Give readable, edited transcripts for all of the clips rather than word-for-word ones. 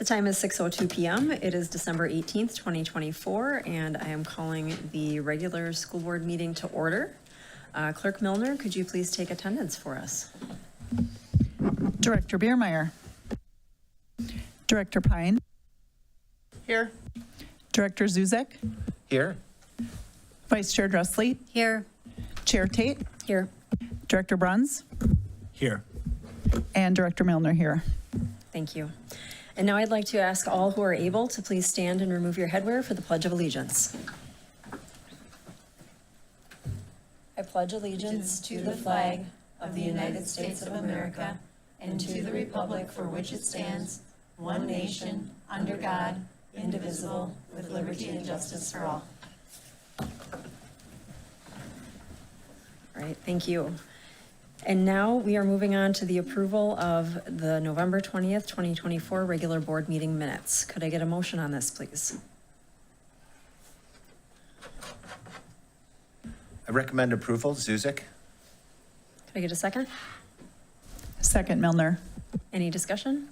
The time is 6:02 p.m. It is December 18th, 2024, and I am calling the regular school board meeting to order. Clerk Milner, could you please take attendance for us? Director Biermeyer. Director Pine. Here. Director Zuzek. Here. Vice Chair Dressley. Here. Chair Tate. Here. Director Bruns. Here. And Director Milner here. Thank you. And now I'd like to ask all who are able to please stand and remove your headwear for the Pledge of Allegiance. I pledge allegiance to the flag of the United States of America and to the republic for which it stands, one nation, under God, indivisible, with liberty and justice for all. All right, thank you. And now we are moving on to the approval of the November 20th, 2024 regular board meeting minutes. Could I get a motion on this, please? I recommend approval. Zuzek. Could I get a second? Second, Milner. Any discussion?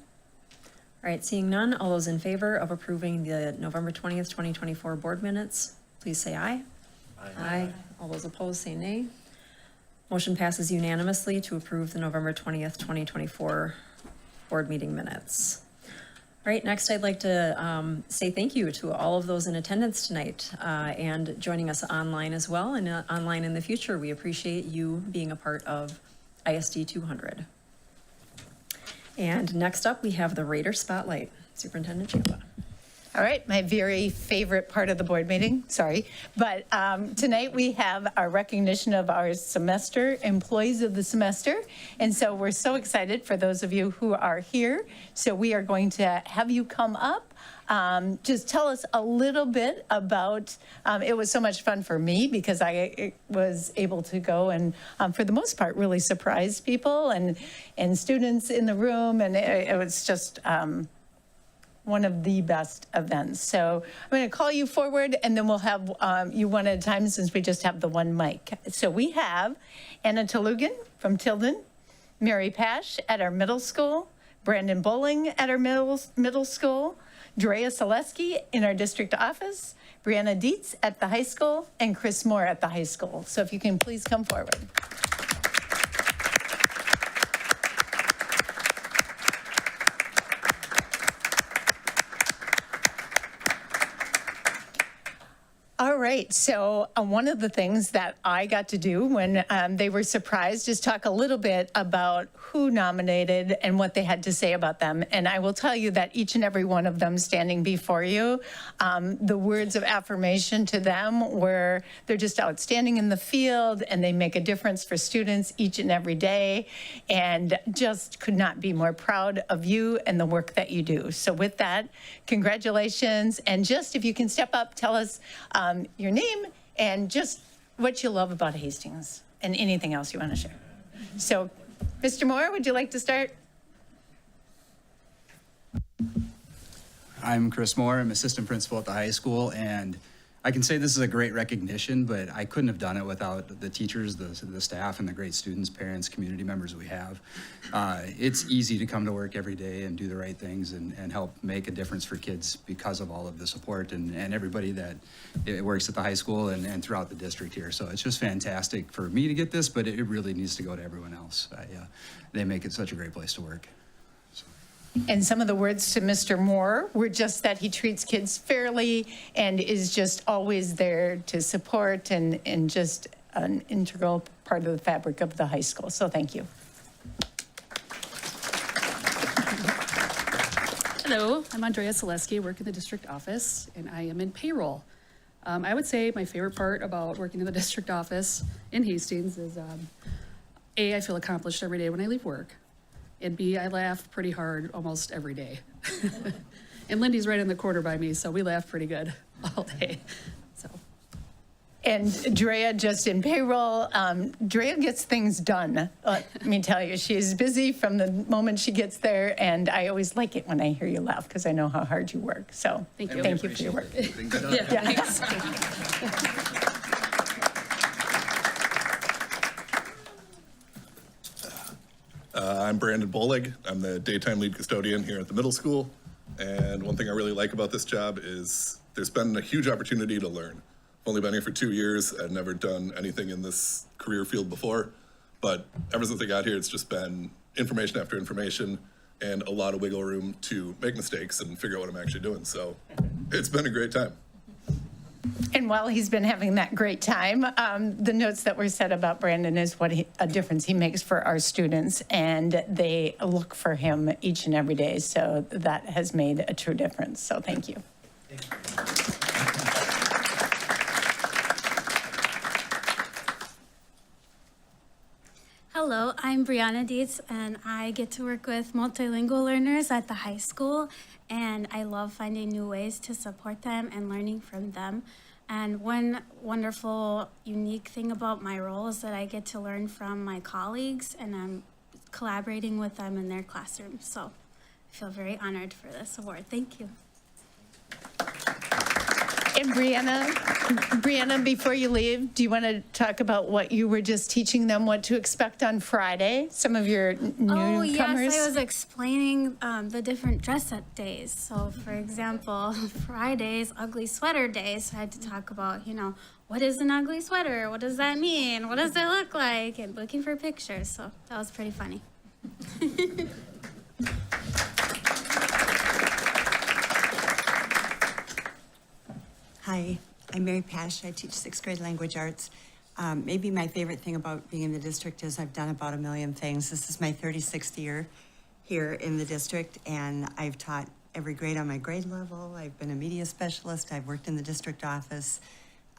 All right, seeing none, all those in favor of approving the November 20th, 2024 board minutes, please say aye. Aye. All those opposed say nay. Motion passes unanimously to approve the November 20th, 2024 board meeting minutes. All right, next I'd like to say thank you to all of those in attendance tonight and joining us online as well and online in the future. We appreciate you being a part of ISD 200. And next up, we have the Raider Spotlight. Superintendent Champa. All right, my very favorite part of the board meeting, sorry. But tonight we have our recognition of our semester, employees of the semester. And so we're so excited for those of you who are here. So we are going to have you come up. Just tell us a little bit about, it was so much fun for me because I was able to go and for the most part really surprise people and students in the room. And it was just, one of the best events. So I'm going to call you forward and then we'll have you one at a time since we just have the one mic. So we have Anna Talugan from Tilden, Mary Pash at our middle school, Brandon Bowling at our middle school, Drea Selesky in our district office, Brianna Dietz at the high school, and Chris Moore at the high school. So if you can please come forward. All right, so one of the things that I got to do when they were surprised is talk a little bit about who nominated and what they had to say about them. And I will tell you that each and every one of them standing before you, the words of affirmation to them were they're just outstanding in the field and they make a difference for students each and every day and just could not be more proud of you and the work that you do. So with that, congratulations. And just if you can step up, tell us your name and just what you love about Hastings and anything else you want to share. So, Mr. Moore, would you like to start? I'm Chris Moore. I'm assistant principal at the high school, and I can say this is a great recognition, but I couldn't have done it without the teachers, the staff, and the great students, parents, community members we have. It's easy to come to work every day and do the right things and help make a difference for kids because of all of the support and everybody that works at the high school and throughout the district here. So it's just fantastic for me to get this, but it really needs to go to everyone else. They make it such a great place to work. And some of the words to Mr. Moore were just that he treats kids fairly and is just always there to support and just an integral part of the fabric of the high school. So thank you. Hello, I'm Andrea Selesky, I work in the district office, and I am in payroll. I would say my favorite part about working in the district office in Hastings is, A, I feel accomplished every day when I leave work. And B, I laugh pretty hard almost every day. And Lindy's right in the corner by me, so we laugh pretty good all day. So. And Drea, just in payroll, Drea gets things done. Let me tell you, she's busy from the moment she gets there, and I always like it when I hear you laugh because I know how hard you work. So thank you for your work. Yeah, thanks. I'm Brandon Bolig. I'm the daytime lead custodian here at the middle school. And one thing I really like about this job is there's been a huge opportunity to learn. I've only been here for 2 years. I've never done anything in this career field before, but ever since I got here, it's just been information after information and a lot of wiggle room to make mistakes and figure out what I'm actually doing. So it's been a great time. And while he's been having that great time, the notes that were said about Brandon is what a difference he makes for our students, and they look for him each and every day. So that has made a true difference. So thank you. Hello, I'm Brianna Dietz, and I get to work with multilingual learners at the high school, and I love finding new ways to support them and learning from them. And one wonderful, unique thing about my role is that I get to learn from my colleagues, and I'm collaborating with them in their classrooms. So I feel very honored for this award. Thank you. And Brianna, before you leave, do you want to talk about what you were just teaching them, what to expect on Friday? Some of your Oh, newcomers? yes, I was explaining the different dress-up days. So, for example, Friday's ugly sweater day. So I had to talk about, what is an ugly sweater? What does that mean? What does it look like? And looking for pictures. So that was pretty funny. Hi, I'm Mary Pash. I teach 6th grade language arts. Maybe my favorite thing about being in the district is I've done about 1 million things. This is my 36th year here in the district, and I've taught every grade on my grade level. I've been a media specialist. I've worked in the district office,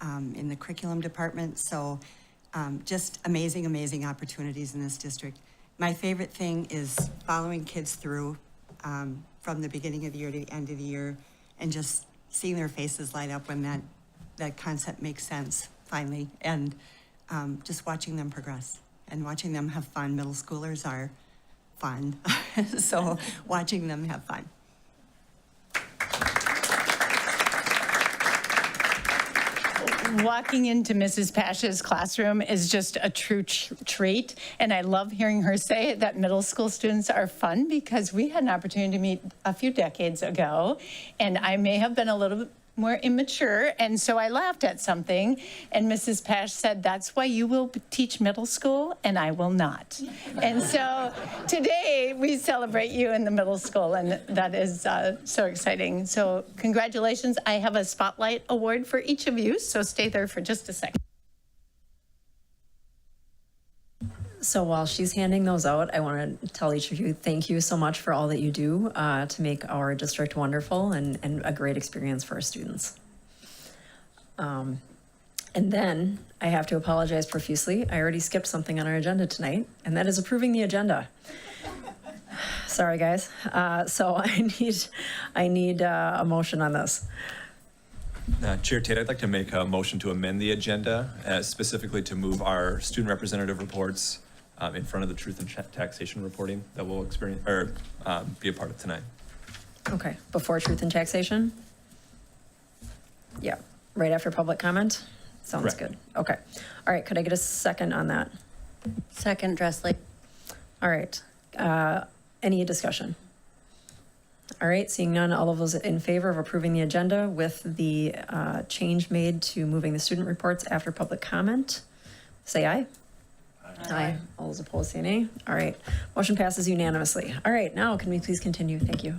in the curriculum department. So just amazing, amazing opportunities in this district. My favorite thing is following kids through from the beginning of the year to the end of the year, and just seeing their faces light up when that concept makes sense, finally, and just watching them progress and watching them have fun. Middle schoolers are fun, so watching them have fun. Walking into Mrs. Pash's classroom is just a true treat, and I love hearing her say that middle school students are fun, because we had an opportunity to meet a few decades ago, and I may have been a little bit more immature, and so I laughed at something, and Mrs. Pash said, "That's why you will teach middle school and I will not." And so today we celebrate you in the middle school, and that is so exciting. So congratulations. I have a spotlight award for each of you, so stay there for just a second. So while she's handing those out, I want to tell each of you, thank you so much for all that you do to make our district wonderful and a great experience for our students. And then I have to apologize profusely. I already skipped something on our agenda tonight, and that is approving the agenda. Sorry, guys. So I need a motion on this. Chair Tate, I'd like to make a motion to amend the agenda, specifically to move our student representative reports in front of the truth and taxation reporting that we'll experience or be a part of tonight. Okay, before truth and taxation? Yeah, right after public comment? Sounds Correct. good. Okay. All right, could I get a second on that? Second, Dressley. All right. Any discussion? All right, seeing none, all of those in favor of approving the agenda with the change made to moving the student reports after public comment, say aye. Aye. All those opposed, say nay. All right, motion passes unanimously. All right, now can we please continue? Thank you.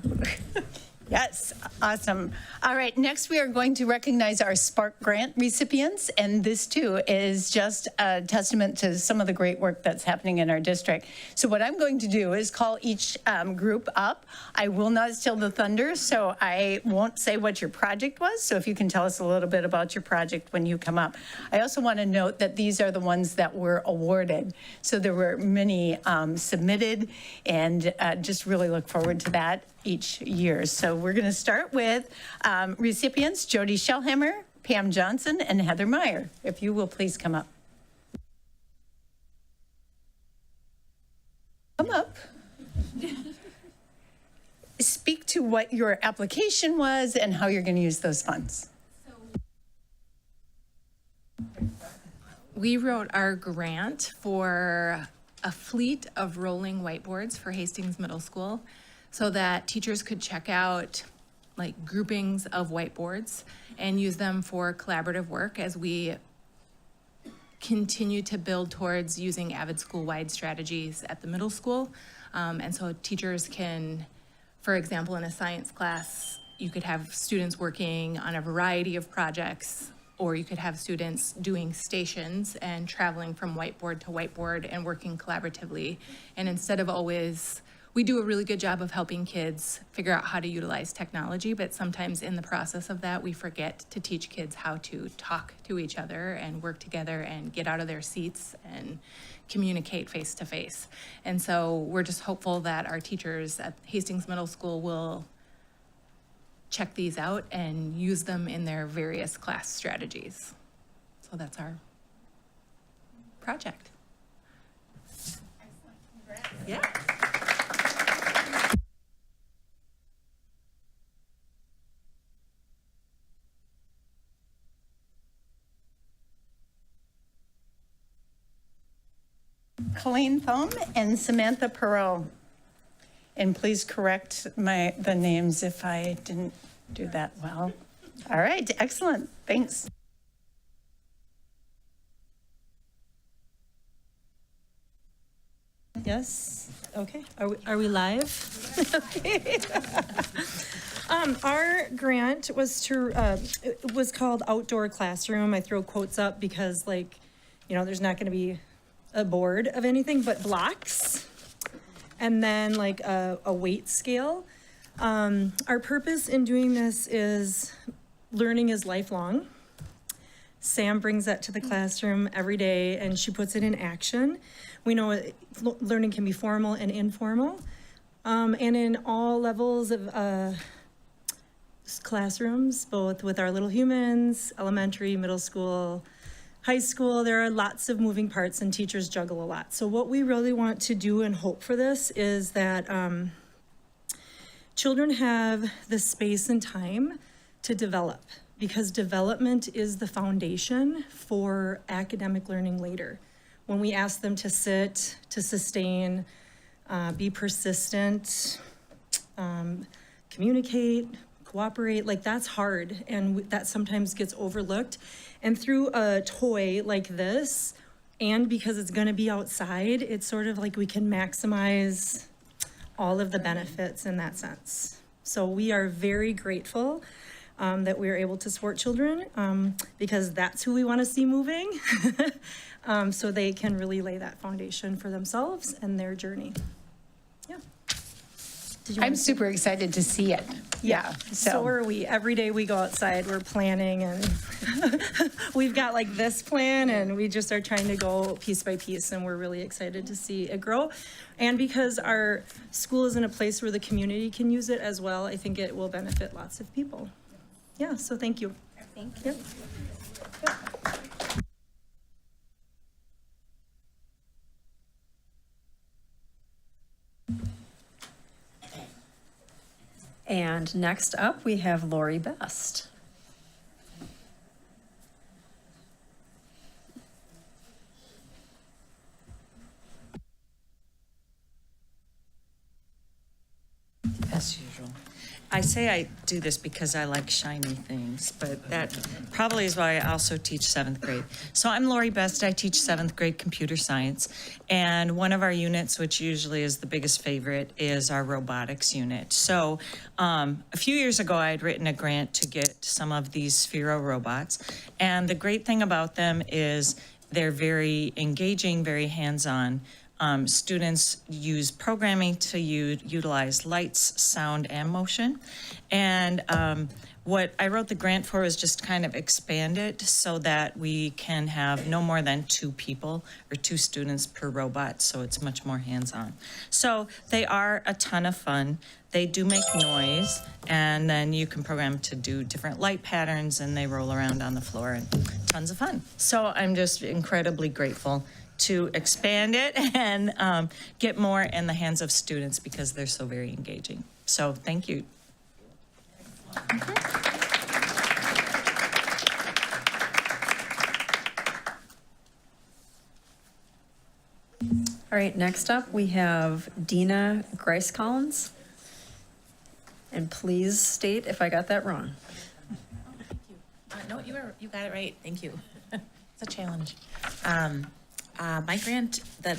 Yes, awesome. All right, next we are going to recognize our Spark Grant recipients, and this too is just a testament to some of the great work that's happening in our district. So what I'm going to do is call each group up. I will not steal the thunder, so I won't say what your project was, so if you can tell us a little bit about your project when you come up. I also want to note that these are the ones that were awarded, so there were many submitted, and just really look forward to that each year. So we're going to start with recipients Jody Shellhammer, Pam Johnson, and Heather Meyer. If you will please come up. Come up. Speak to what your application was and how you're going to use those funds. We wrote our grant for a fleet of rolling whiteboards for Hastings Middle School. so that teachers could check out like groupings of whiteboards and use them for collaborative work as we continue to build towards using Avid school-wide strategies at the middle school. And so teachers can, for example, in a science class, you could have students working on a variety of projects, or you could have students doing stations and traveling from whiteboard to whiteboard and working collaboratively. And instead of always, we do a really good job of helping kids figure out how to utilize technology, but sometimes in the process of that, we forget to teach kids how to talk to each other and work together and get out of their seats and communicate face to face. And so we're just hopeful that our teachers at Hastings Middle School will check these out and use them in their various class strategies. So that's our project. Yeah. Colleen Thome and Samantha Perot. And please correct the names if I didn't do that well. All right, excellent, thanks. Yes, okay, are we live? Okay. Our grant was it was called Outdoor Classroom. I throw quotes up because there's not gonna be a board of anything but blocks. And then like a weight scale. Our purpose in doing this is learning is lifelong. Sam brings that to the classroom every day and she puts it in action. We know learning can be formal and informal. And in all levels of classrooms, both with our little humans, elementary, middle school, high school, there are lots of moving parts and teachers juggle a lot. So what we really want to do and hope for this is that children have the space and time to develop, because development is the foundation for academic learning later. When we ask them to sit, to sustain, be persistent, communicate, cooperate, that's hard, and that sometimes gets overlooked. And through a toy like this, and because it's gonna be outside, it's sort of like we can maximize all of the benefits in that sense. So we are very grateful that we are able to support children because that's who we wanna see moving. So they can really lay that foundation for themselves and their journey. Yeah. I'm super excited to see it. Yeah. So are we. Every day we go outside, we're planning, and we've got this plan, and we just are trying to go piece by piece, and we're really excited to see it grow. And because our school is in a place where the community can use it as well, I think it will benefit lots of people. Yeah, so thank you. Thank you. Yep. And next up, we have Lori Best. As usual. I say I do this because I like shiny things, but that probably is why I also teach 7th grade. So I'm Lori Best. I teach 7th grade computer science. And one of our units, which usually is the biggest favorite, is our robotics unit. So a few years ago, I had written a grant to get some of these Sphero robots. And the great thing about them is they're very engaging, very hands-on. Students use programming to utilize lights, sound, and motion. And what I wrote the grant for is just kind of expand it so that we can have no more than 2 people or 2 students per robot, so it's much more hands-on. So they are a ton of fun. They do make noise, and then you can program to do different light patterns, and they roll around on the floor, and tons of fun. So I'm just incredibly grateful to expand it and get more in the hands of students because they're so very engaging. So thank you. All right, next up, we have Dina Grice-Collins. And please state if I got that wrong. No, you got it right. Thank you. It's a challenge. My grant that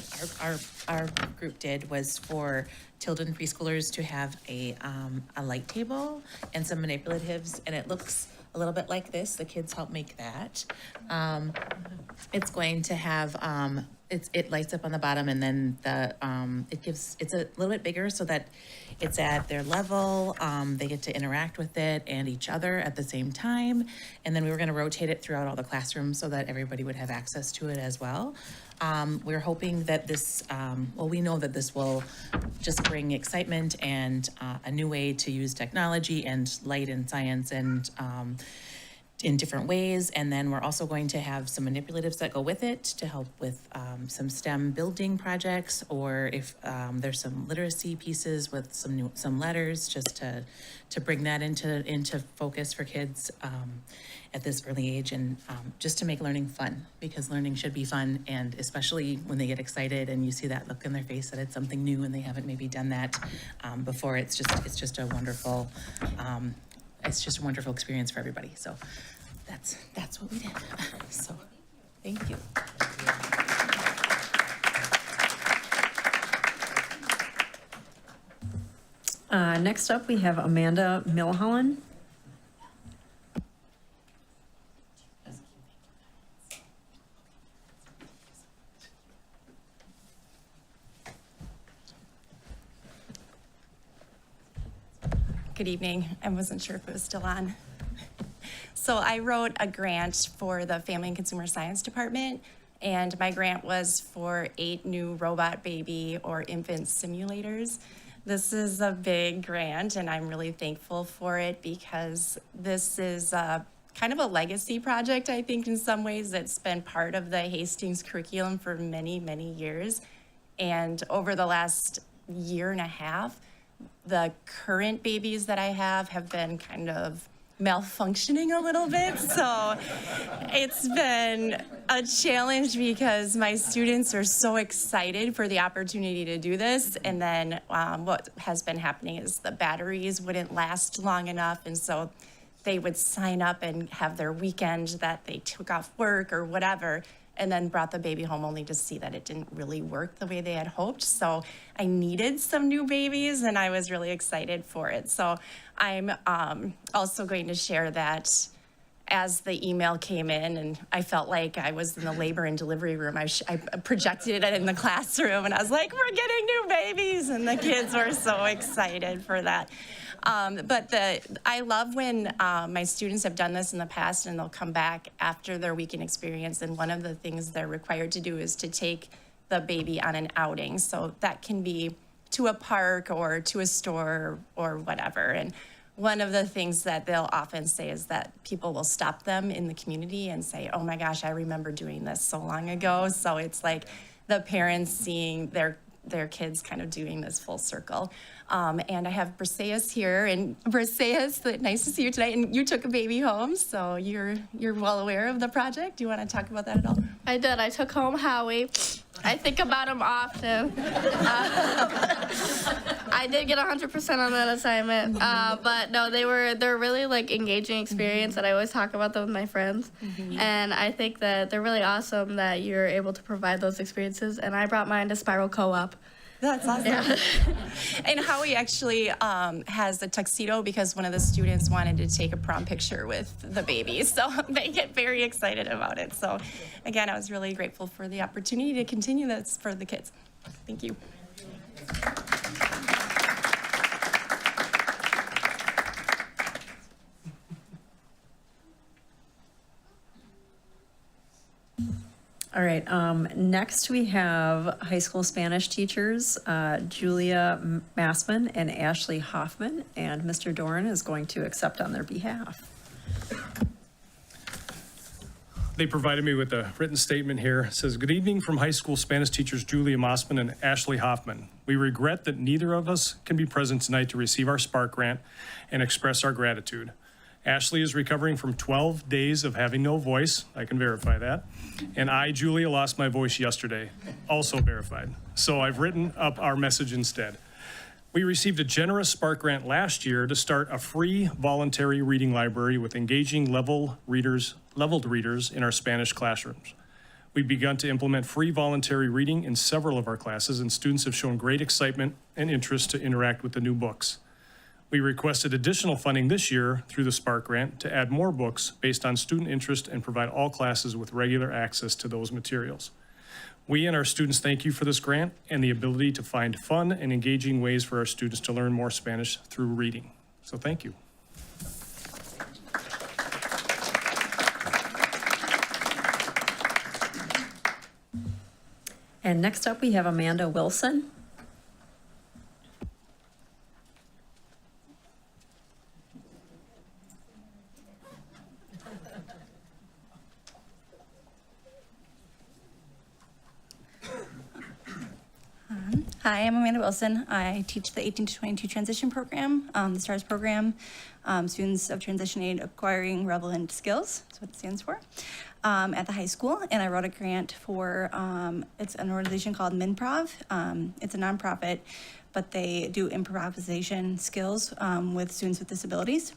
our group did was for Tilden preschoolers to have a light table and some manipulatives, and it looks a little bit like this. The kids helped make that. It's going to have it lights up on the bottom, and then it's a little bit bigger so that it's at their level. They get to interact with it and each other at the same time. And then we were going to rotate it throughout all the classrooms so that everybody would have access to it as well. We're hoping that this, we know that this will just bring excitement and a new way to use technology and light and science and in different ways. And then we're also going to have some manipulatives that go with it to help with some STEM building projects, or if there's some literacy pieces with some letters, just to bring that into focus for kids at this early age, and just to make learning fun, because learning should be fun, and especially when they get excited and you see that look in their face that it's something new and they haven't maybe done that before. It's just a wonderful experience for everybody. So that's what we did. So thank you. Next up, we have Amanda Milholland. Good evening. I wasn't sure if it was still on. So I wrote a grant for the Family and Consumer Science Department, and my grant was for 8 new robot baby or infant simulators. This is a big grant, and I'm really thankful for it because this is kind of a legacy project, I think, in some ways. It's been part of the Hastings curriculum for many, many years. And over the last year and a half, the current babies that I have been kind of malfunctioning a little bit. So it's been a challenge because my students are so excited for the opportunity to do this. And then what has been happening is the batteries wouldn't last long enough. And so they would sign up and have their weekend that they took off work or whatever, and then brought the baby home only to see that it didn't really work the way they had hoped. So I needed some new babies, and I was really excited for it. So I'm also going to share that as the email came in, and I felt like I was in the labor and delivery room, I projected it in the classroom, and I was like, we're getting new babies, and the kids were so excited for that. But I love when my students have done this in the past and they'll come back after their weekend experience, and one of the things they're required to do is to take the baby on an outing. So that can be to a park or to a store or whatever. And one of the things that they'll often say is that people will stop them in the community and say, oh my gosh, I remember doing this so long ago. So it's like the parents seeing their kids kind of doing this full circle. And I have Briseis here, and Briseis, nice to see you tonight. And you took a baby home, so you're well aware of the project. Do you want to talk about that at all? I did. I took home Howie. I think about him often. I did get 100% on that assignment, but no, they're really like engaging experience, and I always talk about them with my friends. And I think that they're really awesome that you're able to provide those experiences. And I brought mine to Spiral Co-op. That's awesome. Yeah. And Howie actually has a tuxedo because one of the students wanted to take a prom picture with the baby. So they get very excited about it. So again, I was really grateful for the opportunity to continue this for the kids. Thank you. All right, next we have high school Spanish teachers, Julia Massman and Ashley Hoffman, and Mr. Doran is going to accept on their behalf. They provided me with a written statement here. It says, good evening from high school Spanish teachers Julia Massman and Ashley Hoffman. We regret that neither of us can be present tonight to receive our Spark grant and express our gratitude. Ashley is recovering from 12 days of having no voice. I can verify that. And I, Julia, lost my voice yesterday, also verified. So I've written up our message instead. We received a generous Spark grant last year to start a free voluntary reading library with engaging leveled readers in our Spanish classrooms. We've begun to implement free voluntary reading in several of our classes, and students have shown great excitement and interest to interact with the new books. We requested additional funding this year through the Spark grant to add more books based on student interest and provide all classes with regular access to those materials. We and our students thank you for this grant and the ability to find fun and engaging ways for our students to learn more Spanish through reading. So thank you. And next up, we have Amanda Wilson. Hi, I'm Amanda Wilson. I teach the 18 to 22 transition program, the STARS program, Students of Transition Aid Acquiring Relevant Skills, that's what it stands for, at the high school. And I wrote a grant for, it's an organization called MinProv. It's a nonprofit, but they do improvisation skills with students with disabilities.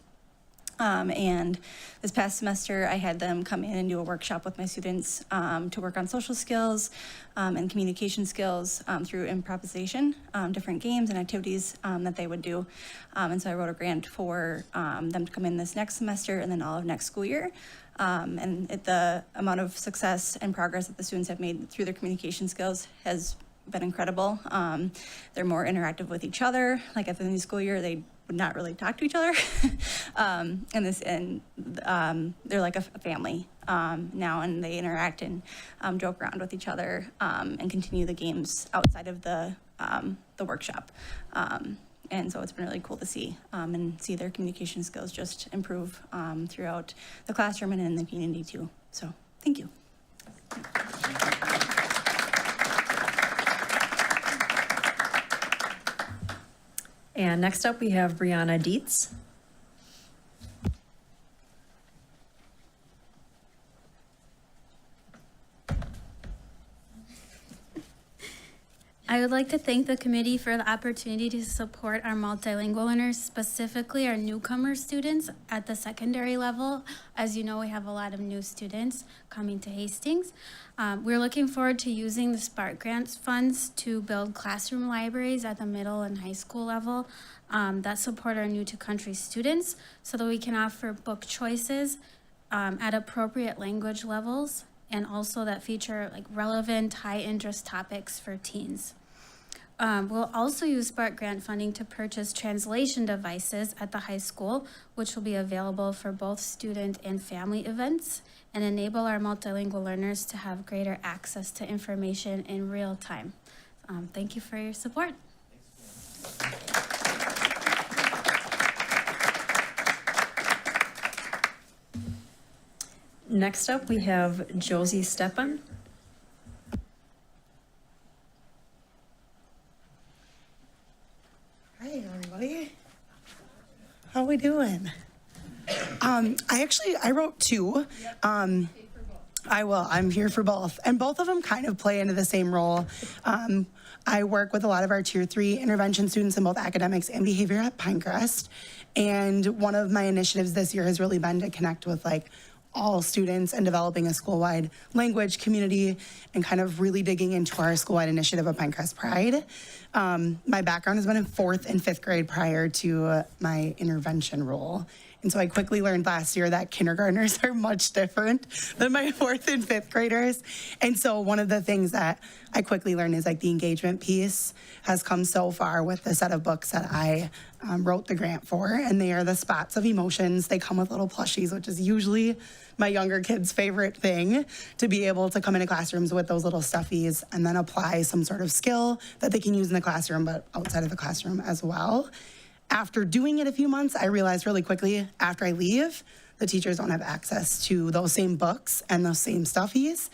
And this past semester, I had them come in and do a workshop with my students to work on social skills and communication skills through improvisation, different games and activities that they would do. And so I wrote a grant for them to come in this next semester and then all of next school year. And the amount of success and progress that the students have made through their communication skills has been incredible. They're more interactive with each other. Like at the new school year, they would not really talk to each other. They're like a family now, and they interact and joke around with each other and continue the games outside of the workshop. And so it's been really cool to see and see their communication skills just improve throughout the classroom and in the community too. So thank you. And next up, we have Brianna Dietz. I would like to thank the committee for the opportunity to support our multilingual learners, specifically our newcomer students at the secondary level. As you know, we have a lot of new students coming to Hastings. We're looking forward to using the Spark Grants funds to build classroom libraries at the middle and high school level that support our new to country students so that we can offer book choices at appropriate language levels and also that feature like relevant high interest topics for teens. We'll also use Spark grant funding to purchase translation devices at the high school, which will be available for both student and family events and enable our multilingual learners to have greater access to information in real time. Thank you for your support. Next up, we have Josie Stepan. Hi, everybody. How we doing? I wrote two. I'm here for both. And both of them kind of play into the same role. I work with a lot of our Tier 3 intervention students in both academics and behavior at Pinecrest. And one of my initiatives this year has really been to connect with all students and developing a school-wide language community and kind of really digging into our school-wide initiative of Pinecrest Pride. My background has been in 4th and 5th grade prior to my intervention role. And so I quickly learned last year that kindergartners are much different than my 4th and 5th graders. And so one of the things that I quickly learned is the engagement piece has come so far with the set of books that I wrote the grant for. And they are the Spots of Emotions. They come with little plushies, which is usually my younger kids' favorite thing, to be able to come into classrooms with those little stuffies and then apply some sort of skill that they can use in the classroom, but outside of the classroom as well. After doing it a few months, I realized really quickly after I leave, the teachers don't have access to those same books and those same stuffies.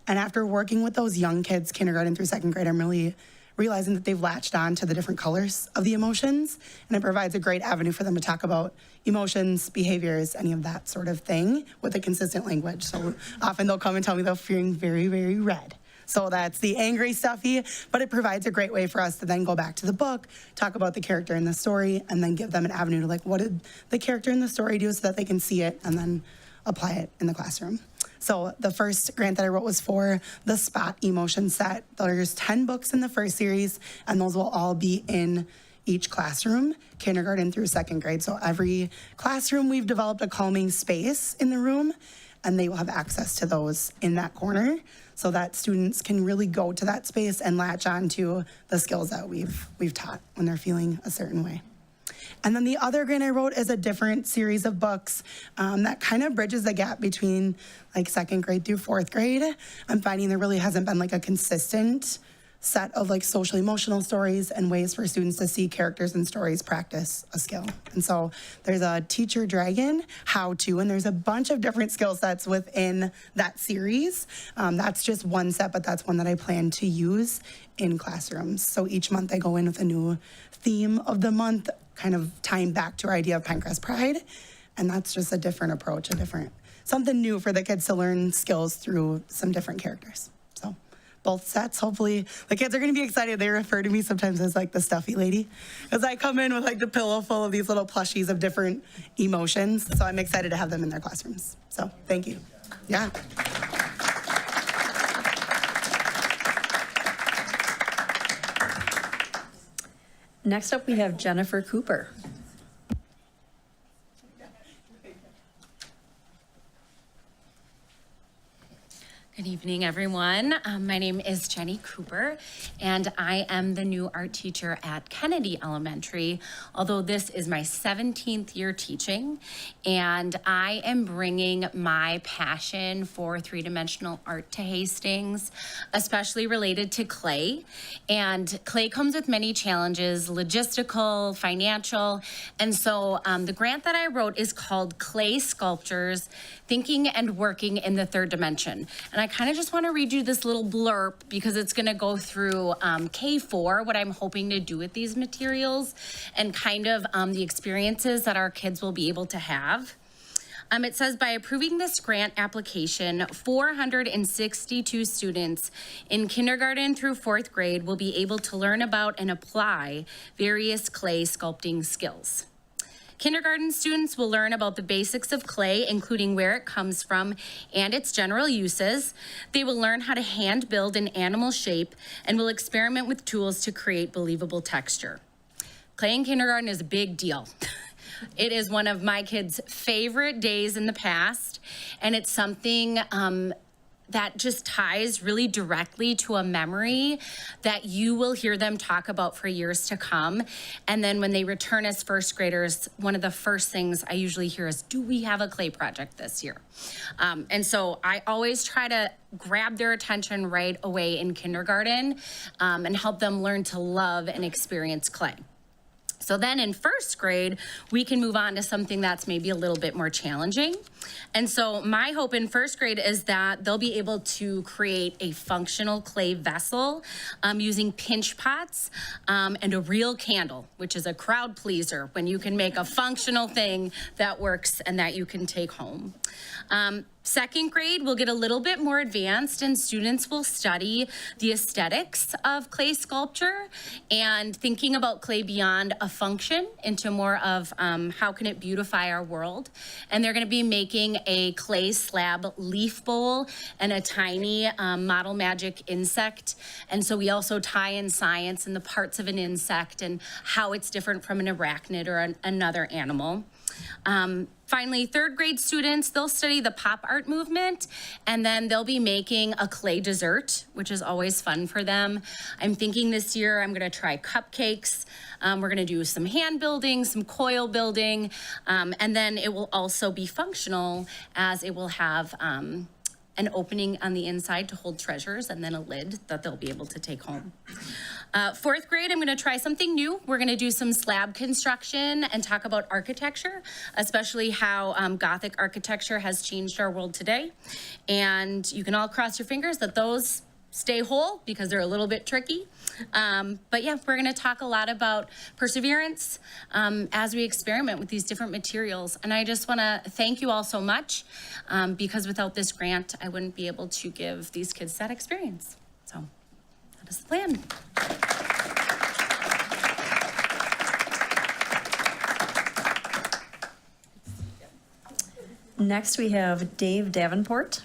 And after working with those young kids, kindergarten through 2nd grade, I'm really realizing that they've latched on to the different colors of the emotions. And it provides a great avenue for them to talk about emotions, behaviors, any of that sort of thing with a consistent language. So often they'll come and tell me they're feeling very, very red. So that's the angry stuffy, but it provides a great way for us to then go back to the book, talk about the character in the story, and then give them an avenue to like, what did the character in the story do so that they can see it and then apply it in the classroom. So the first grant that I wrote was for the Spot emotion set. There's 10 books in the first series, and those will all be in each classroom, kindergarten through second grade. So every classroom, we've developed a calming space in the room, and they will have access to those in that corner so that students can really go to that space and latch on to the skills that we've taught when they're feeling a certain way. And then the other grant I wrote is a different series of books that kind of bridges the gap between like second grade through fourth grade. I'm finding there really hasn't been like a consistent set of like social emotional stories and ways for students to see characters and stories practice a skill. And so there's a teacher dragon how to, and there's a bunch of different skill sets within that series. That's just one set, but that's one that I plan to use in classrooms. So each month I go in with a new theme of the month, kind of tying back to our idea of Pinecrest Pride. And that's just a different approach, something new for the kids to learn skills through some different characters. So both sets, hopefully the kids are gonna be excited. They refer to me sometimes as like the stuffy lady, because I come in with like the pillow full of these little plushies of different emotions. So I'm excited to have them in their classrooms. So thank you. Yeah. Next up, we have Jennifer Cooper. Good evening, everyone. My name is Jenny Cooper, and I am the new art teacher at Kennedy Elementary, although this is my 17th year teaching, and I am bringing my passion for three-dimensional art to Hastings, especially related to clay. And clay comes with many challenges, logistical, financial, and so the grant that I wrote is called Clay Sculptures, Thinking and Working in the Third Dimension. And I kind of just want to read you this little blurb because it's going to go through K4, what I'm hoping to do with these materials, and kind of the experiences that our kids will be able to have. It says, by approving this grant application, 462 students in kindergarten through fourth grade will be able to learn about and apply various clay sculpting skills. Kindergarten students will learn about the basics of clay, including where it comes from and its general uses. They will learn how to hand build an animal shape and will experiment with tools to create believable texture. Clay in kindergarten is a big deal. It is one of my kids' favorite days in the past, and it's something that just ties really directly to a memory that you will hear them talk about for years to come. And then when they return as first graders, one of the first things I usually hear is, do we have a clay project this year? And so I always try to grab their attention right away in kindergarten and help them learn to love and experience clay. So then in first grade, we can move on to something that's maybe a little bit more challenging. And so my hope in first grade is that they'll be able to create a functional clay vessel using pinch pots and a real candle, which is a crowd pleaser when you can make a functional thing that works and that you can take home. Second grade, we'll get a little bit more advanced and students will study the aesthetics of clay sculpture and thinking about clay beyond a function into more of how can it beautify our world. And they're gonna be making a clay slab leaf bowl and a tiny model magic insect. And so we also tie in science and the parts of an insect and how it's different from an arachnid or another animal. Finally, third grade students, they'll study the pop art movement, and then they'll be making a clay dessert, which is always fun for them. I'm thinking this year I'm gonna try cupcakes. We're gonna do some hand building, some coil building, and then it will also be functional as it will have an opening on the inside to hold treasures and then a lid that they'll be able to take home. Fourth grade, I'm gonna try something new. We're gonna do some slab construction and talk about architecture, especially how Gothic architecture has changed our world today. And you can all cross your fingers that those stay whole because they're a little bit tricky. But yeah, we're gonna talk a lot about perseverance as we experiment with these different materials. And I just wanna thank you all so much because without this grant, I wouldn't be able to give these kids that experience. So that is the plan. Next, we have Dave Davenport.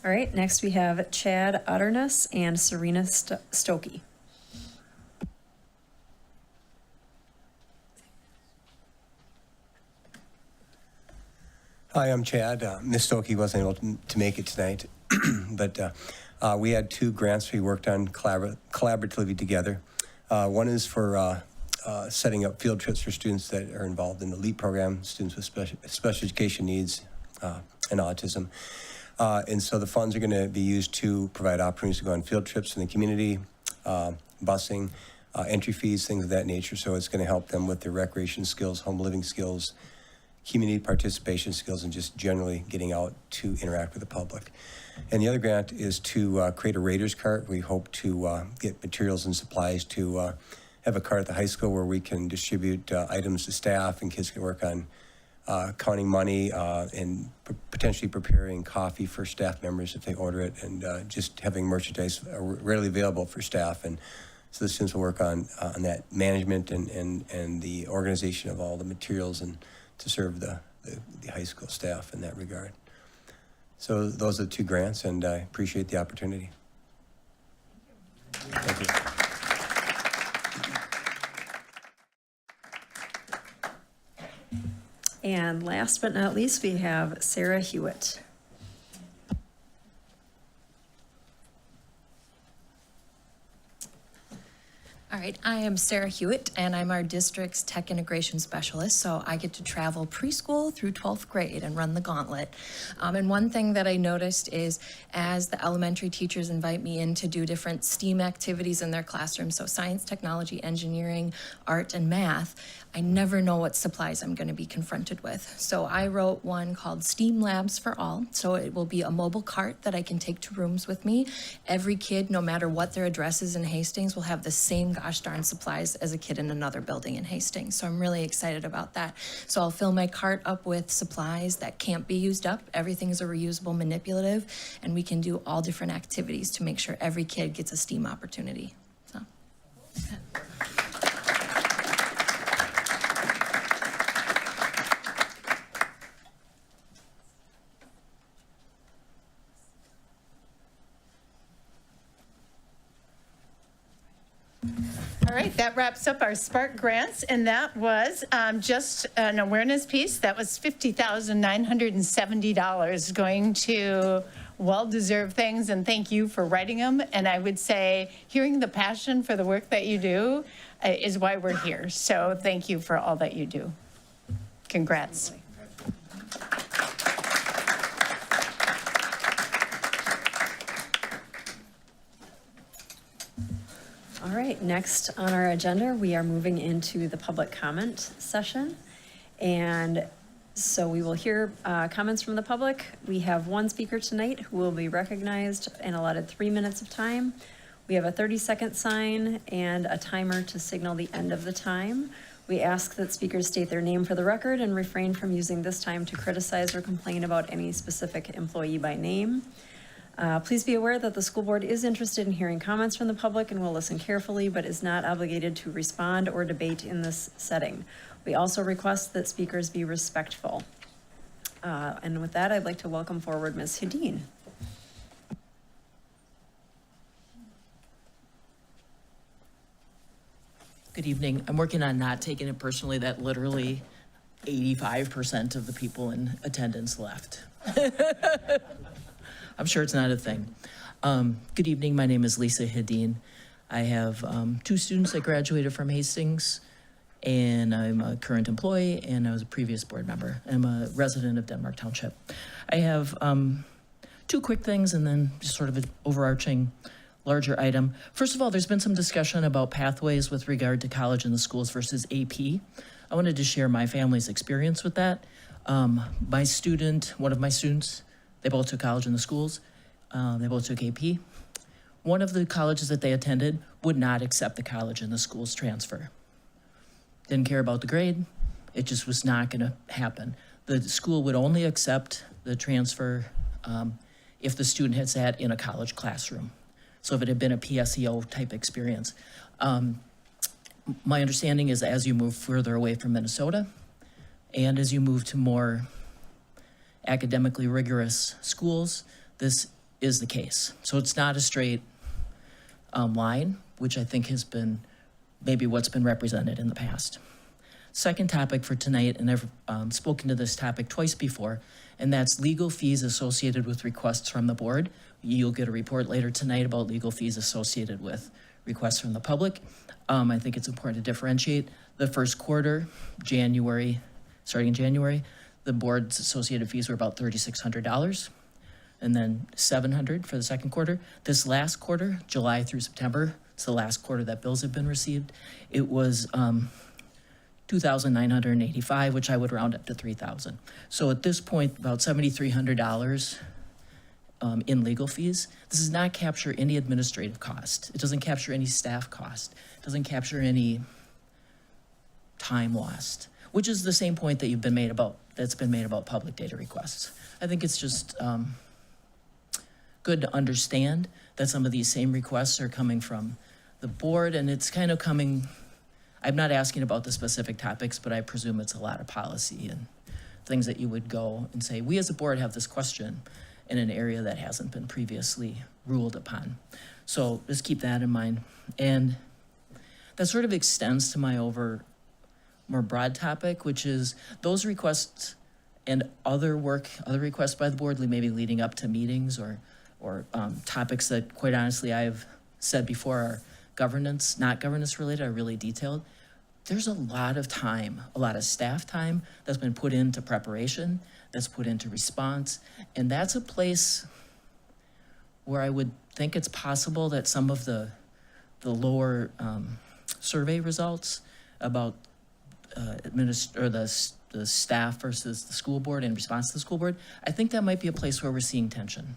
All right, next we have Chad Utterness and Serena Stokey. Hi, I'm Chad. Ms. Stokey wasn't able to make it tonight, but we had 2 grants we worked on collaboratively together. One is for setting up field trips for students that are involved in the LEAP program, students with special education needs and autism. And so the funds are going to be used to provide opportunities to go on field trips in the community, busing, entry fees, things of that nature. So it's going to help them with their recreation skills, home living skills, community participation skills, and just generally getting out to interact with the public. And the other grant is to create a Raiders cart. We hope to get materials and supplies to have a cart at the high school where we can distribute items to staff, and kids can work on counting money and potentially preparing coffee for staff members if they order it, and just having merchandise readily available for staff. And so the students will work on that management and the organization of all the materials and to serve the high school staff in that regard. So those are the 2 grants, and I appreciate the opportunity. Thank you. And last but not least, we have Sarah Hewitt. All right, I am Sarah Hewitt, and I'm our district's tech integration specialist, so I get to travel preschool through 12th grade and run the gauntlet. And one thing that I noticed is as the elementary teachers invite me in to do different STEAM activities in their classroom, so science, technology, engineering, art, and math, I never know what supplies I'm going to be confronted with. So I wrote one called STEAM Labs for All. So it will be a mobile cart that I can take to rooms with me. Every kid, no matter what their address is in Hastings, will have the same gosh darn supplies as a kid in another building in Hastings. So I'm really excited about that. So I'll fill my cart up with supplies that can't be used up. Everything is a reusable manipulative, and we can do all different activities to make sure every kid gets a STEAM opportunity. So. All right, that wraps up our Spark grants, and that was just an awareness piece. That was $50,970 going to well-deserved things, and thank you for writing them. And I would say hearing the passion for the work that you do is why we're here. So thank you for all that you do. Congrats. All right, next on our agenda, we are moving into the public comment session. And so we will hear comments from the public. We have 1 speaker tonight who will be recognized and allotted 3 minutes of time. We have a 30-second sign and a timer to signal the end of the time. We ask that speakers state their name for the record and refrain from using this time to criticize or complain about any specific employee by name. Please be aware that the school board is interested in hearing comments from the public and will listen carefully, but is not obligated to respond or debate in this setting. We also request that speakers be respectful. And with that, I'd like to welcome forward Ms. Hedin. Good evening. I'm working on not taking it personally that literally 85% of the people in attendance left. I'm sure it's not a thing. Good evening. My name is Lisa Hedin. I have 2 students that graduated from Hastings, and I'm a current employee, and I was a previous board member. I'm a resident of Denmark Township. I have 2 quick things and then just sort of an overarching larger item. First of all, there's been some discussion about pathways with regard to college in the schools versus AP. I wanted to share my family's experience with that. My student, one of my students, they both took college in the schools. They both took AP. One of the colleges that they attended would not accept the college in the schools transfer. didn't care about the grade. It just was not going to happen. The school would only accept the transfer if the student had sat in a college classroom. So if it had been a PSEO type experience. My understanding is as you move further away from Minnesota and as you move to more academically rigorous schools, this is the case. So it's not a straight line, which I think has been maybe what's been represented in the past. Second topic for tonight, and I've spoken to this topic twice before, and that's legal fees associated with requests from the board. You'll get a report later tonight about legal fees associated with requests from the public. I think it's important to differentiate. The first quarter, starting in January, the board's associated fees were about $3,600, and then $700 for the second quarter. This last quarter, July through September, it's the last quarter that bills have been received. It was $2,985, which I would round up to $3,000. So at this point, about $7,300 in legal fees. This does not capture any administrative cost. It doesn't capture any staff cost. It doesn't capture any time lost, which is the same point that that's been made about public data requests. I think it's just good to understand that some of these same requests are coming from the board, and it's kind of coming, I'm not asking about the specific topics, but I presume it's a lot of policy and things that you would go and say, we as a board have this question in an area that hasn't been previously ruled upon. So just keep that in mind. And that sort of extends to my more broad topic, which is those requests and other requests by the board, maybe leading up to meetings or topics that quite honestly I've said before are not governance related, are really detailed. There's a lot of time, a lot of staff time that's been put into preparation, that's put into response, and that's a place where I would think it's possible that some of the lower survey results about the staff versus the school board in response to the school board, I think that might be a place where we're seeing tension.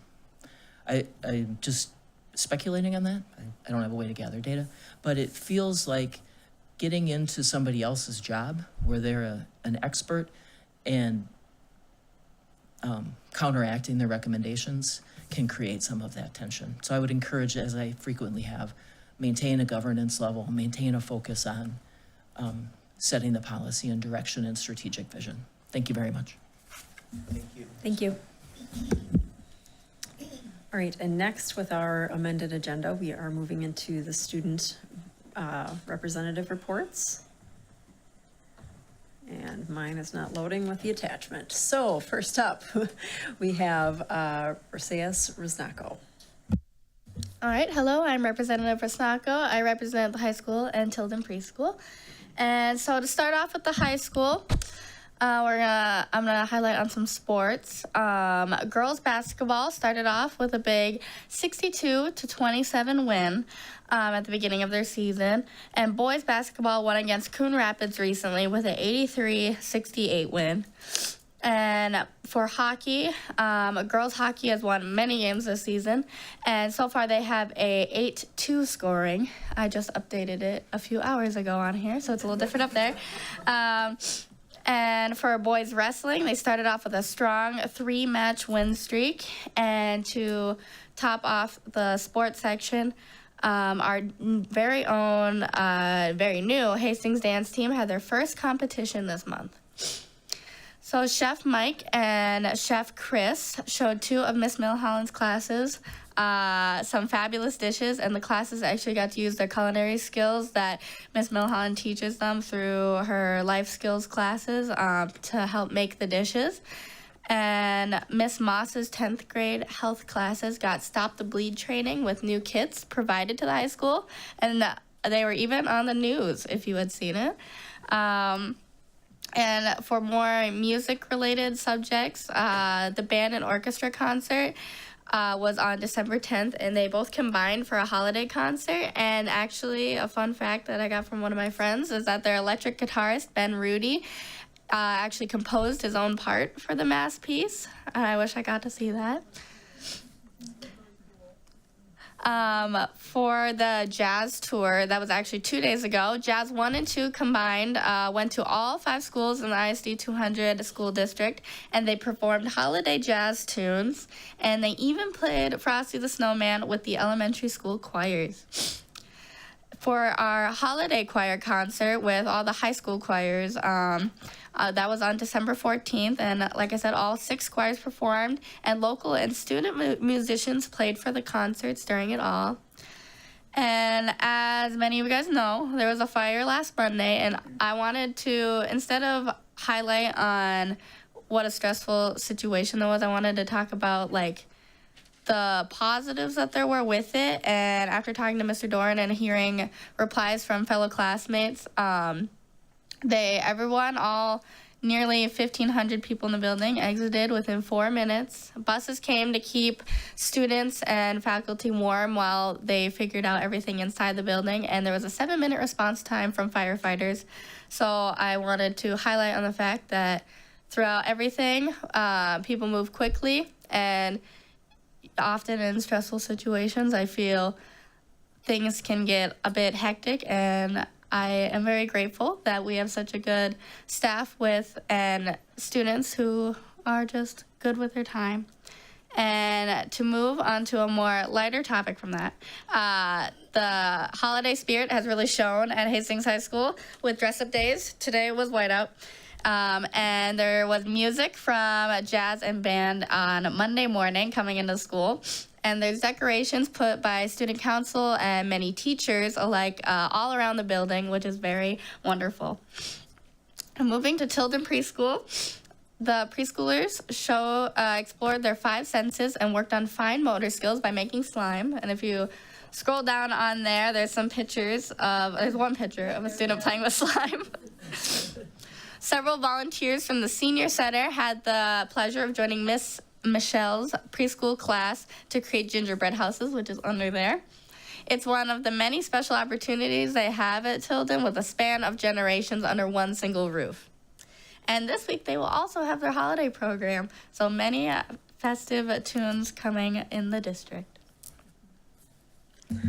I'm just speculating on that. I don't have a way to gather data, but it feels like getting into somebody else's job where they're an expert and counteracting their recommendations can create some of that tension. So I would encourage, as I frequently have, maintain a governance level, maintain a focus on setting the policy and direction and strategic vision. Thank you very much. Thank you. Thank you. All right, and next with our amended agenda, we are moving into the student representative reports. And mine is not loading with the attachment. So first up, we have Roseas Rusnako. All right, hello, I'm Representative Rusnako. I represent the high school and Tilden Preschool. And so to start off with the high school, I'm gonna highlight on some sports. Girls basketball started off with a big 62-27 win at the beginning of their season, and boys basketball won against Coon Rapids recently with an 83-68 win. And for hockey, girls hockey has won many games this season, and so far they have a 8-2 scoring. I just updated it a few hours ago on here, so it's a little different up there. And for boys wrestling, they started off with a strong 3-match win streak. And to top off the sports section, our very own, very new Hastings dance team had their first competition this month. So Chef Mike and Chef Chris showed 2 of Miss Milholland's classes some fabulous dishes, and the classes actually got to use their culinary skills that Miss Milholland teaches them through her life skills classes to help make the dishes. And Miss Moss's 10th grade health classes got Stop the Bleed training with new kits provided to the high school, and they were even on the news if you had seen it. And for more music-related subjects, the band and orchestra concert was on December 10th, and they both combined for a holiday concert. And actually, a fun fact that I got from one of my friends is that their electric guitarist, Ben Rudy, actually composed his own part for the mass piece. And I wish I got to see that. For the jazz tour, that was actually 2 days ago. Jazz 1 and 2 combined went to all 5 schools in the ISD 200 school district, and they performed holiday jazz tunes, and they even played Frosty the Snowman with the elementary school choirs. For our holiday choir concert with all the high school choirs, that was on December 14th, and like I said, all 6 choirs performed, and local and student musicians played for the concerts during it all. And as many of you guys know, there was a fire last Monday, and I wanted to, instead of highlight on what a stressful situation there was, I wanted to talk about like the positives that there were with it. And after talking to Mr. Doran and hearing replies from fellow classmates, everyone, all nearly 1,500 people in the building exited within 4 minutes. Buses came to keep students and faculty warm while they figured out everything inside the building, and there was a 7-minute response time from firefighters. So I wanted to highlight on the fact that throughout everything, people move quickly, and often in stressful situations, I feel things can get a bit hectic, and I am very grateful that we have such a good staff and students who are just good with their time. And to move on to a more lighter topic from that, the holiday spirit has really shown at Hastings High School with dress-up days. Today was whiteout. And there was music from jazz and band on Monday morning coming into school. And there's decorations put by student council and many teachers alike all around the building, which is very wonderful. Moving to Tilden Preschool, the preschoolers explored their 5 senses and worked on fine motor skills by making slime. And if you scroll down on there, there's one picture of a student playing with slime. Several volunteers from the senior center had the pleasure of joining Miss Michelle's preschool class to create gingerbread houses, which is under there. It's one of the many special opportunities they have at Tilden with a span of generations under one single roof. And this week they will also have their holiday program, so many festive tunes coming in the district. All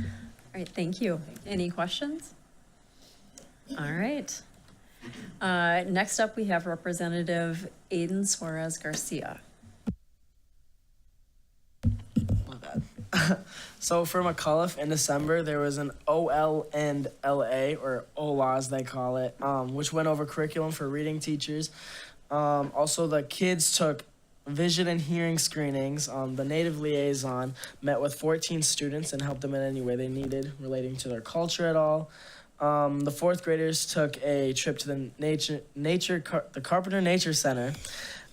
right, thank you. Any questions? All right. Next up, we have Representative Aiden Suarez Garcia. So for McAuliffe in December, there was an OL and LA, or OLA as they call it, which went over curriculum for reading teachers. Also, the kids took vision and hearing screenings. The Native Liaison met with 14 students and helped them in any way they needed relating to their culture at all. The 4th graders took a trip to the Carpenter Nature Center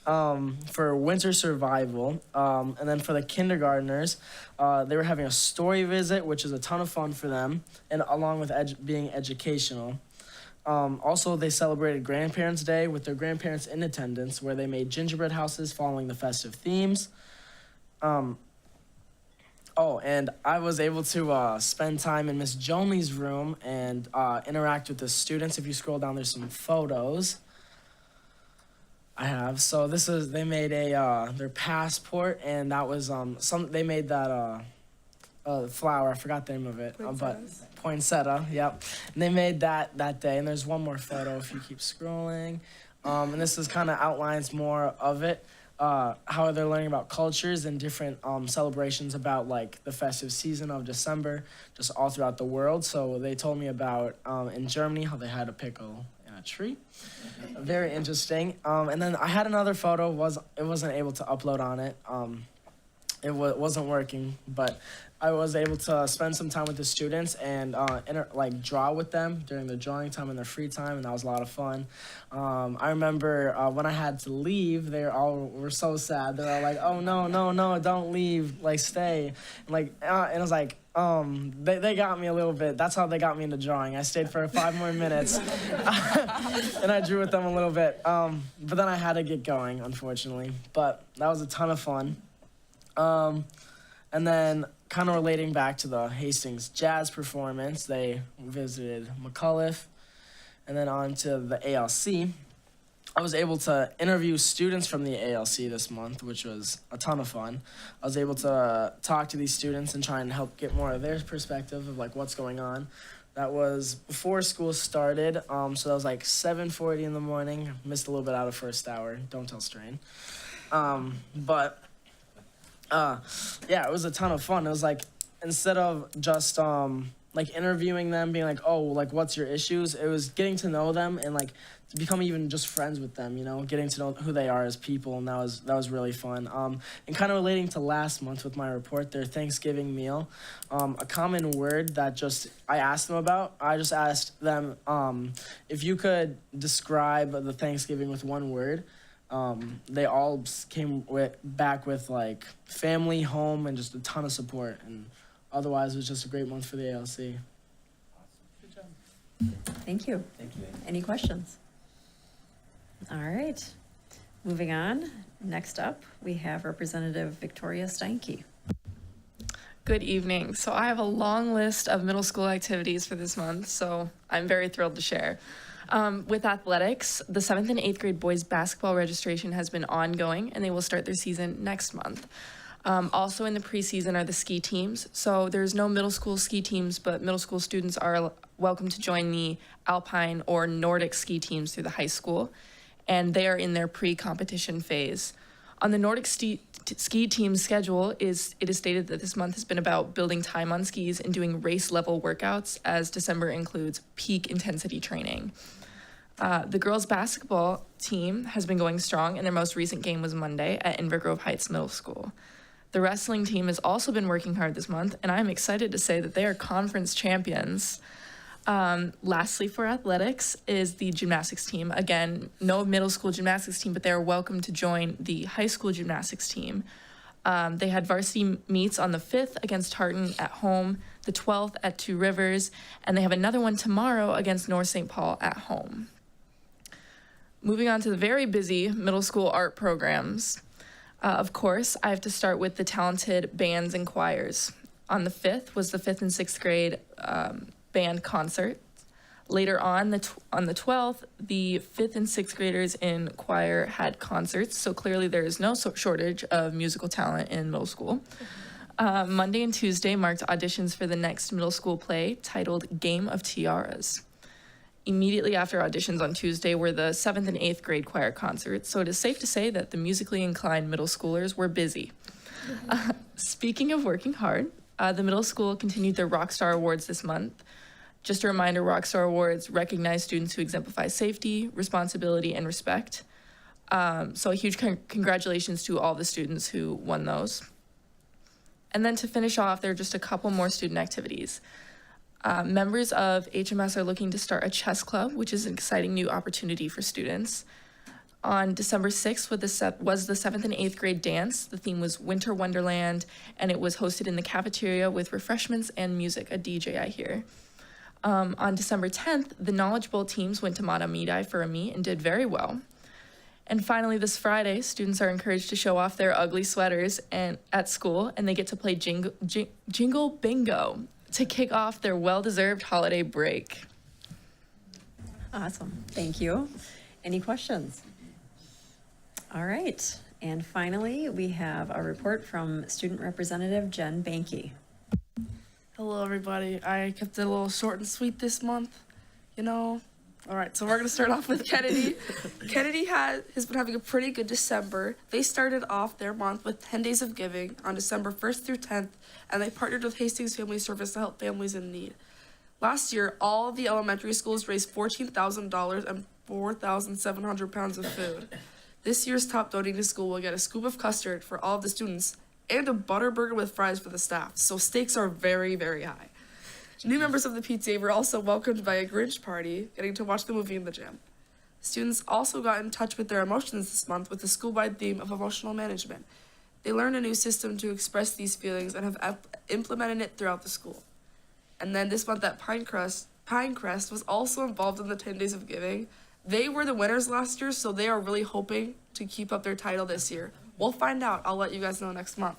for winter survival. And then for the kindergartners, they were having a story visit, which is a ton of fun for them, and along with being educational. Also, they celebrated Grandparents' Day with their grandparents in attendance, where they made gingerbread houses following the festive themes. And I was able to spend time in Miss Jonley's room and interact with the students. If you scroll down, there's some photos I have. So they made their passport, and that was they made that flower. I forgot the name of it, but poinsettia. Yep. And they made that day. And there's one more photo if you keep scrolling. And this is kind of outlines more of it. How they're learning about cultures and different celebrations about like the festive season of December, just all throughout the world. So they told me about in Germany how they had a pickle in a tree. Very interesting. And then I had another photo. It wasn't able to upload on it. It wasn't working, but I was able to spend some time with the students and draw with them during their drawing time and their free time, and that was a lot of fun. I remember when I had to leave, they all were so sad. They were all like, "Oh no, don't leave, like stay." And I was like, they got me a little bit. That's how they got me into drawing. I stayed for 5 more minutes, and I drew with them a little bit. But then I had to get going, unfortunately. But that was a ton of fun. And then, kind of relating back to the Hastings jazz performance, they visited McAuliffe, and then on to the ALC. I was able to interview students from the ALC this month, which was a ton of fun. I was able to talk to these students and try and help get more of their perspective of like what's going on. That was before school started, so that was like 7:40 in the morning. Missed a little bit out of first hour. Don't tell Strain. Yeah, it was a ton of fun. It was like, instead of just like interviewing them, being like, oh, like what's your issues? It was getting to know them and like becoming even just friends with them, you know, getting to know who they are as people, and that was really fun. And kind of relating to last month with my report, their Thanksgiving meal, a common word that I asked them about. I just asked them if you could describe the Thanksgiving with one word. They all came back with like family, home, and just a ton of support. And otherwise, it was just a great month for the ALC. Good job. Thank you. Thank you. Any questions? All right, moving on. Next up, we have Representative Victoria Steinke. Good evening. So I have a long list of middle school activities for this month, so I'm very thrilled to share. With athletics, the 7th and 8th grade boys basketball registration has been ongoing, and they will start their season next month. Also in the preseason are the ski teams. So there's no middle school ski teams, but middle school students are welcome to join the Alpine or Nordic ski teams through the high school, and they are in their pre-competition phase. On the Nordic ski team's schedule, it is stated that this month has been about building time on skis and doing race-level workouts, as December includes peak intensity training. The girls' basketball team has been going strong, and their most recent game was Monday at Inver Grove Heights Middle School. The wrestling team has also been working hard this month, and I'm excited to say that they are conference champions. Lastly, for athletics is the gymnastics team. Again, no middle school gymnastics team, but they are welcome to join the high school gymnastics team. They had varsity meets on the 5th against Tartan at home, the 12th at Two Rivers, and they have another one tomorrow against North St. Paul at home. Moving on to the very busy middle school art programs. Of course, I have to start with the talented bands and choirs. On the 5th was the 5th and 6th grade band concert. Later on the 12th, the 5th and 6th graders in choir had concerts, so clearly there is no shortage of musical talent in middle school. Monday and Tuesday marked auditions for the next middle school play titled Game of Tiaras. Immediately after auditions on Tuesday were the 7th and 8th grade choir concerts, so it is safe to say that the musically inclined middle schoolers were busy. Speaking of working hard, the middle school continued their Rockstar Awards this month. Just a reminder, Rockstar Awards recognize students who exemplify safety, responsibility, and respect. So a huge congratulations to all the students who won those. And then to finish off, there are just a couple more student activities. Members of HMS are looking to start a chess club, which is an exciting new opportunity for students. On December 6th was the 7th and 8th grade dance. The theme was Winter Wonderland, and it was hosted in the cafeteria with refreshments and music, a DJ I hear. On December 10th, the Knowledge Bowl teams went to Matamidi for a meet and did very well. And finally, this Friday, students are encouraged to show off their ugly sweaters at school, and they get to play Jingle Bingo to kick off their well-deserved holiday break. Awesome, thank you. Any questions? All right, and finally, we have a report from Student Representative Jen Banky. Hello, everybody. I kept it a little short and sweet this month, you know. All right, so we're going to start off with Kennedy. Kennedy has been having a pretty good December. They started off their month with 10 Days of Giving on December 1st through 10th, and they partnered with Hastings Family Service to help families in need. Last year, all the elementary schools raised $14,000 and 4,700 pounds of food. This year's top donating school will get a scoop of custard for all of the students and a butter burger with fries for the staff, so stakes are very, very high. New members of the PTA were also welcomed by a Grinch party, getting to watch the movie in the gym. Students also got in touch with their emotions this month with the school-wide theme of emotional management. They learned a new system to express these feelings and have implemented it throughout the school. And then this month at Pinecrest was also involved in the 10 Days of Giving. They were the winners last year, so they are really hoping to keep up their title this year. We'll find out. I'll let you guys know next month.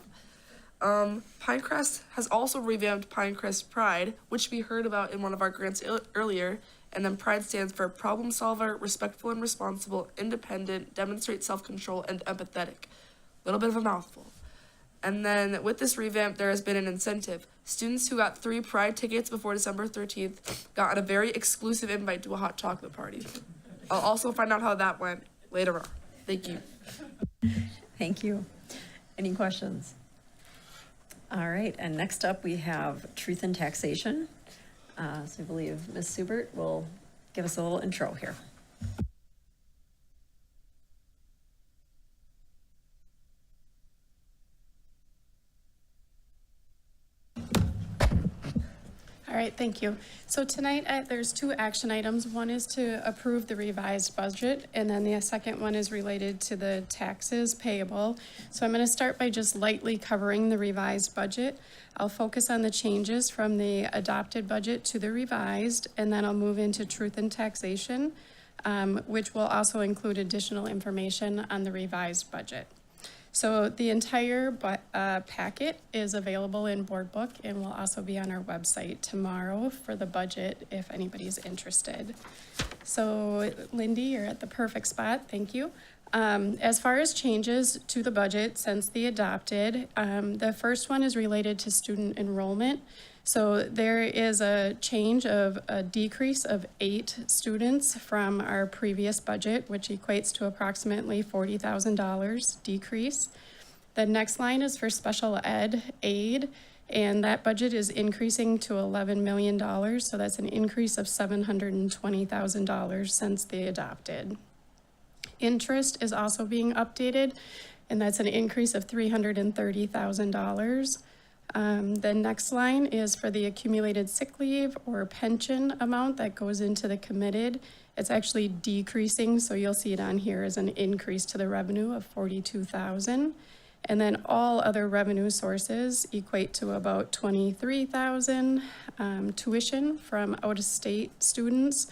Pinecrest has also revamped Pinecrest Pride, which we heard about in one of our grants earlier. And then Pride stands for problem solver, respectful and responsible, independent, demonstrate self-control, and empathetic. A little bit of a mouthful. And then with this revamp, there has been an incentive. Students who got 3 Pride tickets before December 13th got a very exclusive invite to a hot chocolate party. I'll also find out how that went later on. Thank you. Thank you. Any questions? All right, and next up we have Truth and Taxation. So I believe Ms. Subert will give us a little intro here. All right, thank you. So tonight, there's 2 action items. One is to approve the revised budget, and then the second one is related to the taxes payable. So I'm going to start by just lightly covering the revised budget. I'll focus on the changes from the adopted budget to the revised, and then I'll move into Truth and Taxation, which will also include additional information on the revised budget. So the entire packet is available in Board Book and will also be on our website tomorrow for the budget if anybody's interested. So Lindy, you're at the perfect spot. Thank you. As far as changes to the budget since the adopted, the first one is related to student enrollment. So there is a change of a decrease of 8 students from our previous budget, which equates to approximately $40,000 decrease. The next line is for special ed aid, and that budget is increasing to $11 million. So that's an increase of $720,000 since the adopted. Interest is also being updated, and that's an increase of $330,000. The next line is for the accumulated sick leave or pension amount that goes into the committed. It's actually decreasing, so you'll see it on here as an increase to the revenue of $42,000. And then all other revenue sources equate to about $23,000. Tuition from out-of-state students,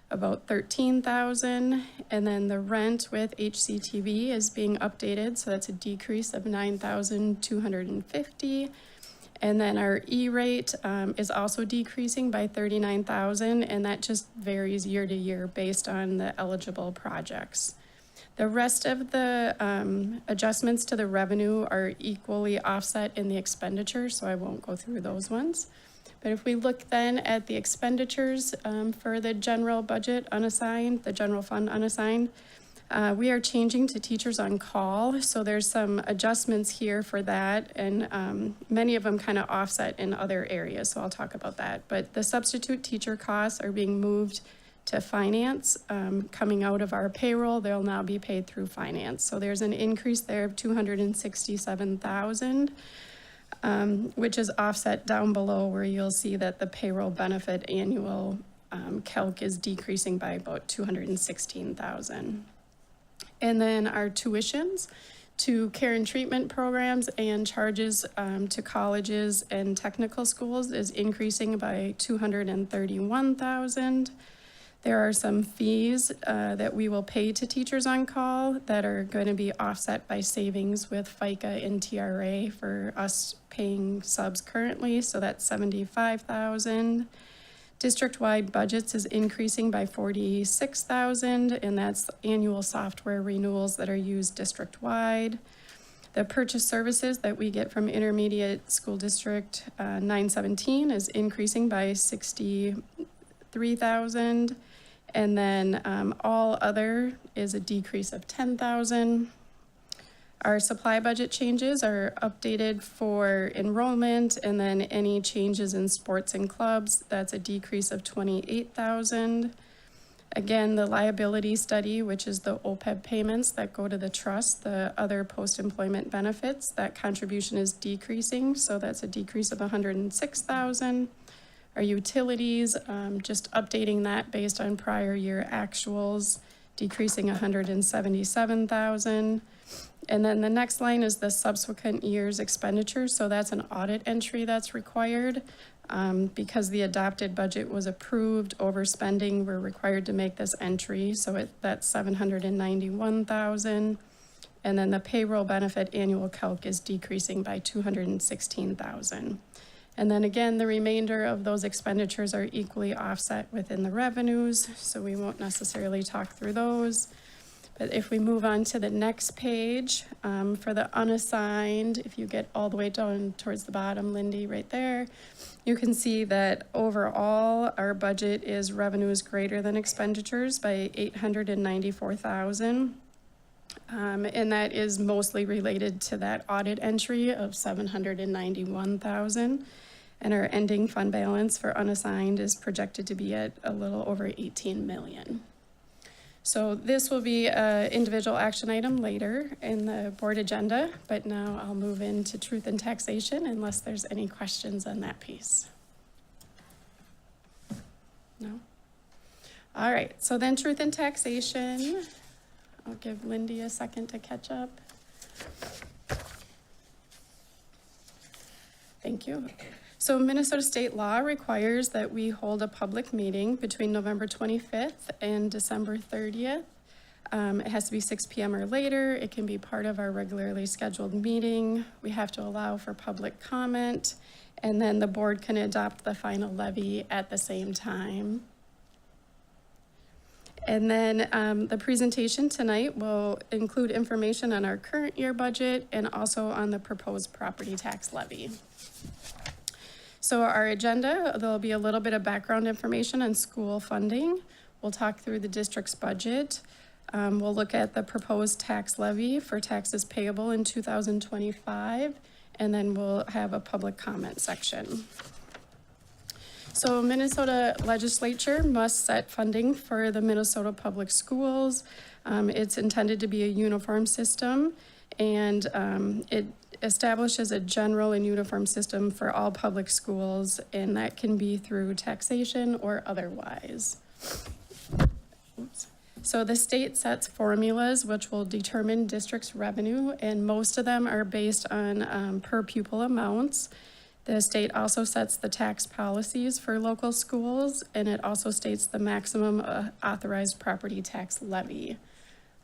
about $13,000. And then the rent with HCTV is being updated, so that's a decrease of $9,250. And then our E-rate is also decreasing by $39,000, and that just varies year to year based on the eligible projects. The rest of the adjustments to the revenue are equally offset in the expenditure, so I won't go through those ones. But if we look then at the expenditures for the general budget unassigned, the general fund unassigned, we are changing to teachers on call, so there's some adjustments here for that, and many of them kind of offset in other areas, so I'll talk about that. But the substitute teacher costs are being moved to finance, coming out of our payroll. They'll now be paid through finance. So there's an increase there of $267,000, which is offset down below where you'll see that the payroll benefit annual calc is decreasing by about $216,000. And then our tuitions to care and treatment programs and charges to colleges and technical schools is increasing by $231,000. There are some fees that we will pay to teachers on call that are going to be offset by savings with FICA and TRA for us paying subs currently, so that's $75,000. District-wide budgets is increasing by $46,000, and that's annual software renewals that are used district-wide. The purchase services that we get from Intermediate School District 917 is increasing by $63,000, and then all other is a decrease of $10,000. Our supply budget changes are updated for enrollment, and then any changes in sports and clubs, that's a decrease of $28,000. Again, the liability study, which is the OPEB payments that go to the trust, the other post-employment benefits, that contribution is decreasing, so that's a decrease of $106,000. Our utilities, just updating that based on prior year actuals, decreasing $177,000. And then the next line is the subsequent year's expenditures. So that's an audit entry that's required. Because the adopted budget was approved, overspending, we're required to make this entry. So that's $791,000. And then the payroll benefit annual calc is decreasing by $216,000. And then again, the remainder of those expenditures are equally offset within the revenues, so we won't necessarily talk through those. But if we move on to the next page, for the unassigned, if you get all the way down towards the bottom, Lindy, right there, you can see that overall, our budget is revenues greater than expenditures by $894,000. And that is mostly related to that audit entry of $791,000. And our ending fund balance for unassigned is projected to be at a little over 18 million. So this will be an individual action item later in the board agenda, but now I'll move into truth and taxation unless there's any questions on that piece. No? All right, so then truth and taxation. I'll give Lindy a second to catch up. Thank you. So Minnesota state law requires that we hold a public meeting between November 25th and December 30th. It has to be 6 p.m. or later. It can be part of our regularly scheduled meeting. We have to allow for public comment, and then the board can adopt the final levy at the same time. And then the presentation tonight will include information on our current year budget and also on the proposed property tax levy. So our agenda, there'll be a little bit of background information on school funding. We'll talk through the district's budget. We'll look at the proposed tax levy for taxes payable in 2025, and then we'll have a public comment section. So Minnesota legislature must set funding for the Minnesota public schools. It's intended to be a uniform system, and it establishes a general and uniform system for all public schools, and that can be through taxation or otherwise. Oops. So the state sets formulas which will determine districts' revenue, and most of them are based on per pupil amounts. The state also sets the tax policies for local schools, and it also states the maximum authorized property tax levy.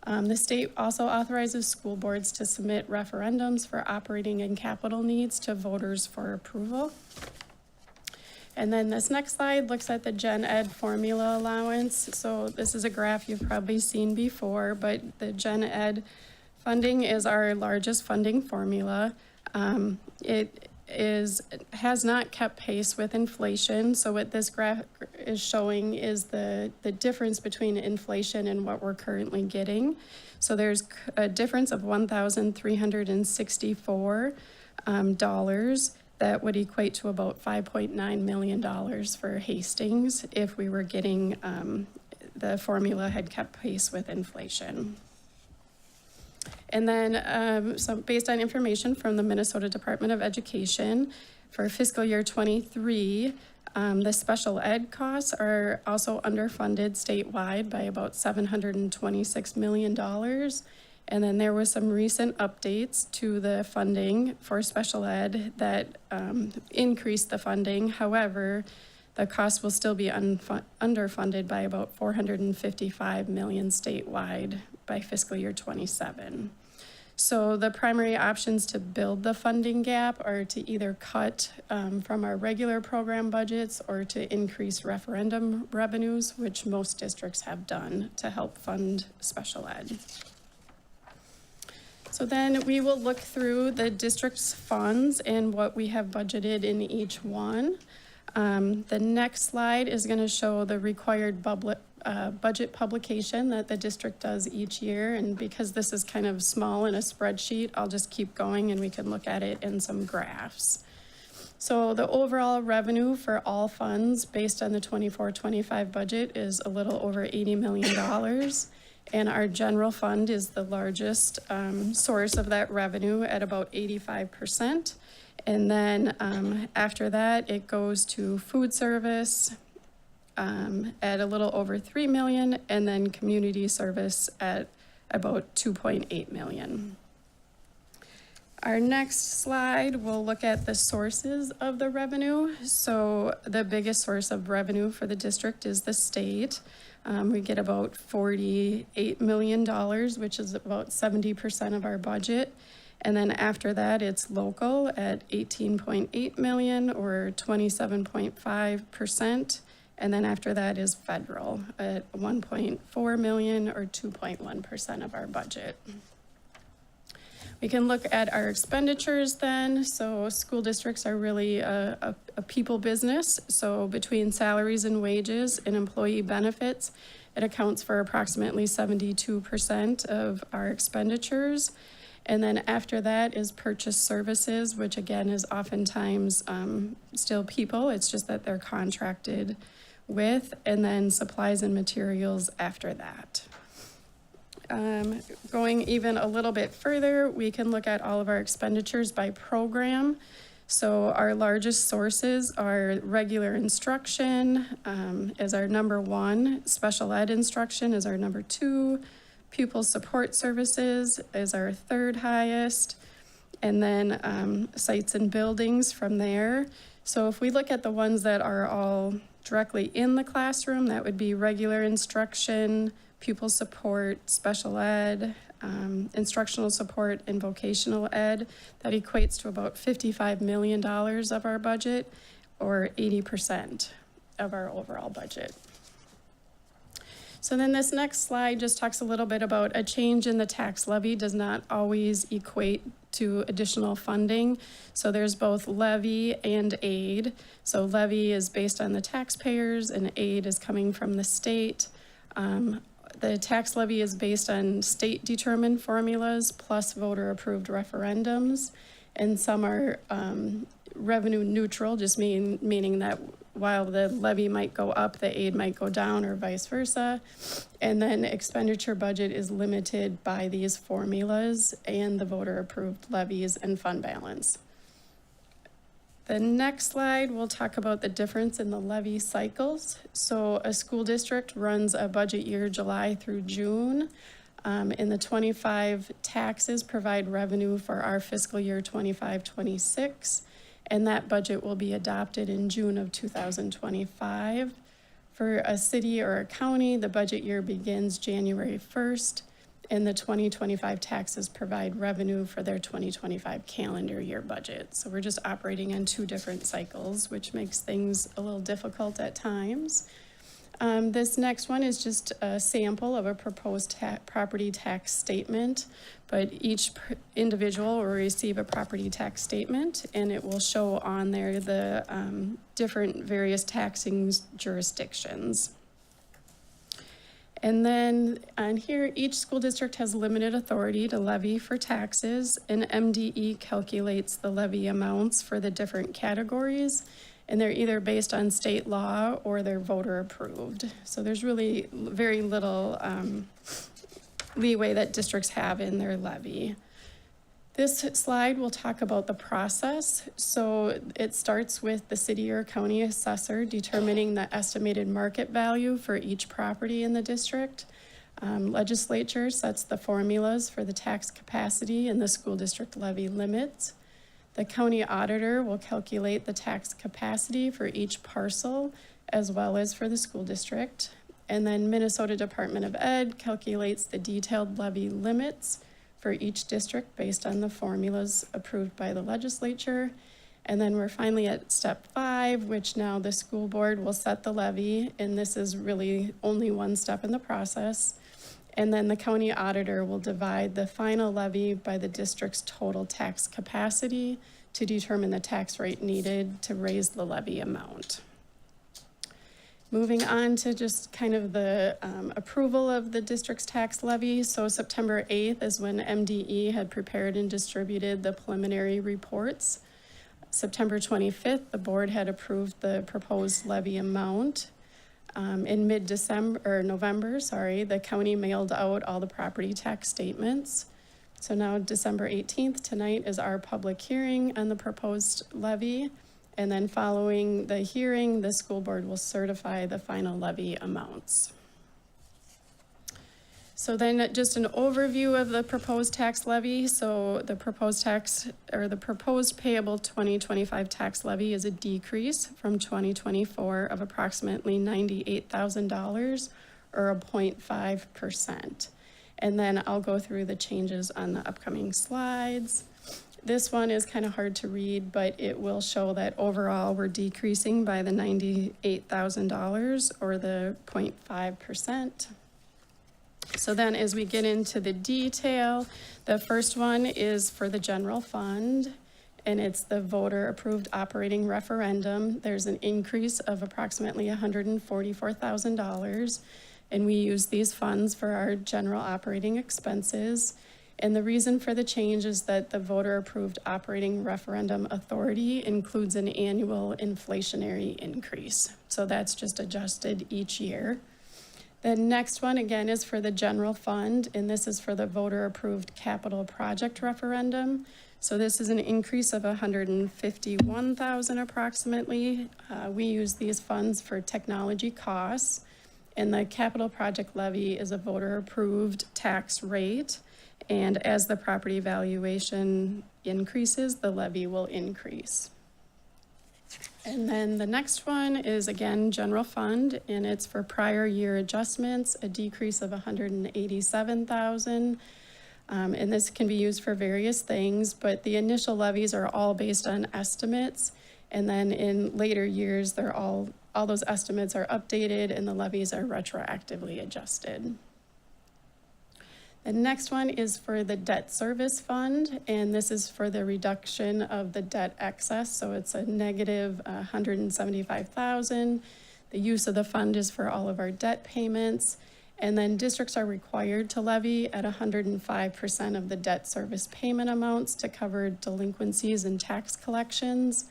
The state also authorizes school boards to submit referendums for operating and capital needs to voters for approval. And then this next slide looks at the Gen Ed formula allowance. So this is a graph you've probably seen before, but the Gen Ed funding is our largest funding formula. It has not kept pace with inflation. So what this graph is showing is the difference between inflation and what we're currently getting. So there's a difference of $1,364 that would equate to about $5.9 million for Hastings if we were getting, the formula had kept pace with inflation. And then, so based on information from the Minnesota Department of Education, for fiscal year 23, the special ed costs are also underfunded statewide by about $726 million. And then there was some recent updates to the funding for special ed that increased the funding. However, the cost will still be underfunded by about $455 million statewide by fiscal year 27. So the primary options to build the funding gap are to either cut from our regular program budgets or to increase referendum revenues, which most districts have done to help fund special ed. So then we will look through the district's funds and what we have budgeted in each one. The next slide is going to show the required budget publication that the district does each year. And because this is kind of small in a spreadsheet, I'll just keep going and we can look at it in some graphs. So the overall revenue for all funds based on the 24-25 budget is a little over $80 million. And our general fund is the largest source of that revenue at about 85%. And then after that, it goes to food service at a little over $3 million, and then community service at about $2.8 million. Our next slide, we'll look at the sources of the revenue. So the biggest source of revenue for the district is the state. We get about $48 million, which is about 70% of our budget. And then after that, it's local at 18.8 million or 27.5%. And then after that is federal at 1.4 million or 2.1% of our budget. We can look at our expenditures then. So school districts are really a people business. So between salaries and wages and employee benefits, it accounts for approximately 72% of our expenditures. And then after that is purchase services, which again is oftentimes still people. It's just that they're contracted with, and then supplies and materials after that. Going even a little bit further, we can look at all of our expenditures by program. So our largest sources are regular instruction is our number one, special ed instruction is our number two, pupil support services is our third highest, and then sites and buildings from there. So if we look at the ones that are all directly in the classroom, that would be regular instruction, pupil support, special ed, instructional support, and vocational ed. That equates to about $55 million of our budget, or 80% of our overall budget. So then this next slide just talks a little bit about a change in the tax levy does not always equate to additional funding. So there's both levy and aid. So levy is based on the taxpayers and aid is coming from the state. The tax levy is based on state-determined formulas plus voter-approved referendums, and some are revenue neutral, just meaning that while the levy might go up, the aid might go down, or vice versa. And then expenditure budget is limited by these formulas and the voter-approved levies and fund balance. The next slide, we'll talk about the difference in the levy cycles. So a school district runs a budget year July through June. And the 25 taxes provide revenue for our fiscal year 25-26. And that budget will be adopted in June of 2025. For a city or a county, the budget year begins January 1st. And the 2025 taxes provide revenue for their 2025 calendar year budget. So we're just operating on two different cycles, which makes things a little difficult at times. This next one is just a sample of a proposed property tax statement, but each individual will receive a property tax statement, and it will show on there the different various taxing jurisdictions. And then on here, each school district has limited authority to levy for taxes, and MDE calculates the levy amounts for the different categories, and they're either based on state law or they're voter approved. So there's really very little leeway that districts have in their levy. This slide will talk about the process. So it starts with the city or county assessor determining the estimated market value for each property in the district. Legislature sets the formulas for the tax capacity and the school district levy limits. The county auditor will calculate the tax capacity for each parcel as well as for the school district. And then Minnesota Department of Ed calculates the detailed levy limits for each district based on the formulas approved by the legislature. And then we're finally at step 5, which now the school board will set the levy, and this is really only one step in the process. And then the county auditor will divide the final levy by the district's total tax capacity to determine the tax rate needed to raise the levy amount. Moving on to just kind of the approval of the district's tax levy. So September 8th is when MDE had prepared and distributed the preliminary reports. September 25th, the board had approved the proposed levy amount. In November, the county mailed out all the property tax statements. So now December 18th, tonight is our public hearing on the proposed levy. And then following the hearing, the school board will certify the final levy amounts. So then just an overview of the proposed tax levy. So the proposed tax, or the proposed payable 2025 tax levy is a decrease from 2024 of approximately $98,000 or a 0.5%. And then I'll go through the changes on the upcoming slides. This one is kind of hard to read, but it will show that overall we're decreasing by the $98,000 or the 0.5%. So then as we get into the detail, the first one is for the general fund, and it's the voter approved operating referendum. There's an increase of approximately $144,000, and we use these funds for our general operating expenses. And the reason for the change is that the voter approved operating referendum authority includes an annual inflationary increase. So that's just adjusted each year. The next one, again, is for the general fund, and this is for the voter-approved capital project referendum. So this is an increase of $151,000 approximately. We use these funds for technology costs, and the capital project levy is a voter-approved tax rate, and as the property valuation increases, the levy will increase. And then the next one is, again, general fund, and it's for prior year adjustments, a decrease of $187,000. And this can be used for various things, but the initial levies are all based on estimates. And then in later years, they're all those estimates are updated and the levies are retroactively adjusted. The next one is for the debt service fund, and this is for the reduction of the debt excess. So it's a negative $175,000. The use of the fund is for all of our debt payments. And then districts are required to levy at 105% of the debt service payment amounts to cover delinquencies and tax collections.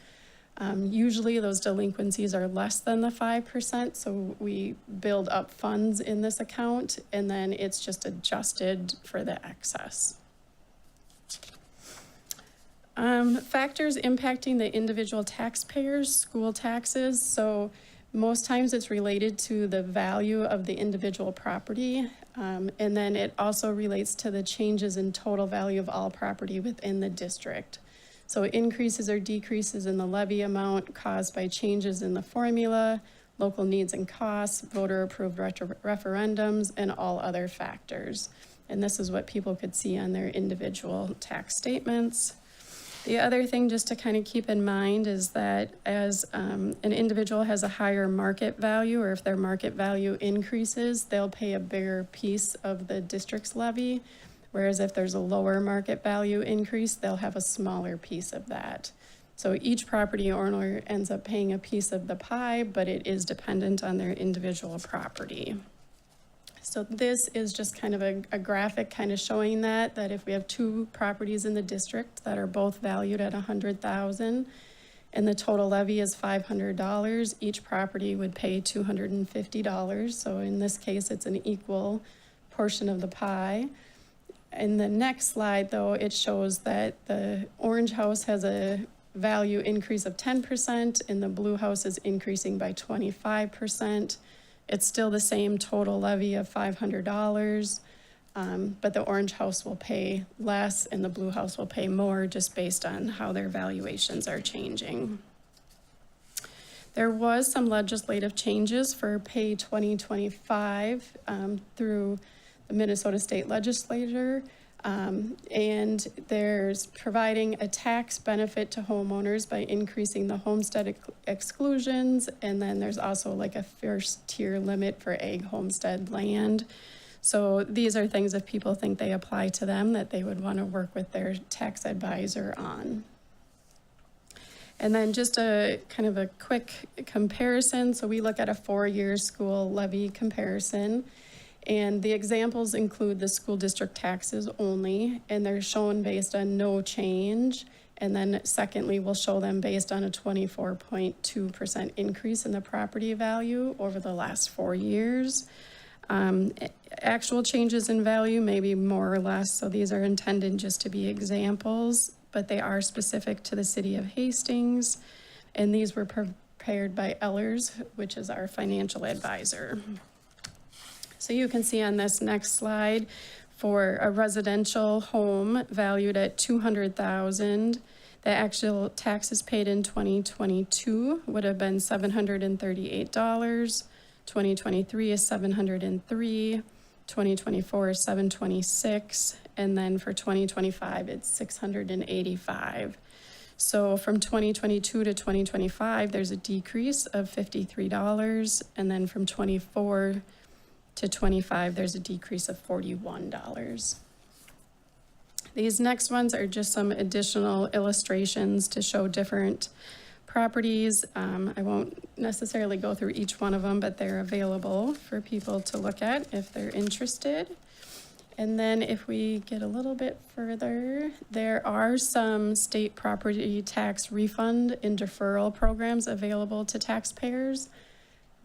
Usually those delinquencies are less than the 5%, so we build up funds in this account, and then it's just adjusted for the excess. Factors impacting the individual taxpayers, school taxes. So most times it's related to the value of the individual property, and then it also relates to the changes in total value of all property within the district. So increases or decreases in the levy amount caused by changes in the formula, local needs and costs, voter-approved referendums, and all other factors. And this is what people could see on their individual tax statements. The other thing just to kind of keep in mind is that as an individual has a higher market value, or if their market value increases, they'll pay a bigger piece of the district's levy. Whereas if there's a lower market value increase, they'll have a smaller piece of that. So each property owner ends up paying a piece of the pie, but it is dependent on their individual property. So this is just kind of a graphic kind of showing that if we have two properties in the district that are both valued at $100,000 and the total levy is $500, each property would pay $250. So in this case, it's an equal portion of the pie. In the next slide, though, it shows that the orange house has a value increase of 10% and the blue house is increasing by 25%. It's still the same total levy of $500, but the orange house will pay less and the blue house will pay more just based on how their valuations are changing. There was some legislative changes for Pay 2025 through the Minnesota State Legislature, and there's providing a tax benefit to homeowners by increasing the homestead exclusions, and then there's also like a first tier limit for ag homestead land. So these are things if people think they apply to them that they would want to work with their tax advisor on. And then just a kind of a quick comparison. So we look at a 4-year school levy comparison. And the examples include the school district taxes only, and they're shown based on no change. And then secondly, we'll show them based on a 24.2% increase in the property value over the last 4 years. Actual changes in value may be more or less, so these are intended just to be examples, but they are specific to the city of Hastings. And these were prepared by Ellers, which is our financial advisor. So you can see on this next slide, for a residential home valued at $200,000, the actual taxes paid in 2022 would have been $738. 2023 is $703. 2024 is $726, and then for 2025 it's $685. So from 2022 to 2025, there's a decrease of $53, and then from 24 to 25, there's a decrease of $41. These next ones are just some additional illustrations to show different properties. I won't necessarily go through each one of them, but they're available for people to look at if they're interested. And then if we get a little bit further, there are some state property tax refund and deferral programs available to taxpayers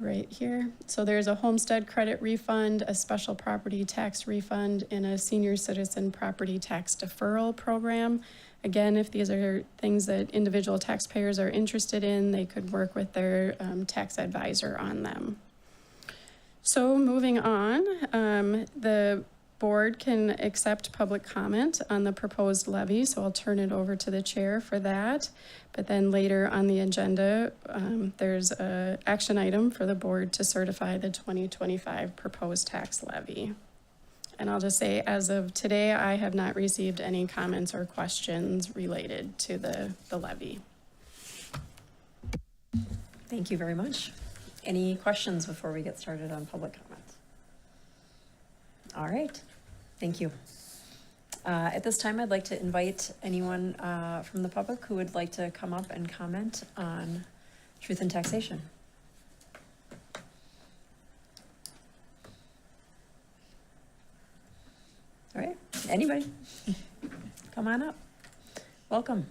right here. So there's a homestead credit refund, a special property tax refund, and a senior citizen property tax deferral program. Again, if these are things that individual taxpayers are interested in, they could work with their tax advisor on them. So moving on, the board can accept public comment on the proposed levy, so I'll turn it over to the chair for that. But then later on the agenda, there's an action item for the board to certify the 2025 proposed tax levy. And I'll just say, as of today, I have not received any comments or questions related to the levy. Thank you very much. Any questions before we get started on public comments? All right, thank you. At this time, I'd like to invite anyone from the public who would like to come up and comment on truth and taxation. All right, anybody? Come on up. Welcome.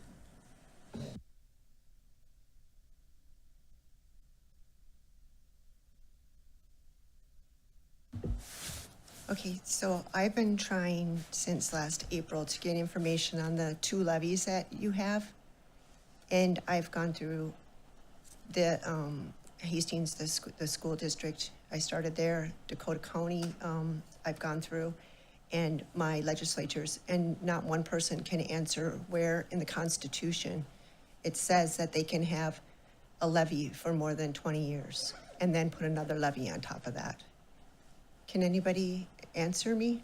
Okay, so I've been trying since last April to get information on the 2 levies that you have. And I've gone through the Hastings, the school district. I started there, Dakota County, I've gone through, and my legislatures, and not one person can answer where in the Constitution it says that they can have a levy for more than 20 years and then put another levy on top of that. Can anybody answer me?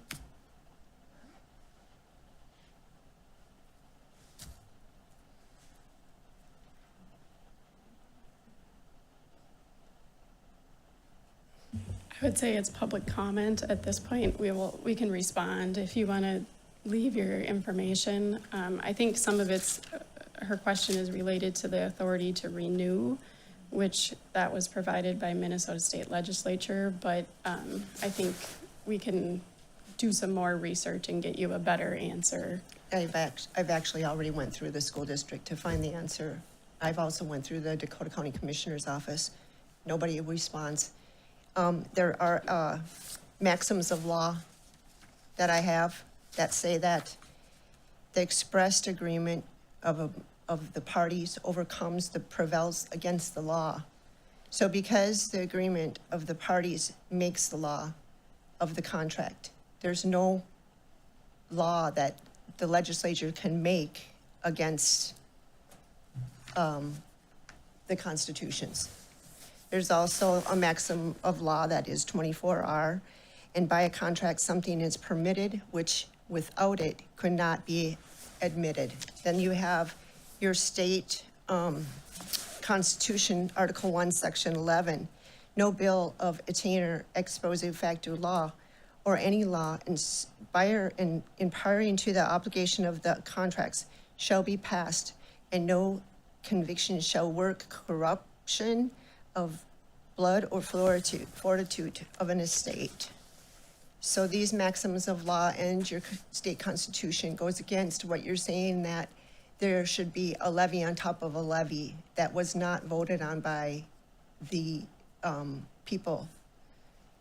I would say it's public comment at this point. We can respond if you want to leave your information. I think some of it's, her question is related to the authority to renew, which that was provided by Minnesota State Legislature, but I think we can do some more research and get you a better answer. I've actually already went through the school district to find the answer. I've also went through the Dakota County Commissioner's office. Nobody responds. There are maxims of law that I have that say that the expressed agreement of the parties prevails against the law. So because the agreement of the parties makes the law of the contract, there's no law that the legislature can make against the constitutions. There's also a maxim of law that is 24R, and by a contract, something is permitted, which without it could not be admitted. Then you have your state Constitution, Article 1, Section 11. No bill of attainder ex post facto law or any law imparting to the obligation of the contracts shall be passed, and no conviction shall work corruption of blood or fortitude of an estate. So these maxims of law and your state constitution goes against what you're saying, that there should be a levy on top of a levy that was not voted on by the people.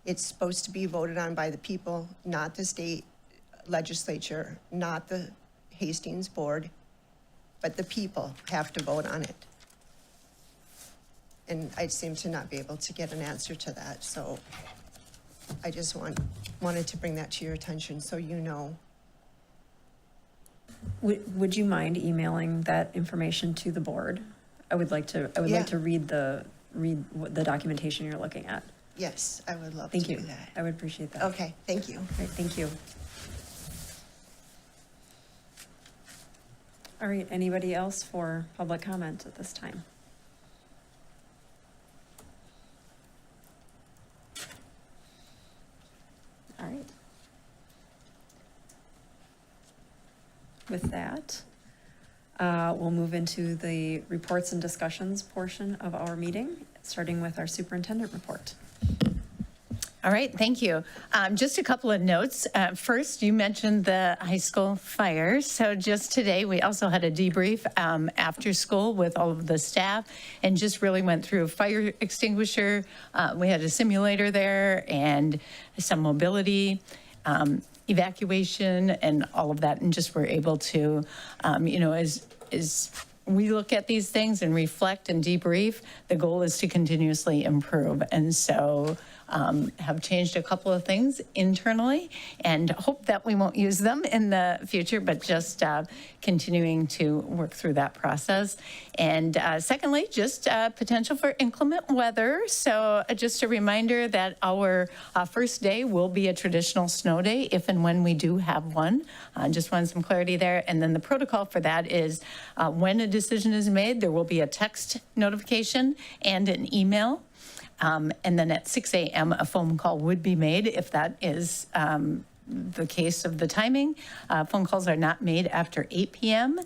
It's supposed to be voted on by the people, not the state legislature, not the Hastings board, but the people have to vote on it. And I seem to not be able to get an answer to that, so I just wanted to bring that to your attention so you know. Would you mind emailing that information to the board? I would like to read the documentation you're looking at. Yes, I would love Thank to you. do that. I would appreciate that. Okay, thank you. All right, thank you. All right, anybody else for public comment at this time? All right. With that, we'll move into the reports and discussions portion of our meeting, starting with our superintendent report. All right, thank you. Just a couple of notes. First, you mentioned the high school fire. So just today, we also had a debrief after school with all of the staff and just really went through a fire extinguisher. We had a simulator there and some mobility, evacuation, and all of that. And just were able to, as we look at these things and reflect and debrief, the goal is to continuously improve. And so have changed a couple of things internally and hope that we won't use them in the future, but just continuing to work through that process. And secondly, just potential for inclement weather. So just a reminder that our first day will be a traditional snow day if and when we do have one. Just wanted some clarity there. And then the protocol for that is when a decision is made, there will be a text notification and an email. And then at 6 a.m., a phone call would be made if that is the case of the timing. Phone calls are not made after 8 p.m.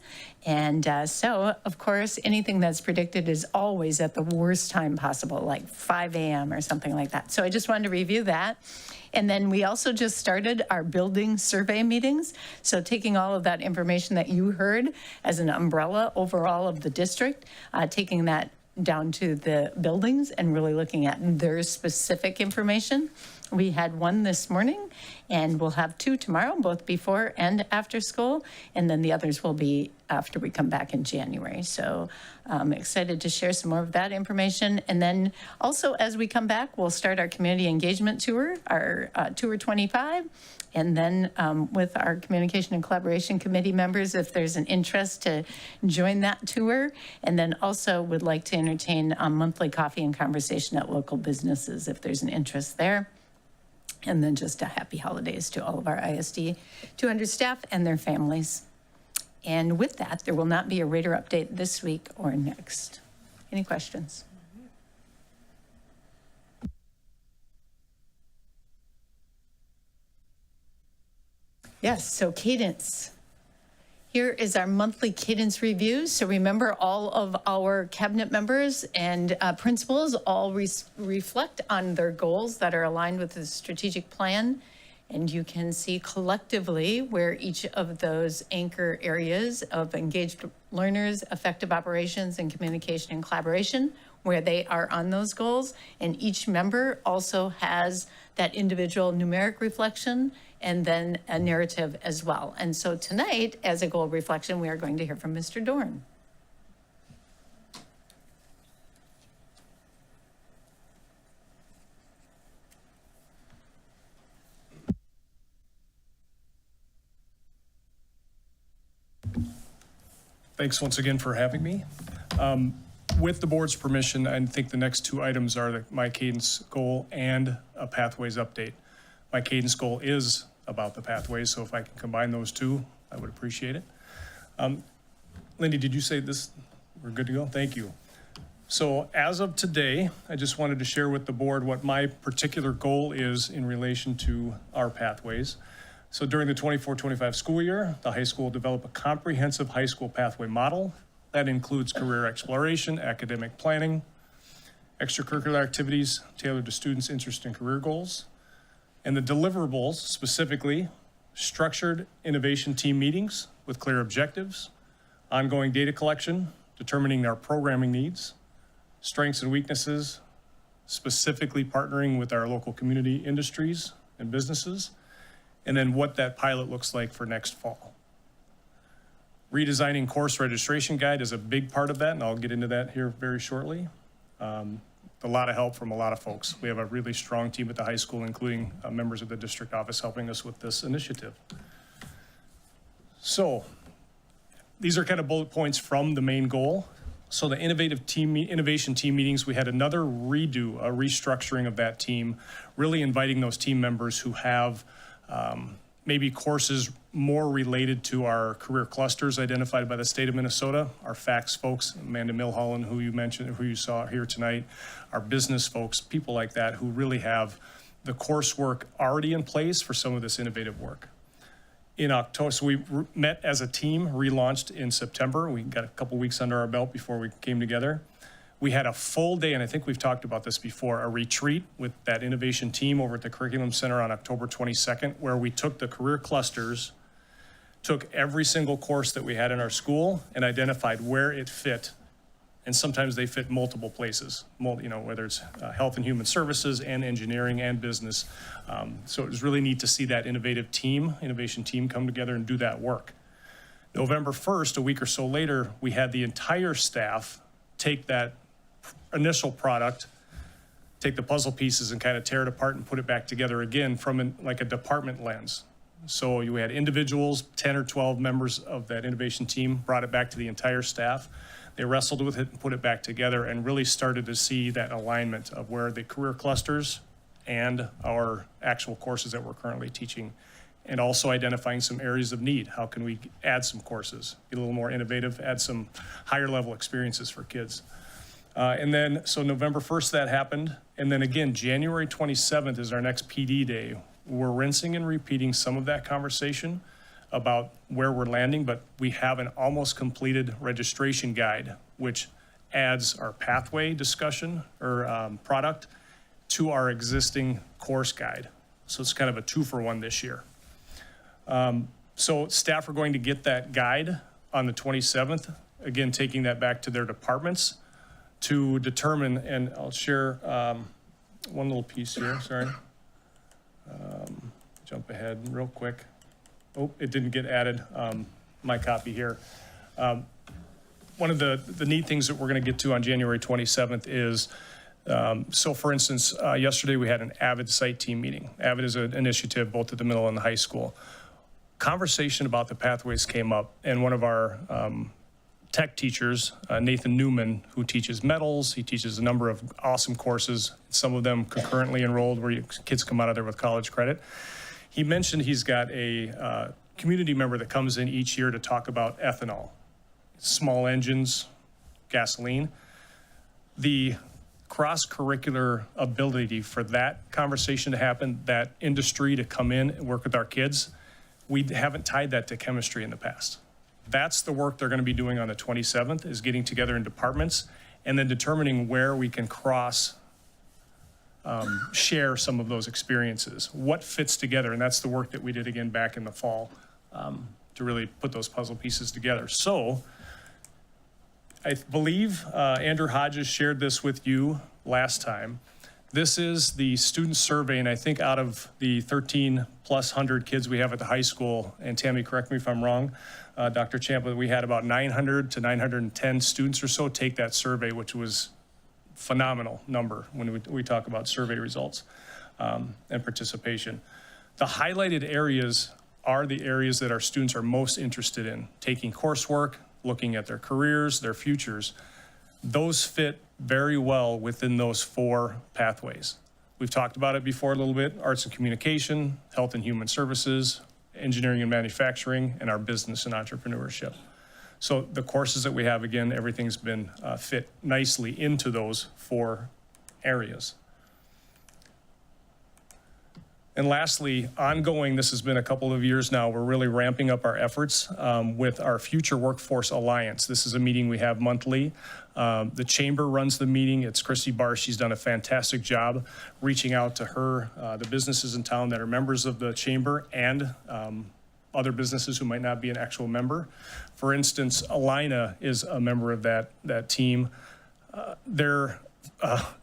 And so, of course, anything that's predicted is always at the worst time possible, like 5 a.m. or something like that. So I just wanted to review that. And then we also just started our building survey meetings. So taking all of that information that you heard as an umbrella overall of the district, taking that down to the buildings and really looking at their specific information. We had one this morning and we'll have two tomorrow, both before and after school. And then the others will be after we come back in January. So I'm excited to share some more of that information. And then also as we come back, we'll start our community engagement tour, our Tour 25. And then with our communication and collaboration committee members, if there's an interest to join that tour. And then also would like to entertain monthly coffee and conversation at local businesses if there's an interest there. And then just a happy holidays to all of our ISD 200 staff and their families. And with that, there will not be a rater update this week or next. Any questions? Yes, so cadence. Here is our monthly cadence review. So remember, all of our cabinet members and principals all reflect on their goals that are aligned with the strategic plan. And you can see collectively where each of those anchor areas of engaged learners, effective operations, and communication and collaboration, where they are on those goals. And each member also has that individual numeric reflection and then a narrative as well. And so tonight, as a goal reflection, we are going to hear from Mr. Dorn. Thanks once again for having me. With the board's permission, I think the next two items are my cadence goal and a pathways update. My cadence goal is about the pathways, so if I can combine those two, I would appreciate it. Lindy, did you say this? We're good to go? Thank you. So as of today, I just wanted to share with the board what my particular goal is in relation to our pathways. So during the 24-25 school year, the high school will develop a comprehensive high school pathway model that includes career exploration, academic planning, extracurricular activities tailored to students' interest and career goals, and the deliverables, specifically structured innovation team meetings with clear objectives, ongoing data collection, determining our programming needs, strengths and weaknesses, specifically partnering with our local community industries and businesses, and then what that pilot looks like for next fall. Redesigning course registration guide is a big part of that, and I'll get into that here very shortly. a lot of help from a lot of folks. We have a really strong team at the high school, including members of the district office helping us with this initiative. So these are kind of bullet points from the main goal. So the innovation team meetings, we had another redo, a restructuring of that team, really inviting those team members who have maybe courses more related to our career clusters identified by the state of Minnesota, our FACS folks, Amanda Milholland, who you mentioned, who you saw here tonight, our business folks, people like that who really have the coursework already in place for some of this innovative work. In October, so we met as a team, relaunched in September. We got a couple weeks under our belt before we came together. We had a full day, and I think we've talked about this before, a retreat with that innovation team over at the Curriculum Center on October 22nd, where we took the career clusters, took every single course that we had in our school and identified where it fit. And sometimes they fit multiple places, whether it's health and human services and engineering and business. So it was really neat to see that innovation team come together and do that work. November 1st, a week or so later, we had the entire staff take that initial product, take the puzzle pieces and kind of tear it apart and put it back together again from like a department lens. So you had individuals, 10 or 12 members of that innovation team, brought it back to the entire staff. They wrestled with it and put it back together and really started to see that alignment of where the career clusters and our actual courses that we're currently teaching, and also identifying some areas of need. How can we add some courses, be a little more innovative, add some higher level experiences for kids? And then, so November 1st that happened. And then again, January 27th is our next PD day. We're rinsing and repeating some of that conversation about where we're landing, but we have an almost completed registration guide, which adds our pathway discussion or product to our existing course guide. So it's kind of a 2-for-1 this year. So staff are going to get that guide on the 27th, again, taking that back to their departments to determine, and I'll share one little piece here, sorry. Jump ahead real quick. Oh, it didn't get added, my copy here. One of the neat things that we're gonna get to on January 27th is, so for instance, yesterday we had an AVID site team meeting. AVID is an initiative both at the middle and the high school. Conversation about the pathways came up, and one of our tech teachers, Nathan Newman, who teaches metals, he teaches a number of awesome courses, some of them concurrently enrolled where kids come out of there with college credit. He mentioned he's got a community member that comes in each year to talk about ethanol, small engines, gasoline. The cross-curricular ability for that conversation to happen, that industry to come in and work with our kids, we haven't tied that to chemistry in the past. That's the work they're going to be doing on the 27th, is getting together in departments and then determining where we can share some of those experiences, what fits together. And that's the work that we did again back in the fall to really put those puzzle pieces together. So I believe Andrew Hodges shared this with you last time. This is the student survey, and I think out of the 1,300+ kids we have at the high school, and Tammy, correct me if I'm wrong, Dr. Champlin, we had about 900 to 910 students or so take that survey, which was phenomenal number when we talk about survey results and participation. The highlighted areas are the areas that our students are most interested in, taking coursework, looking at their careers, their futures. Those fit very well within those 4 pathways. We've talked about it before a little bit: arts and communication, health and human services, engineering and manufacturing, and our business and entrepreneurship. So the courses that we have, again, everything's been fit nicely into those 4 areas. And lastly, ongoing, this has been a couple of years now, we're really ramping up our efforts with our Future Workforce Alliance. This is a meeting we have monthly. The chamber runs the meeting. It's Christy Barr. She's done a fantastic job reaching out to the businesses in town that are members of the chamber and other businesses who might not be an actual member. For instance, Alina is a member of that team. Their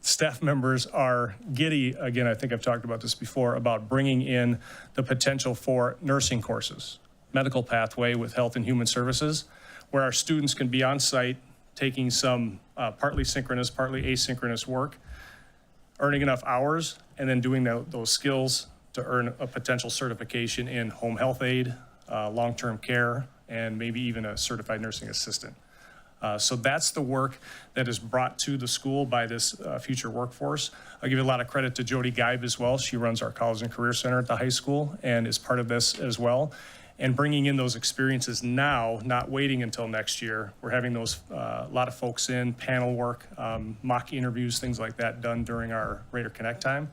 staff members are giddy, again, I think I've talked about this before, about bringing in the potential for nursing courses, medical pathway with health and human services, where our students can be on site taking some partly synchronous, partly asynchronous work earning enough hours, and then doing those skills to earn a potential certification in home health aid, long-term care, and maybe even a certified nursing assistant. So that's the work that is brought to the school by this future workforce. I'll give you a lot of credit to Jody Geib as well. She runs our College and Career Center at the high school and is part of this as well. And bringing in those experiences now, not waiting until next year. We're having those, a lot of folks in, panel work, mock interviews, things like that done during our Raider Connect time.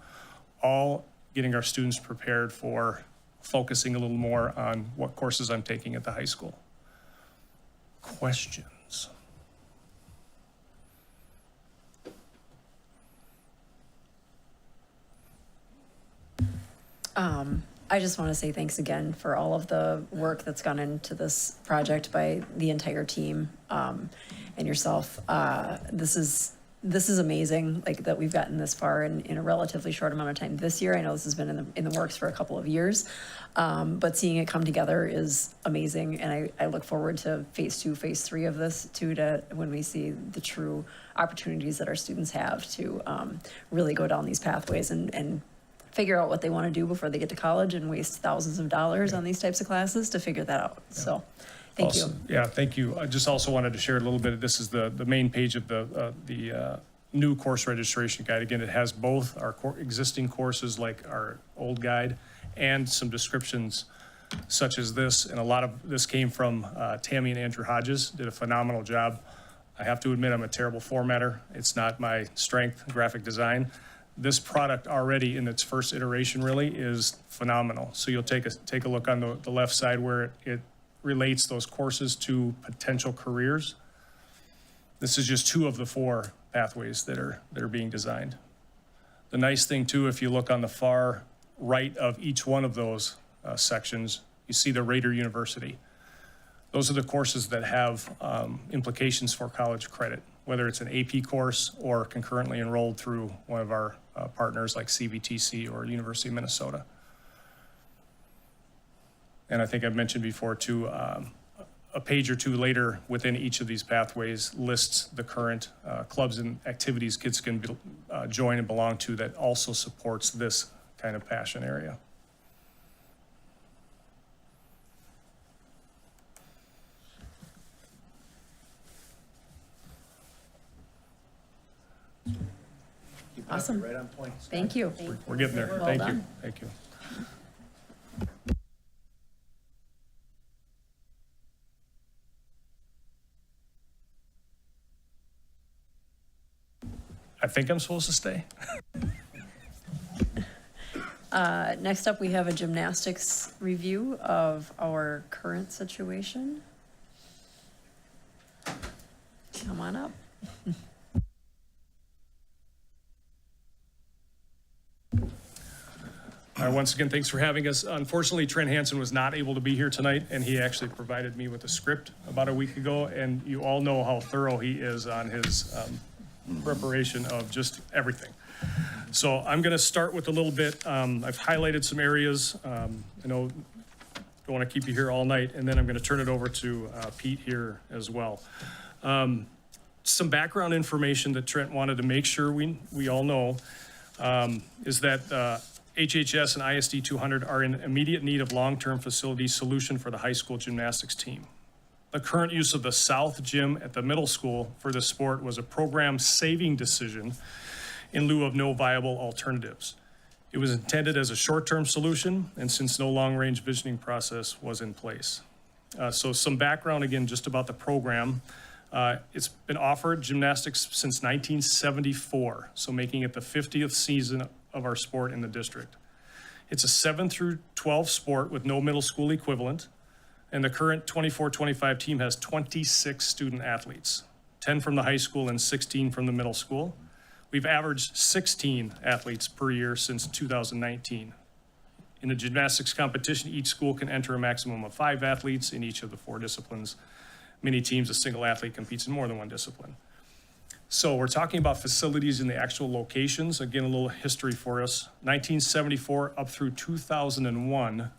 All getting our students prepared for focusing a little more on what courses I'm taking at the high school. Questions? I just want to say thanks again for all of the work that's gone into this project by the entire team, and yourself. This is amazing, like that we've gotten this far in a relatively short amount of time this year. I know this has been in the works for a couple of years, but seeing it come together is amazing, and I look forward to phase 2, phase 3 of this too, to when we see the true opportunities that our students have to really go down these pathways and figure out what they want to do before they get to college and waste thousands of dollars on these types of classes to figure that out. So thank you. Yeah, thank you. I just also wanted to share a little bit. This is the main page of the new course registration guide. Again, it has both our existing courses like our old guide and some descriptions such as this. And a lot of this came from Tammy and Andrew Hodges, did a phenomenal job. I have to admit I'm a terrible formatter. It's not my strength, graphic design. This product already in its first iteration really is phenomenal. So you'll take a look on the left side where it relates those courses to potential careers. This is just 2 of the 4 pathways that are being designed. The nice thing too, if you look on the far right of each one of those sections, you see the Raider University. Those are the courses that have implications for college credit, whether it's an AP course or concurrently enrolled through one of our partners like CVTC or University of Minnesota. And I think I've mentioned before too, a page or 2 later within each of these pathways lists the current clubs and activities kids can join and belong to that also supports this kind of passion area. Awesome. Right on point. Thank you. We're getting there. Well Thank done. you. Thank you. I think I'm supposed to stay. Next up, we have a gymnastics review of our current situation. Come on up. Once again, thanks for having us. Unfortunately, Trent Hansen was not able to be here tonight, and he actually provided me with a script about a week ago, and you all know how thorough he is on his preparation of just everything. So I'm going to start with a little bit. I've highlighted some areas. I know don't want to keep you here all night, and then I'm going to turn it over to Pete here as well. Some background information that Trent wanted to make sure we all know is that HHS and ISD 200 are in immediate need of long-term facility solution for the high school gymnastics team. The current use of the South Gym at the middle school for this sport was a program saving decision in lieu of no viable alternatives. It was intended as a short-term solution, and since no long-range visioning process was in place. So some background again just about the program. It's been offered gymnastics since 1974, so making it the 50th season of our sport in the district. It's a 7 through 12 sport with no middle school equivalent, and the current 24-25 team has 26 student athletes, 10 from the high school and 16 from the middle school. We've averaged 16 athletes per year since 2019. In the gymnastics competition, each school can enter a maximum of 5 athletes in each of the 4 disciplines. Many teams, a single athlete competes in more than one discipline. So we're talking about facilities in the actual locations. Again, a little history for us. 1974 up through 2001,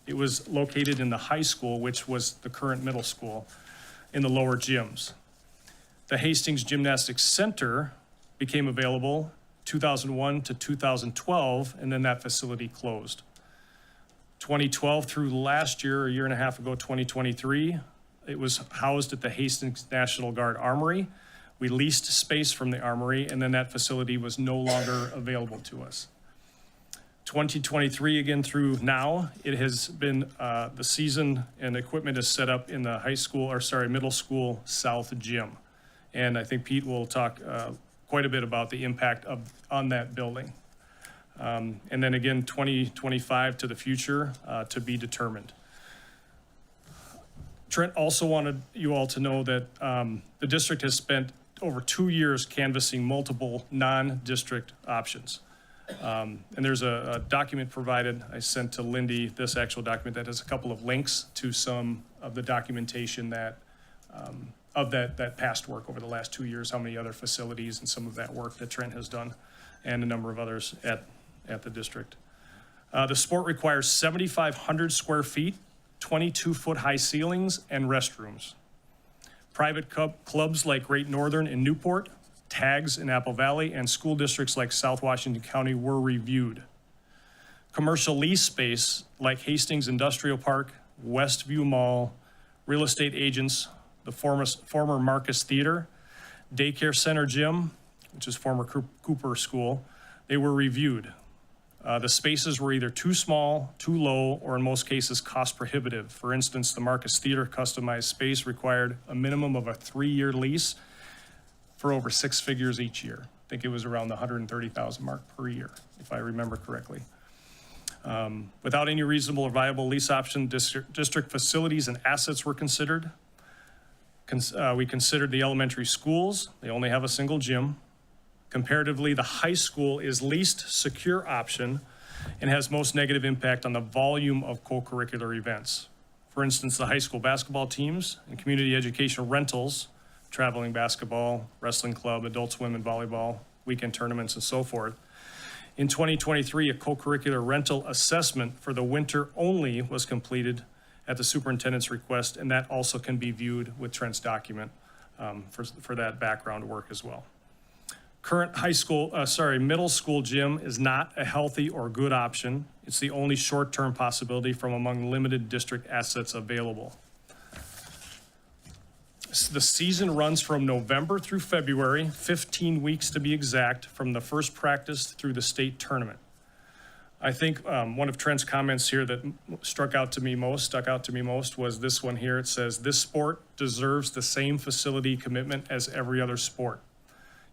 it was located in the high school, which was the current middle school, in the lower gyms. The Hastings Gymnastics Center became available 2001 to 2012, and then that facility closed. 2012 through last year, a year and a half ago, 2023, it was housed at the Hastings National Guard Armory. We leased space from the Armory, and then that facility was no longer available to us. 2023, again through now, it has been, the season and equipment is set up in the middle school south gym. And I think Pete will talk quite a bit about the impact on that building. And then again, 2025 to the future to be determined. Trent also wanted you all to know that the district has spent over 2 years canvassing multiple non-district options. And there's a document provided, I sent to Lindy, this actual document that has a couple of links to some of the documentation that of that past work over the last 2 years, how many other facilities and some of that work that Trent has done, and a number of others at the district. The sport requires 7,500 square feet, 22-foot high ceilings, and restrooms. Private clubs like Great Northern in Newport, TAGS in Apple Valley, and school districts like South Washington County were reviewed. Commercial lease space like Hastings Industrial Park, Westview Mall, real estate agents, the former Marcus Theater, Daycare Center Gym, which is former Cooper School, they were reviewed. The spaces were either too small, too low, or in most cases cost prohibitive. For instance, the Marcus Theater customized space required a minimum of a 3-year lease for over 6 figures each year. I think it was around the $130,000 mark per year, if I remember correctly. Without any reasonable or viable lease option, district facilities and assets were considered. We considered the elementary schools. They only have a single gym. Comparatively, the high school is least secure option and has most negative impact on the volume of co-curricular events. For instance, the high school basketball teams and community educational rentals, traveling basketball, wrestling club, adult swim and volleyball, weekend tournaments, and so forth. In 2023, a co-curricular rental assessment for the winter only was completed at the superintendent's request, and that also can be viewed with Trent's document for that background work as well. Current middle school gym is not a healthy or good option. It's the only short-term possibility from among limited district assets available. The season runs from November through February, 15 weeks to be exact, from the first practice through the state tournament. I think one of Trent's comments here that stuck out to me most was this one here. It says, "This sport deserves the same facility commitment as every other sport."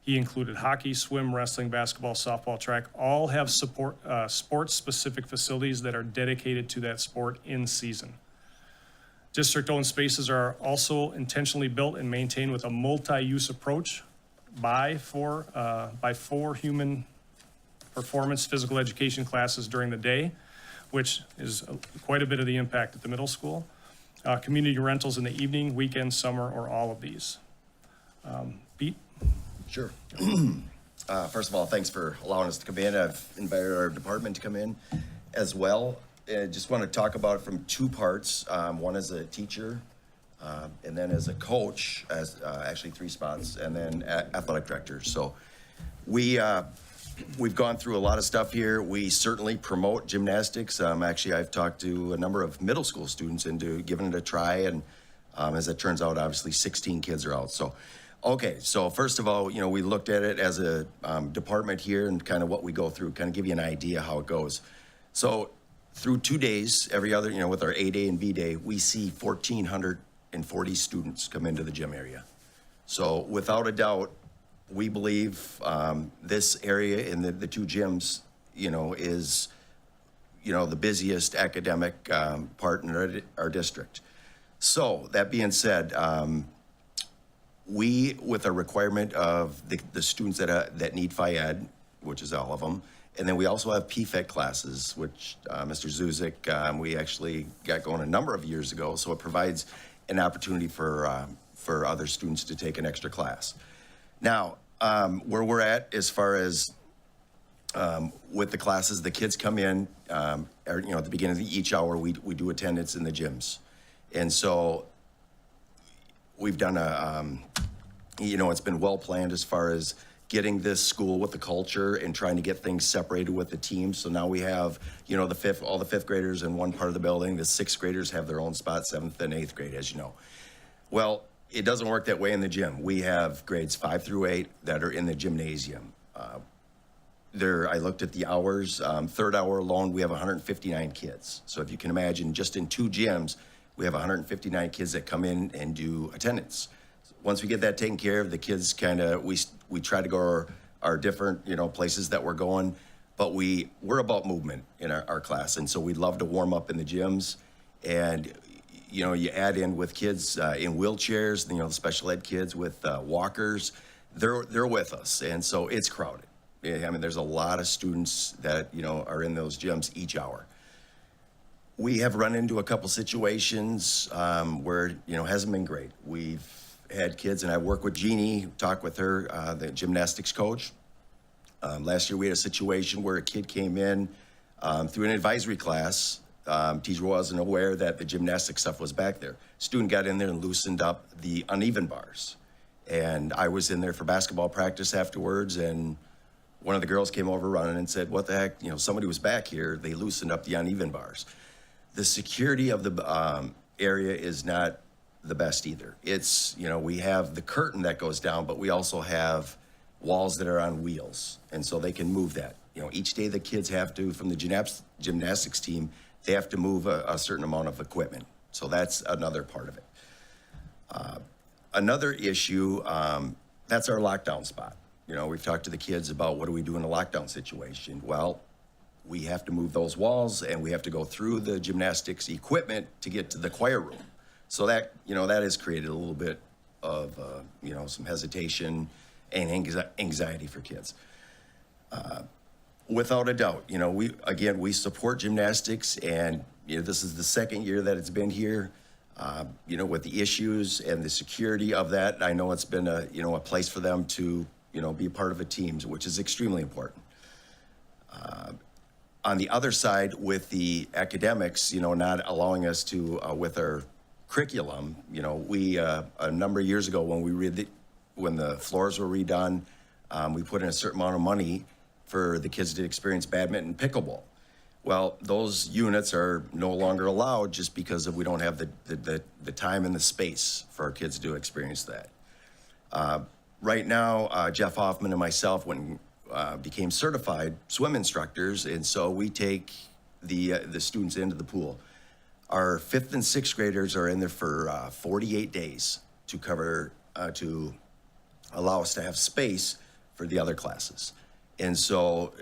He included hockey, swim, wrestling, basketball, softball, track, all have sports-specific facilities that are dedicated to that sport in season. District-owned spaces are also intentionally built and maintained with a multi-use approach by four human performance physical education classes during the day, which is quite a bit of the impact at the middle school. Community rentals in the evening, weekend, summer, or all of these. Pete? Sure. First of all, thanks for allowing us to come in. I've invited our department to come in as well. I just want to talk about it from two parts. One as a teacher, and then as a coach, as actually 3 spots, and then athletic director. So we've gone through a lot of stuff here. We certainly promote gymnastics. Actually, I've talked to a number of middle school students into giving it a try, and as it turns out, obviously 16 kids are out. So, okay, so first of all, we looked at it as a department here and kind of what we go through, kind of give you an idea how it goes. So through 2 days, every other, with our A day and B day, we see 1,440 students come into the gym area. So without a doubt, we believe this area in the 2 gyms, is, the busiest academic part in our district. So that being said, we, with a requirement of the students that need Phy-Ed, which is all of them, and then we also have PFET classes, which Mr. Zuzik, we actually got going a number of years ago, so it provides an opportunity for other students to take an extra class. Now, where we're at as far as with the classes, the kids come in, at the beginning of each hour, we do attendance in the gyms. And so we've done it's been well planned as far as getting this school with the culture and trying to get things separated with the teams. So now we have, you know, all the fifth graders in one part of the building. The sixth graders have their own spot, 7th and 8th grade, as you know. Well, it doesn't work that way in the gym. We have grades 5 through 8 that are in the gymnasium. I looked at the hours. Third hour alone, we have 159 kids. So if you can imagine, just in 2 gyms, we have 159 kids that come in and do attendance. Once we get that taken care of, the kids we try to go our different, you know, places that we're going, but we're about movement in our class. And so we'd love to warm up in the gyms. And, you know, you add in with kids in wheelchairs, you know, the special ed kids with walkers, they're with us. And so it's crowded. I mean, there's a lot of students that, you know, are in those gyms each hour. We have run into a couple situations where, you know, hasn't been great. We've had kids, and I work with Jeannie, talk with her, the gymnastics coach. Last year we had a situation where a kid came in through an advisory class. Teacher wasn't aware that the gymnastics stuff was back there. Student got in there and loosened up the uneven bars. And I was in there for basketball practice afterwards, and one of the girls came over running and said, what the heck, you know, somebody was back here, they loosened up the uneven bars. The security of the area is not the best either. It's, you know, we have the curtain that goes down, but we also have walls that are on wheels, and so they can move that. You know, each day the kids have to, from the gymnastics team, they have to move a certain amount of equipment. So that's another part of it. Another issue, that's our lockdown spot. You know, we've talked to the kids about what do we do in a lockdown situation. Well, we have to move those walls, and we have to go through the gymnastics equipment to get to the choir room. So that, you know, that has created a little bit of, you know, some hesitation and anxiety for kids. Without a doubt, you know, we support gymnastics, and, you know, this is the second year that it's been here. You know, with the issues and the security of that, I know it's been a place for them to, you know, be a part of a team, which is extremely important. On the other side, with the academics, you know, not allowing us to, with our curriculum, you know, we, a number of years ago when the floors were redone, we put in a certain amount of money for the kids to experience badminton and pickleball. Well, those units are no longer allowed just because we don't have the time and the space for our kids to experience that. Right now, Jeff Hoffman and myself became certified swim instructors, and so we take the students into the pool. Our 5th and 6th graders are in there for 48 days to allow us to have space for the other classes. And so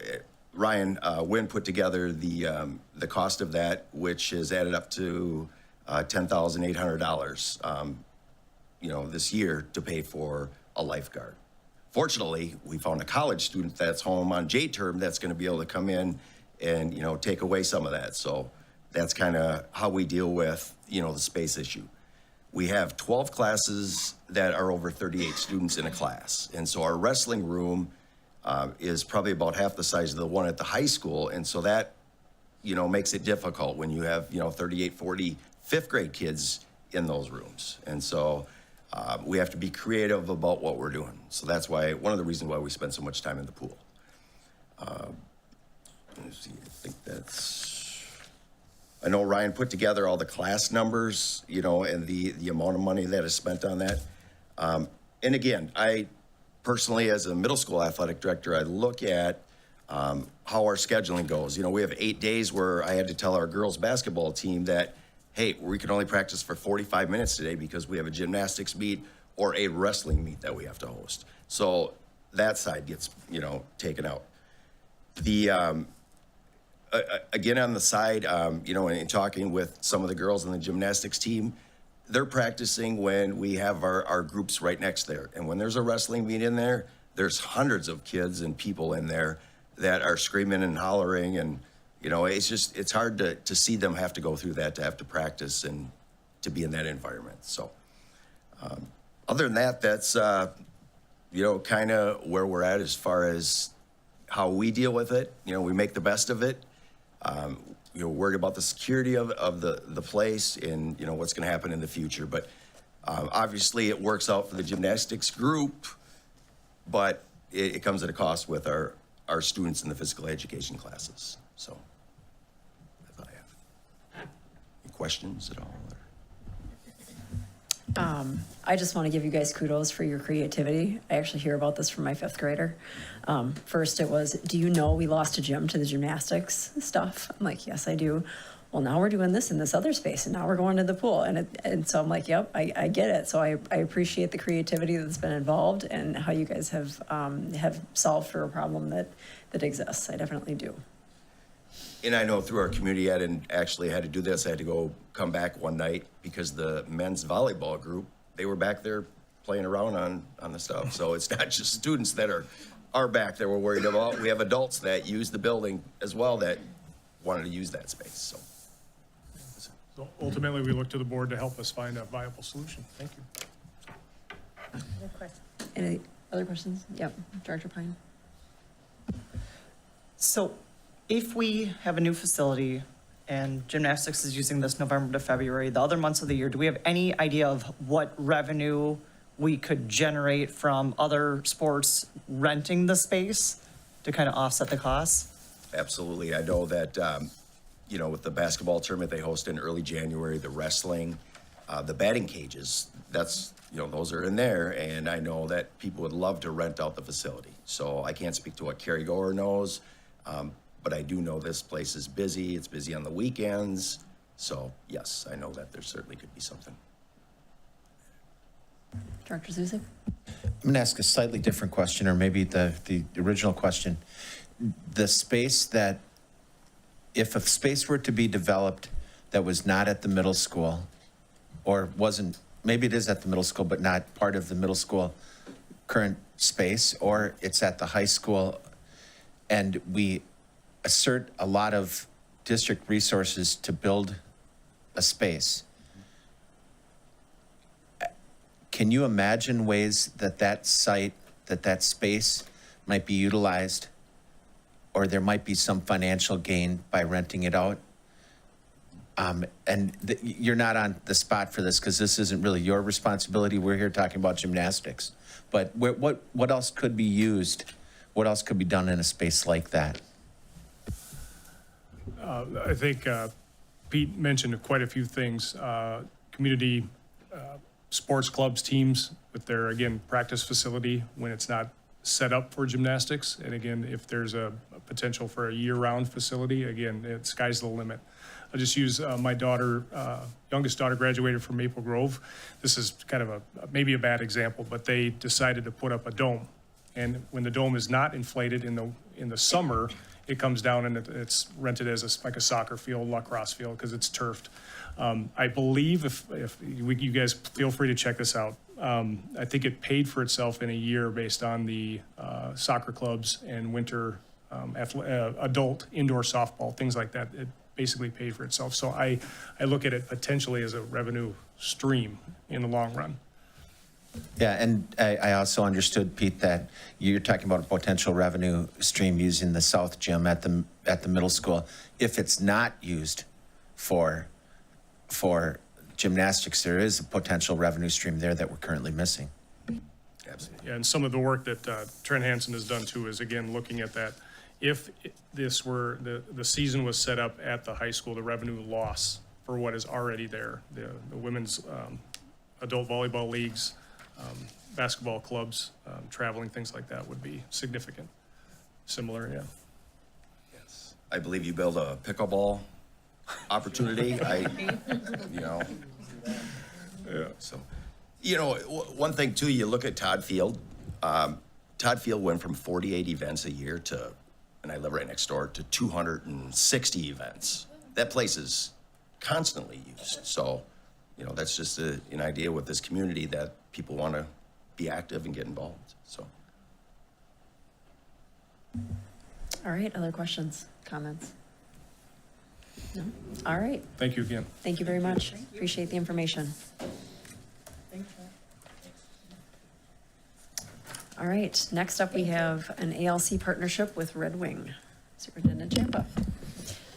Ryan Wynn put together the cost of that, which has added up to $10,800, you know, this year to pay for a lifeguard. Fortunately, we found a college student that's home on J term that's going to be able to come in and, you know, take away some of that. So that's kind of how we deal with, you know, the space issue. We have 12 classes that are over 38 students in a class. And so our wrestling room is probably about half the size of the one at the high school. And so that, you know, makes it difficult when you have, you know, 38, 40 fifth grade kids in those rooms. And so we have to be creative about what we're doing. So that's why, one of the reasons why we spend so much time in the pool. Let's see, I think I know Ryan put together all the class numbers, you know, and the amount of money that is spent on that. And again, I personally, as a middle school athletic director, I look at how our scheduling goes. You know, we have 8 days where I had to tell our girls basketball team that, hey, we can only practice for 45 minutes today because we have a gymnastics meet or a wrestling meet that we have to host. So that side gets, you know, taken out. The again, on the side, you know, in talking with some of the girls on the gymnastics team, they're practicing when we have our groups right next there. And when there's a wrestling meet in there, there's hundreds of kids and people in there that are screaming and hollering. And, you know, it's hard to see them have to go through that, to have to practice and to be in that environment. So other than that, that's, you know, kind of where we're at as far as how we deal with it. You know, we make the best of it. You know, worried about the security of the place and, you know, what's going to happen in the future. But obviously it works out for the gymnastics group, but it comes at a cost with our students in the physical education classes. So that's all I have. Any questions at all? I just want to give you guys kudos for your creativity. I actually hear about this from my 5th grader. First it was, do you know we lost a gym to the gymnastics stuff? I'm like, yes, I do. Well, now we're doing this in this other space, and now we're going to the pool. And so I'm like, yep, I get it. So I appreciate the creativity that's been involved and how you guys have solved for a problem that exists. I definitely do. And I know through our community, I didn't actually had to do this. I had to come back one night because the men's volleyball group, they were back there playing around on the stuff. So it's not just students that are back there we're worried about. We have adults that use the building as well that wanted to use that space. So ultimately, we look to the board to help us find a viable solution. Thank you. Any other questions? Yep, Director Pine. So if we have a new facility and gymnastics is using this November to February, the other months of the year, do we have any idea of what revenue we could generate from other sports renting the space to kind of offset the costs? Absolutely. I know that, with the basketball tournament they host in early January, the wrestling, the batting cages, that's, those are in there. And I know that people would love to rent out the facility. So I can't speak to what Carrie Goer knows. But I do know this place is busy. It's busy on the weekends. So yes, I know that there certainly could be something. Director Zuzek? I'm going to ask a slightly different question, or maybe the original question. The space that, if a space were to be developed that was not at the middle school, or wasn't, maybe it is at the middle school, but not part of the middle school current space, or it's at the high school, and we assert a lot of district resources to build a space. Can you imagine ways that site, that space might be utilized, or there might be some financial gain by renting it out? You're not on the spot for this because this isn't really your responsibility. We're here talking about gymnastics. But what else could be used? What else could be done in a space like that? I think Pete mentioned quite a few things. Community sports clubs, teams with their, again, practice facility when it's not set up for gymnastics. And again, if there's a potential for a year-round facility, again, sky's the limit. I'll just use my daughter, youngest daughter graduated from Maple Grove. This is kind of maybe a bad example, but they decided to put up a dome. And when the dome is not inflated in the summer, it comes down and it's rented as like a soccer field, lacrosse field, because it's turfed. I believe if you guys feel free to check this out. I think it paid for itself in a year based on the soccer clubs and winter adult indoor softball, things like that. It basically paid for itself. So I look at it potentially as a revenue stream in the long run. Yeah, and I also understood, Pete, that you're talking about a potential revenue stream using the South Gym at the middle school. If it's not used for gymnastics, there is a potential revenue stream there that we're currently missing. Absolutely. Yeah, and some of the work that Trent Hansen has done too is, again, looking at that. If this were, the season was set up at the high school, the revenue loss for what is already there, the women's adult volleyball leagues, basketball clubs, traveling, things like that would be significant. Similar, yeah. Yes. I believe you build a pickleball opportunity. Yeah. So, one thing too, you look at Todd Field. Todd Field went from 48 events a year to, and I live right next door, to 260 events. That place is constantly used. So, that's just an idea with this community that people want to be active and get involved. So. All right, other questions, comments? No? All right. Thank you again. Thank you very much. Appreciate the information. All right, next up we have an ALC partnership with Redwing. Superintendent Champa.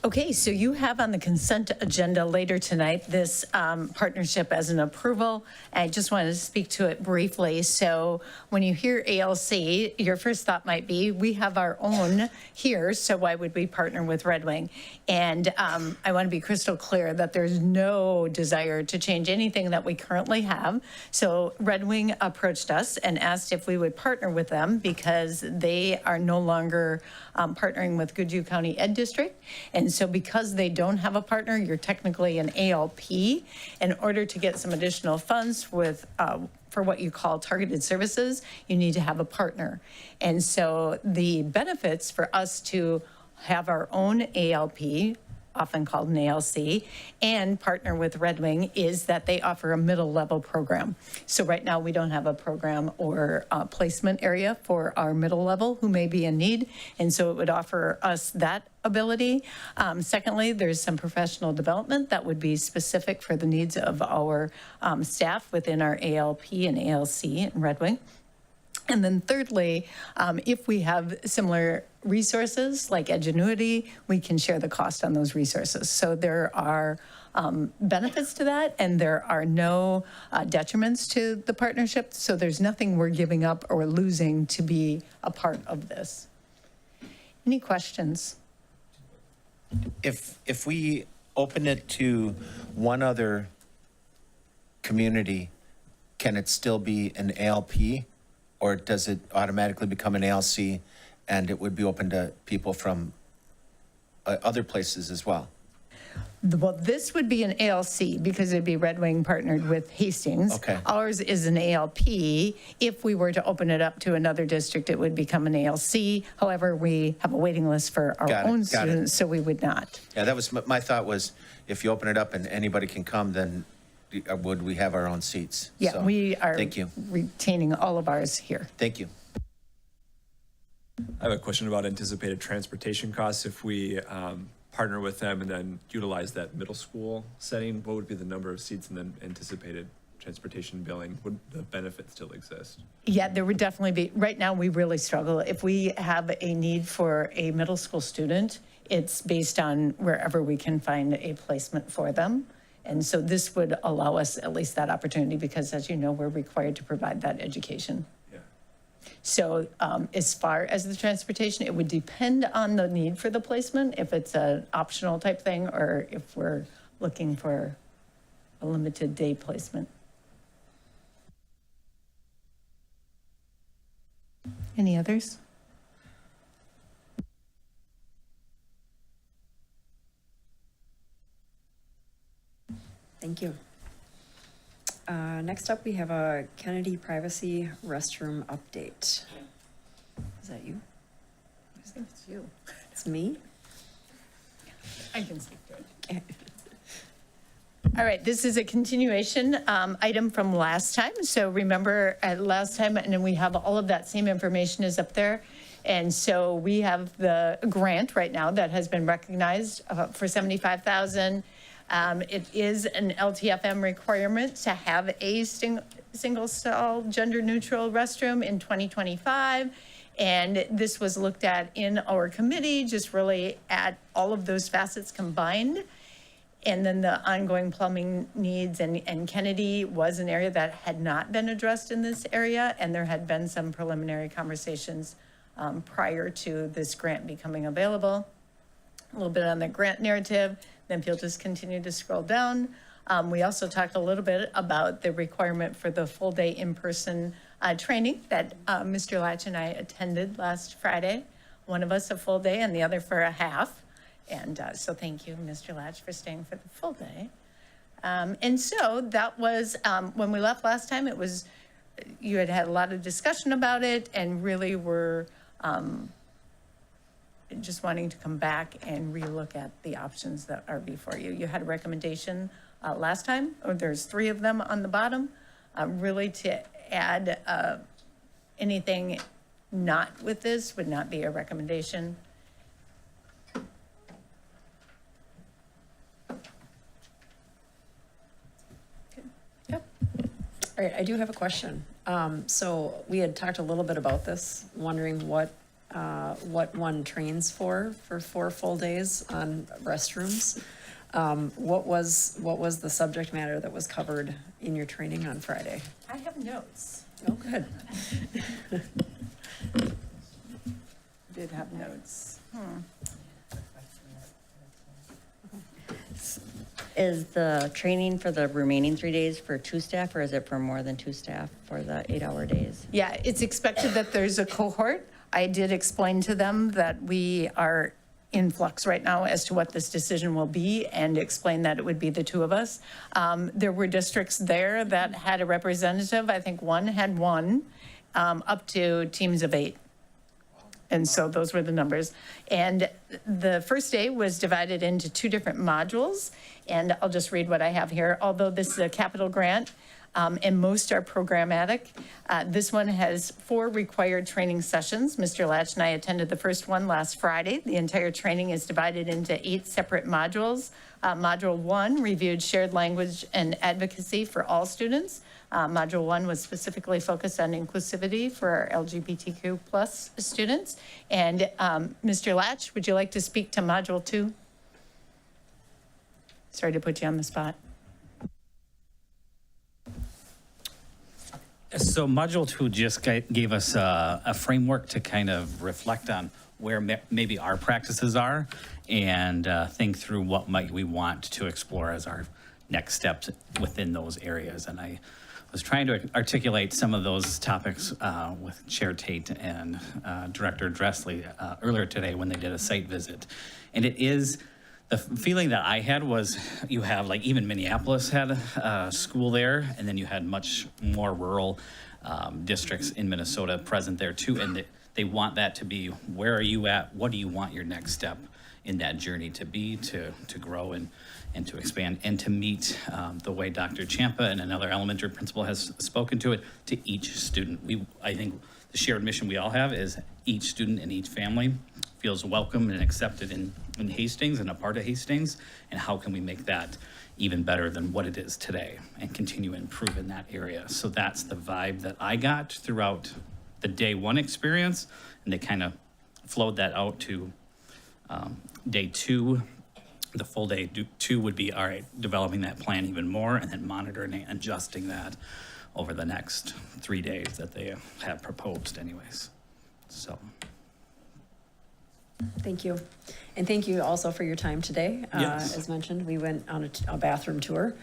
Okay, so you have on the consent agenda later tonight this partnership as an approval. I just wanted to speak to it briefly. So when you hear ALC, your first thought might be, we have our own here, so why would we partner with Redwing? And I want to be crystal clear that there's no desire to change anything that we currently have. So Redwing approached us and asked if we would partner with them because they are no longer partnering with Goodhue County Ed District. And so because they don't have a partner, you're technically an ALP. In order to get some additional funds with for what you call targeted services, you need to have a partner. And so the benefits for us to have our own ALP, often called an ALC, and partner with Redwing is that they offer a middle level program. So right now we don't have a program or placement area for our middle level who may be in need. And so it would offer us that ability. Secondly, there's some professional development that would be specific for the needs of our staff within our ALP and ALC in Redwing. And then thirdly, if we have similar resources like Edgenuity, we can share the cost on those resources. So there are benefits to that, and there are no detriments to the partnership. So there's nothing we're giving up or losing to be a part of this. Any questions? If we open it to one other community, can it still be an ALP? Or does it automatically become an ALC and it would be open to people from other places as well? Well, this would be an ALC because it'd be Redwing partnered with Hastings. Okay. Ours is an ALP. If we were to open it up to another district, it would become an ALC. However, we have a waiting list for our own students, so we would not. Yeah, that was, my thought was, if you open it up and anybody can come, then would we have our own seats? Yeah, So, we are thank you. retaining all of ours here. Thank you. I have a question about anticipated transportation costs. If we partner with them and then utilize that middle school setting, what would be the number of seats and then anticipated transportation billing? Would the benefit still exist? Yeah, there would definitely be. Right now, we really struggle. If we have a need for a middle school student, it's based on wherever we can find a placement for them. And so this would allow us at least that opportunity because, as you know, we're required to provide that education. Yeah. So as far as the transportation, it would depend on the need for the placement, if it's an optional type thing or if we're looking for a limited day placement. Any others? Thank you. Next up, we have a Kennedy privacy restroom update. Is that you? I think it's you. It's me? I can speak to it. Okay. All right, this is a continuation item from last time. So remember last time, and then we have all of that same information is up there. And so we have the grant right now that has been recognized for $75,000. It is an LTFM requirement to have a single stall gender neutral restroom in 2025. And this was looked at in our committee, just really at all of those facets combined. And then the ongoing plumbing needs, and Kennedy was an area that had not been addressed in this area. And there had been some preliminary conversations prior to this grant becoming available. A little bit on the grant narrative. Then if you'll just continue to scroll down. We also talked a little bit about the requirement for the full day in-person training that Mr. Latch and I attended last Friday. One of us a full day and the other for a half. And so thank you, Mr. Latch, for staying for the full day. And so that was, when we left last time, it was, you had had a lot of discussion about it and really were just wanting to come back and relook at the options that are before you. You had a recommendation last time, or there's 3 of them on the bottom, really to add anything not with this would not be a recommendation. Yep. All right, I do have a question. So we had talked a little bit about this, wondering what what one trains for 4 full days on restrooms. What was the subject matter that was covered in your training on Friday? I have notes. Oh, good. Did have notes. Is the training for the remaining 3 days for 2 staff, or is it for more than 2 staff for the 8-hour days? Yeah, it's expected that there's a cohort. I did explain to them that we are in flux right now as to what this decision will be, and explain that it would be the 2 of us. There were districts there that had a representative. I think one had 1, up to teams of 8. And so those were the numbers. And the first day was divided into 2 different modules. And I'll just read what I have here. Although this is a capital grant, and most are programmatic, this one has 4 required training sessions. Mr. Latch and I attended the first one last Friday. The entire training is divided into 8 separate modules. Module 1 reviewed shared language and advocacy for all students. Module 1 was specifically focused on inclusivity for our LGBTQ plus students. And Mr. Latch, would you like to speak to Module 2? Sorry to put you on the spot. So Module 2 just gave us a framework to kind of reflect on where maybe our practices are and think through what might we want to explore as our next steps within those areas. And I was trying to articulate some of those topics with Chair Tate and Director Dressley earlier today when they did a site visit. And it is, the feeling that I had was you have, like, even Minneapolis had a school there, and then you had much more rural districts in Minnesota present there too. And they want that to be, where are you at? What do you want your next step in that journey to be, to grow and to expand and to meet the way Dr. Champa and another elementary principal has spoken to it, to each student. I think the shared mission we all have is each student and each family feels welcome and accepted in Hastings and a part of Hastings, and how can we make that even better than what it is today and continue to improve in that area. So that's the vibe that I got throughout the day 1 experience, and they kind of flowed that out to day 2. The full day 2 would be, all right, developing that plan even more and then monitoring and adjusting that over the next 3 days that they have proposed anyways. So. Thank you. And thank you also for your time today. Yes. As mentioned, we went on a bathroom tour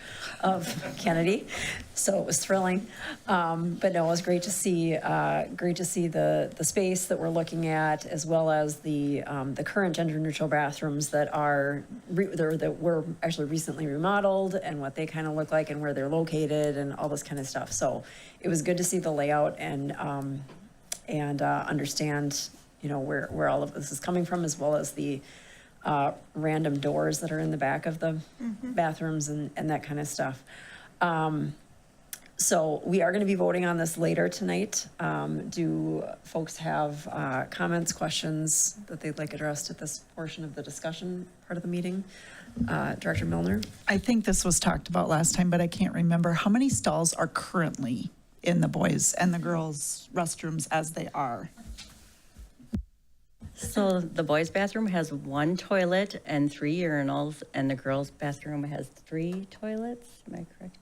of Kennedy, so it was thrilling. But no, it was great to see the space that we're looking at, as well as the current gender neutral bathrooms that were actually recently remodeled, and what they kind of look like and where they're located and all this kind of stuff. So it was good to see the layout and understand, you know, where all of this is coming from, as well as the random doors that are in the back of the bathrooms and that kind of stuff. So we are going to be voting on this later tonight. Do folks have comments, questions that they'd like addressed at this portion of the discussion part of the meeting? Director Milner? I think this was talked about last time, but I can't remember. How many stalls are currently in the boys' and the girls' restrooms as they are? So the boys' bathroom has 1 toilet and 3 urinals, and the girls' bathroom has 3 toilets. Am I correct?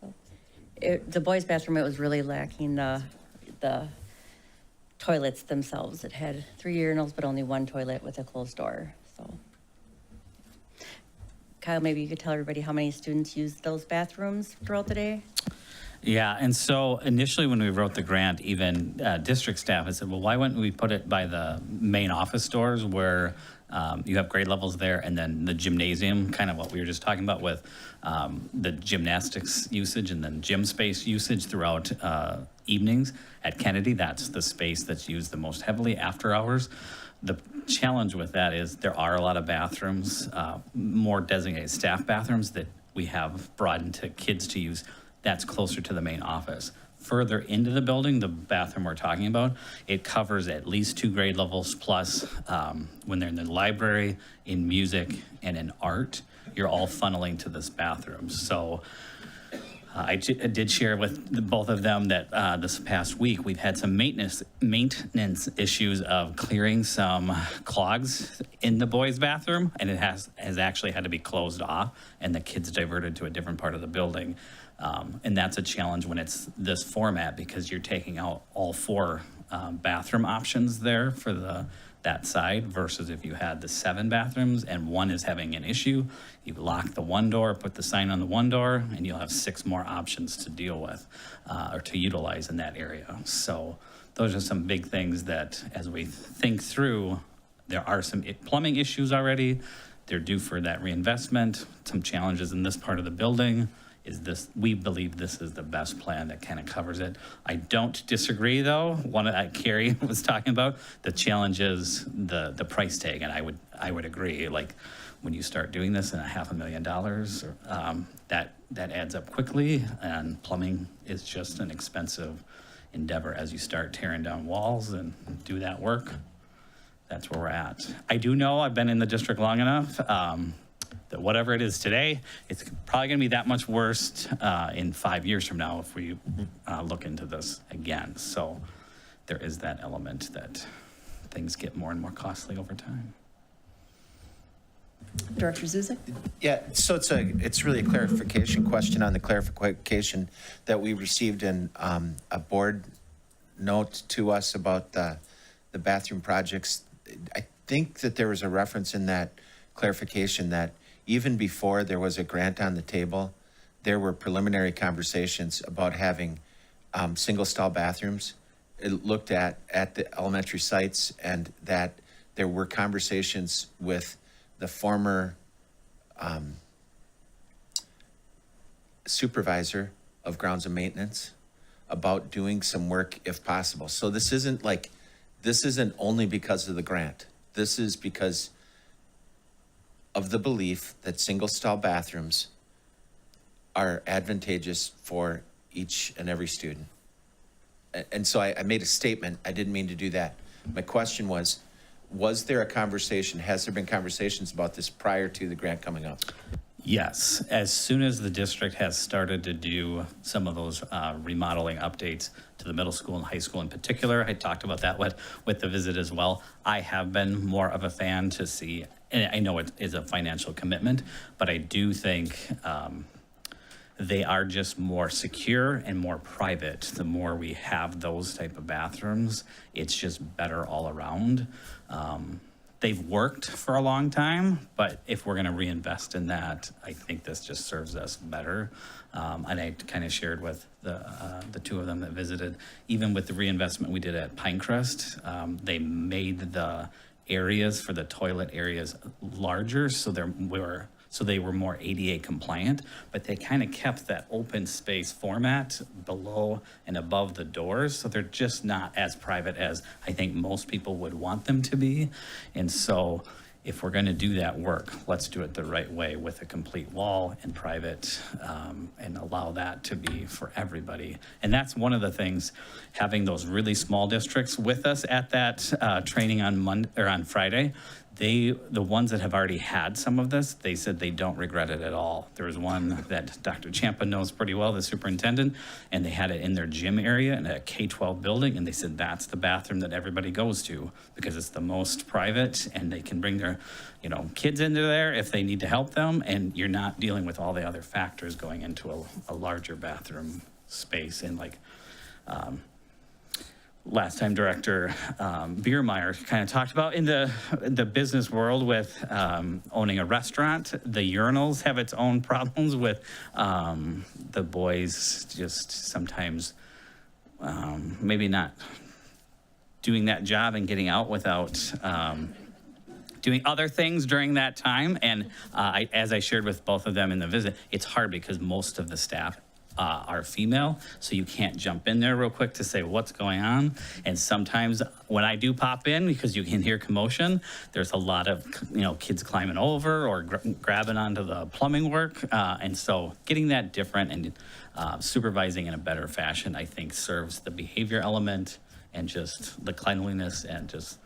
The boys' bathroom, it was really lacking the toilets themselves. It had 3 urinals, but only 1 toilet with a closed door. So, Kyle, maybe you could tell everybody how many students used those bathrooms throughout the day? Yeah, and so initially when we wrote the grant, even district staff had said, well, why wouldn't we put it by the main office doors where you have grade levels there, and then the gymnasium, kind of what we were just talking about with the gymnastics usage and then gym space usage throughout evenings at Kennedy. That's the space that's used the most heavily after hours. The challenge with that is there are a lot of bathrooms, more designated staff bathrooms that we have brought into kids to use. That's closer to the main office. Further into the building, the bathroom we're talking about, it covers at least 2 grade levels plus. When they're in the library, in music, and in art, you're all funneling to this bathroom. So I did share with both of them that this past week, we've had some maintenance issues of clearing some clogs in the boys' bathroom, and it has actually had to be closed off, and the kids diverted to a different part of the building. And that's a challenge when it's this format, because you're taking out all 4 bathroom options there for that side, versus if you had the 7 bathrooms and one is having an issue, you lock the one door, put the sign on the one door, and you'll have 6 more options to deal with or to utilize in that area. So those are some big things that, as we think through, there are some plumbing issues already. They're due for that reinvestment, some challenges in this part of the building. We believe this is the best plan that kind of covers it. I don't disagree, though. One that Carrie was talking about, the challenge is the price tag, and I would agree. Like, when you start doing this in $500,000, that adds up quickly, and plumbing is just an expensive endeavor as you start tearing down walls and do that work. That's where we're at. I do know, I've been in the district long enough, that whatever it is today, it's probably going to be that much worse in 5 years from now if we look into this again. So there is that element that things get more and more costly over time. Director Zuzek? Yeah, so it's really a clarification question on the clarification that we received in a board note to us about the bathroom projects. I think that there was a reference in that clarification that even before there was a grant on the table, there were preliminary conversations about having single stall bathrooms. It looked at the elementary sites, and that there were conversations with the former supervisor of grounds and maintenance about doing some work if possible. So this isn't only because of the grant. This is because of the belief that single stall bathrooms are advantageous for each and every student. And so I made a statement. I didn't mean to do that. My question was there a conversation, has there been conversations about this prior to the grant coming up? Yes, as soon as the district has started to do some of those remodeling updates to the middle school and high school in particular, I talked about that with the visit as well. I have been more of a fan to see, and I know it is a financial commitment, but I do think they are just more secure and more private. The more we have those type of bathrooms, it's just better all around. They've worked for a long time, but if we're going to reinvest in that, I think this just serves us better. And I kind of shared with the 2 of them that visited, even with the reinvestment we did at Pinecrest, they made the areas for the toilet areas larger, so they were more ADA compliant, but they kind of kept that open space format below and above the doors, so they're just not as private as I think most people would want them to be. And so if we're going to do that work, let's do it the right way with a complete wall and private, and allow that to be for everybody. And that's one of the things, having those really small districts with us at that training on Friday. The ones that have already had some of this, they said they don't regret it at all. There was one that Dr. Champa knows pretty well, the superintendent, and they had it in their gym area in a K-12 building, and they said that's the bathroom that everybody goes to because it's the most private, and they can bring their, kids into there if they need to help them, and you're not dealing with all the other factors going into a larger bathroom space. And last time Director Biermeyer kind of talked about in the business world with owning a restaurant, the urinals have its own problems with the boys just sometimes maybe not doing that job and getting out without doing other things during that time. And as I shared with both of them in the visit, it's hard because most of the staff are female, so you can't jump in there real quick to say what's going on. And sometimes when I do pop in, because you can hear commotion, there's a lot of kids climbing over or grabbing onto the plumbing work, and so getting that different and supervising in a better fashion, I think, serves the behavior element and just the cleanliness and just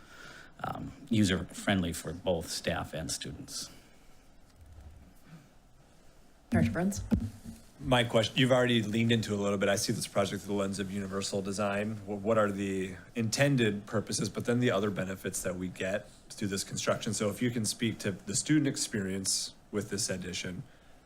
user friendly for both staff and students. Dr. Bruns? My question, you've already leaned into it a little bit. I see this project through the lens of universal design. What are the intended purposes, but then the other benefits that we get through this construction? So if you can speak to the student experience with this addition,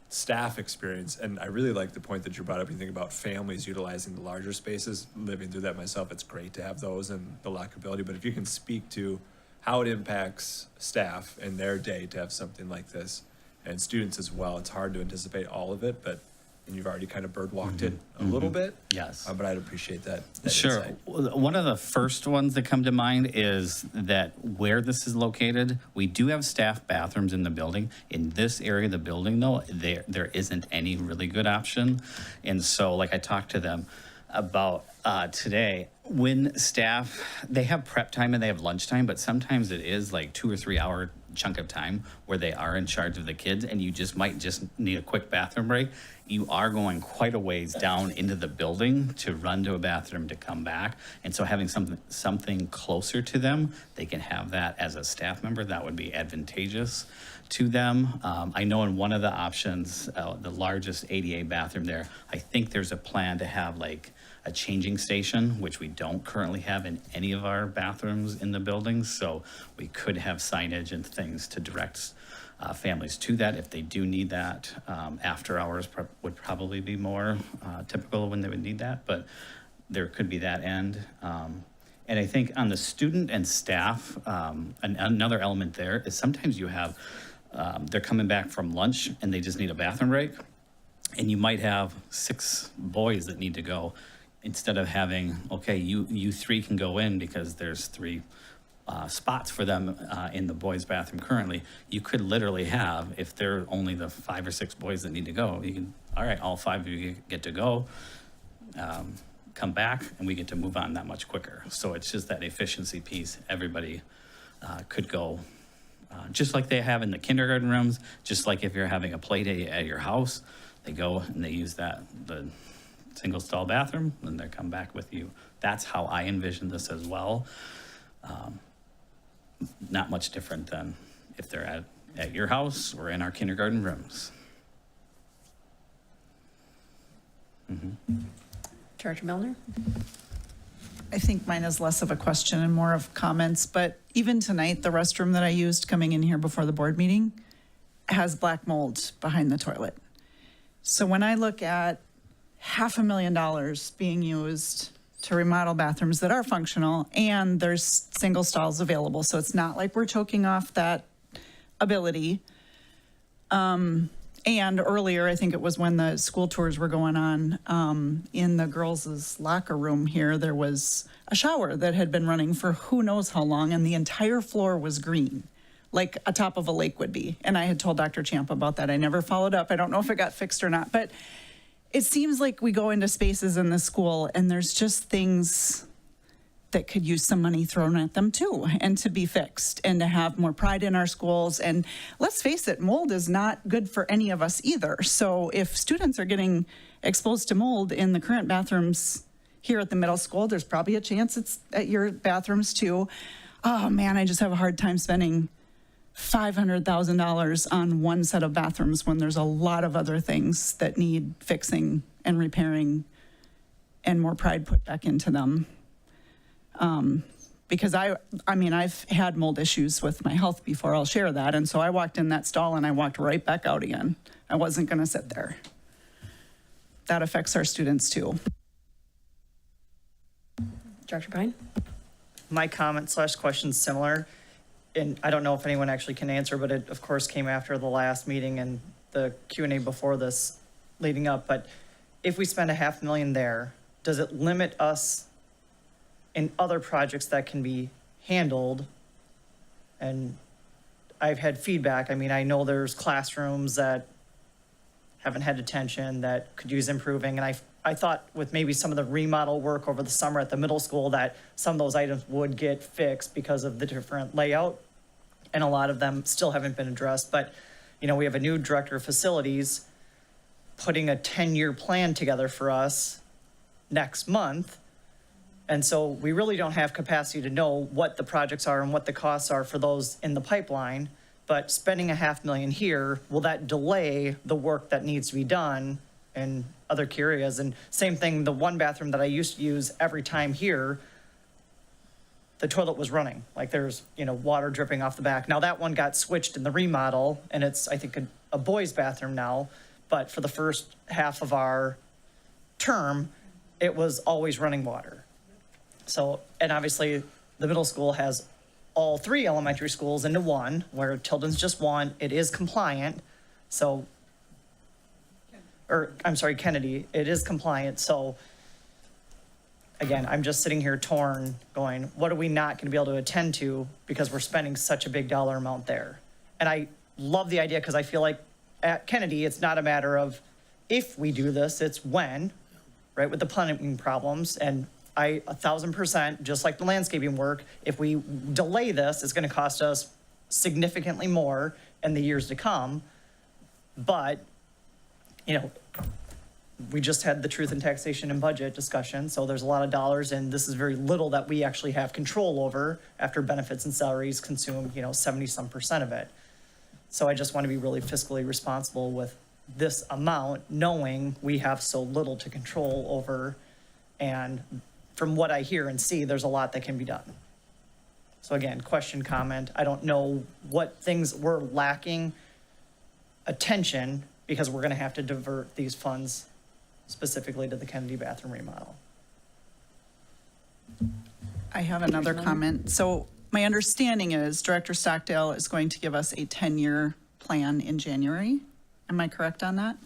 staff experience, and I really like the point that you brought up. You think about families utilizing the larger spaces. Living through that myself, it's great to have those and the lockability. But if you can speak to how it impacts staff and their day to have something like this, and students as well, it's hard to anticipate all of it, but and you've already kind of bird walked it a little bit. Yes. But I'd appreciate that Sure. insight. One of the first ones that come to mind is that where this is located, we do have staff bathrooms in the building. In this area of the building, though, there isn't any really good option. And so, like I talked to them about today, when staff, they have prep time and they have lunchtime, but sometimes it is like 2 or 3 hour chunk of time where they are in charge of the kids, and you just might just need a quick bathroom break. You are going quite a ways down into the building to run to a bathroom to come back. And so having something closer to them, they can have that as a staff member. That would be advantageous to them. I know in one of the options, the largest ADA bathroom there, I think there's a plan to have like a changing station, which we don't currently have in any of our bathrooms in the buildings. So we could have signage and things to direct families to that if they do need that. After hours would probably be more typical when they would need that, but there could be that end. And I think on the student and staff, another element there is sometimes you have, they're coming back from lunch and they just need a bathroom break. And you might have 6 boys that need to go instead of having, okay, you 3 can go in because there's 3 spots for them in the boys' bathroom currently. You could literally have, if they're only the 5 or 6 boys that need to go, you can, all right, all 5 of you get to go, come back, and we get to move on that much quicker. So it's just that efficiency piece. Everybody could go, just like they have in the kindergarten rooms, just like if you're having a play day at your house, they go and they use the single stall bathroom, and they come back with you. That's how I envision this as well. Not much different than if they're at your house or in our kindergarten rooms. Director Milner? I think mine is less of a question and more of comments, but even tonight, the restroom that I used coming in here before the board meeting has black mold behind the toilet. So when I look at $500,000 being used to remodel bathrooms that are functional, and there's single stalls available, so it's not like we're choking off that ability. And earlier, I think it was when the school tours were going on, in the girls' locker room here, there was a shower that had been running for who knows how long, and the entire floor was green, like a top of a lake would be. And I had told Dr. Champ about that. I never followed up. I don't know if it got fixed or not, but it seems like we go into spaces in the school and there's just things that could use some money thrown at them too, and to be fixed and to have more pride in our schools. And let's face it, mold is not good for any of us either. So if students are getting exposed to mold in the current bathrooms here at the middle school, there's probably a chance it's at your bathrooms too. Oh man, I just have a hard time spending $500,000 on one set of bathrooms when there's a lot of other things that need fixing and repairing and more pride put back into them. Because I mean, I've had mold issues with my health before, I'll share that. And so I walked in that stall and I walked right back out again. I wasn't gonna sit there. That affects our students too. Director Pine? My comment / question's similar. And I don't know if anyone actually can answer, but it of course came after the last meeting and the Q&A before this leading up. But if we spend $500,000 there, does it limit us in other projects that can be handled? And I've had feedback. I mean, I know there's classrooms that haven't had attention that could use improving. And I thought with maybe some of the remodel work over the summer at the middle school that some of those items would get fixed because of the different layout. And a lot of them still haven't been addressed. But, you know, we have a new director of facilities putting a 10-year plan together for us next month. And so we really don't have capacity to know what the projects are and what the costs are for those in the pipeline. But spending $500,000 here, will that delay the work that needs to be done in other key areas. And same thing, the one bathroom that I used to use every time here, the toilet was running. Like there's, water dripping off the back. Now that one got switched in the remodel and it's, I think, a boys' bathroom now. But for the first half of our term, it was always running water. So, and obviously the middle school has all 3 elementary schools into one, where Tilden's just one. It is compliant. So, Kennedy, it is compliant. So again, I'm just sitting here torn going, what are we not going to be able to attend to because we're spending such a big dollar amount there? And I love the idea because I feel like at Kennedy, it's not a matter of if we do this, it's when, right, with the plumbing problems. And 1,000%, just like the landscaping work, if we delay this, it's going to cost us significantly more in the years to come. But, we just had the truth in taxation and budget discussion, so there's a lot of dollars, and this is very little that we actually have control over after benefits and salaries consume, 70-some% of it. So I just want to be really fiscally responsible with this amount, knowing we have so little to control over. And from what I hear and see, there's a lot that can be done. So again, question, comment. I don't know what things we're lacking attention because we're going to have to divert these funds specifically to the Kennedy bathroom remodel. I have another comment. So my understanding is Director Stockdale is going to give us a 10-year plan in January. Am I correct on that?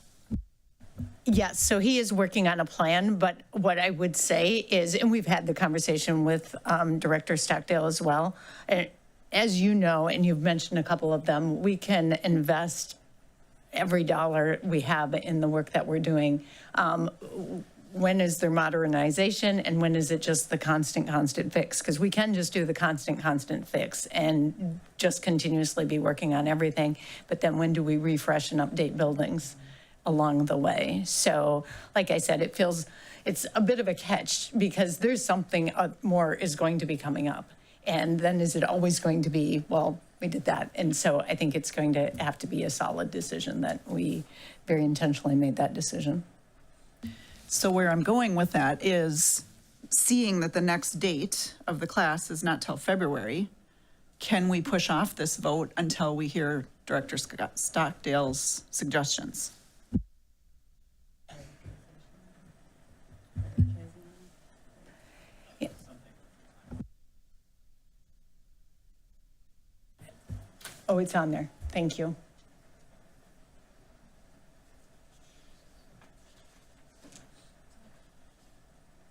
Yes, so he is working on a plan, but what I would say is, and we've had the conversation with Director Stockdale as well, as you know, and you've mentioned a couple of them, we can invest every dollar we have in the work that we're doing. When is there modernization and when is it just the constant fix? Because we can just do the constant fix and just continuously be working on everything. But then when do we refresh and update buildings along the way? So like I said, it's a bit of a catch because there's something more is going to be coming up. And then is it always going to be, well, we did that. And so I think it's going to have to be a solid decision that we very intentionally made that decision. So where I'm going with that is seeing that the next date of the class is not till February, can we push off this vote until we hear Director Stockdale's suggestions? Yeah. Oh, it's on there. Thank you.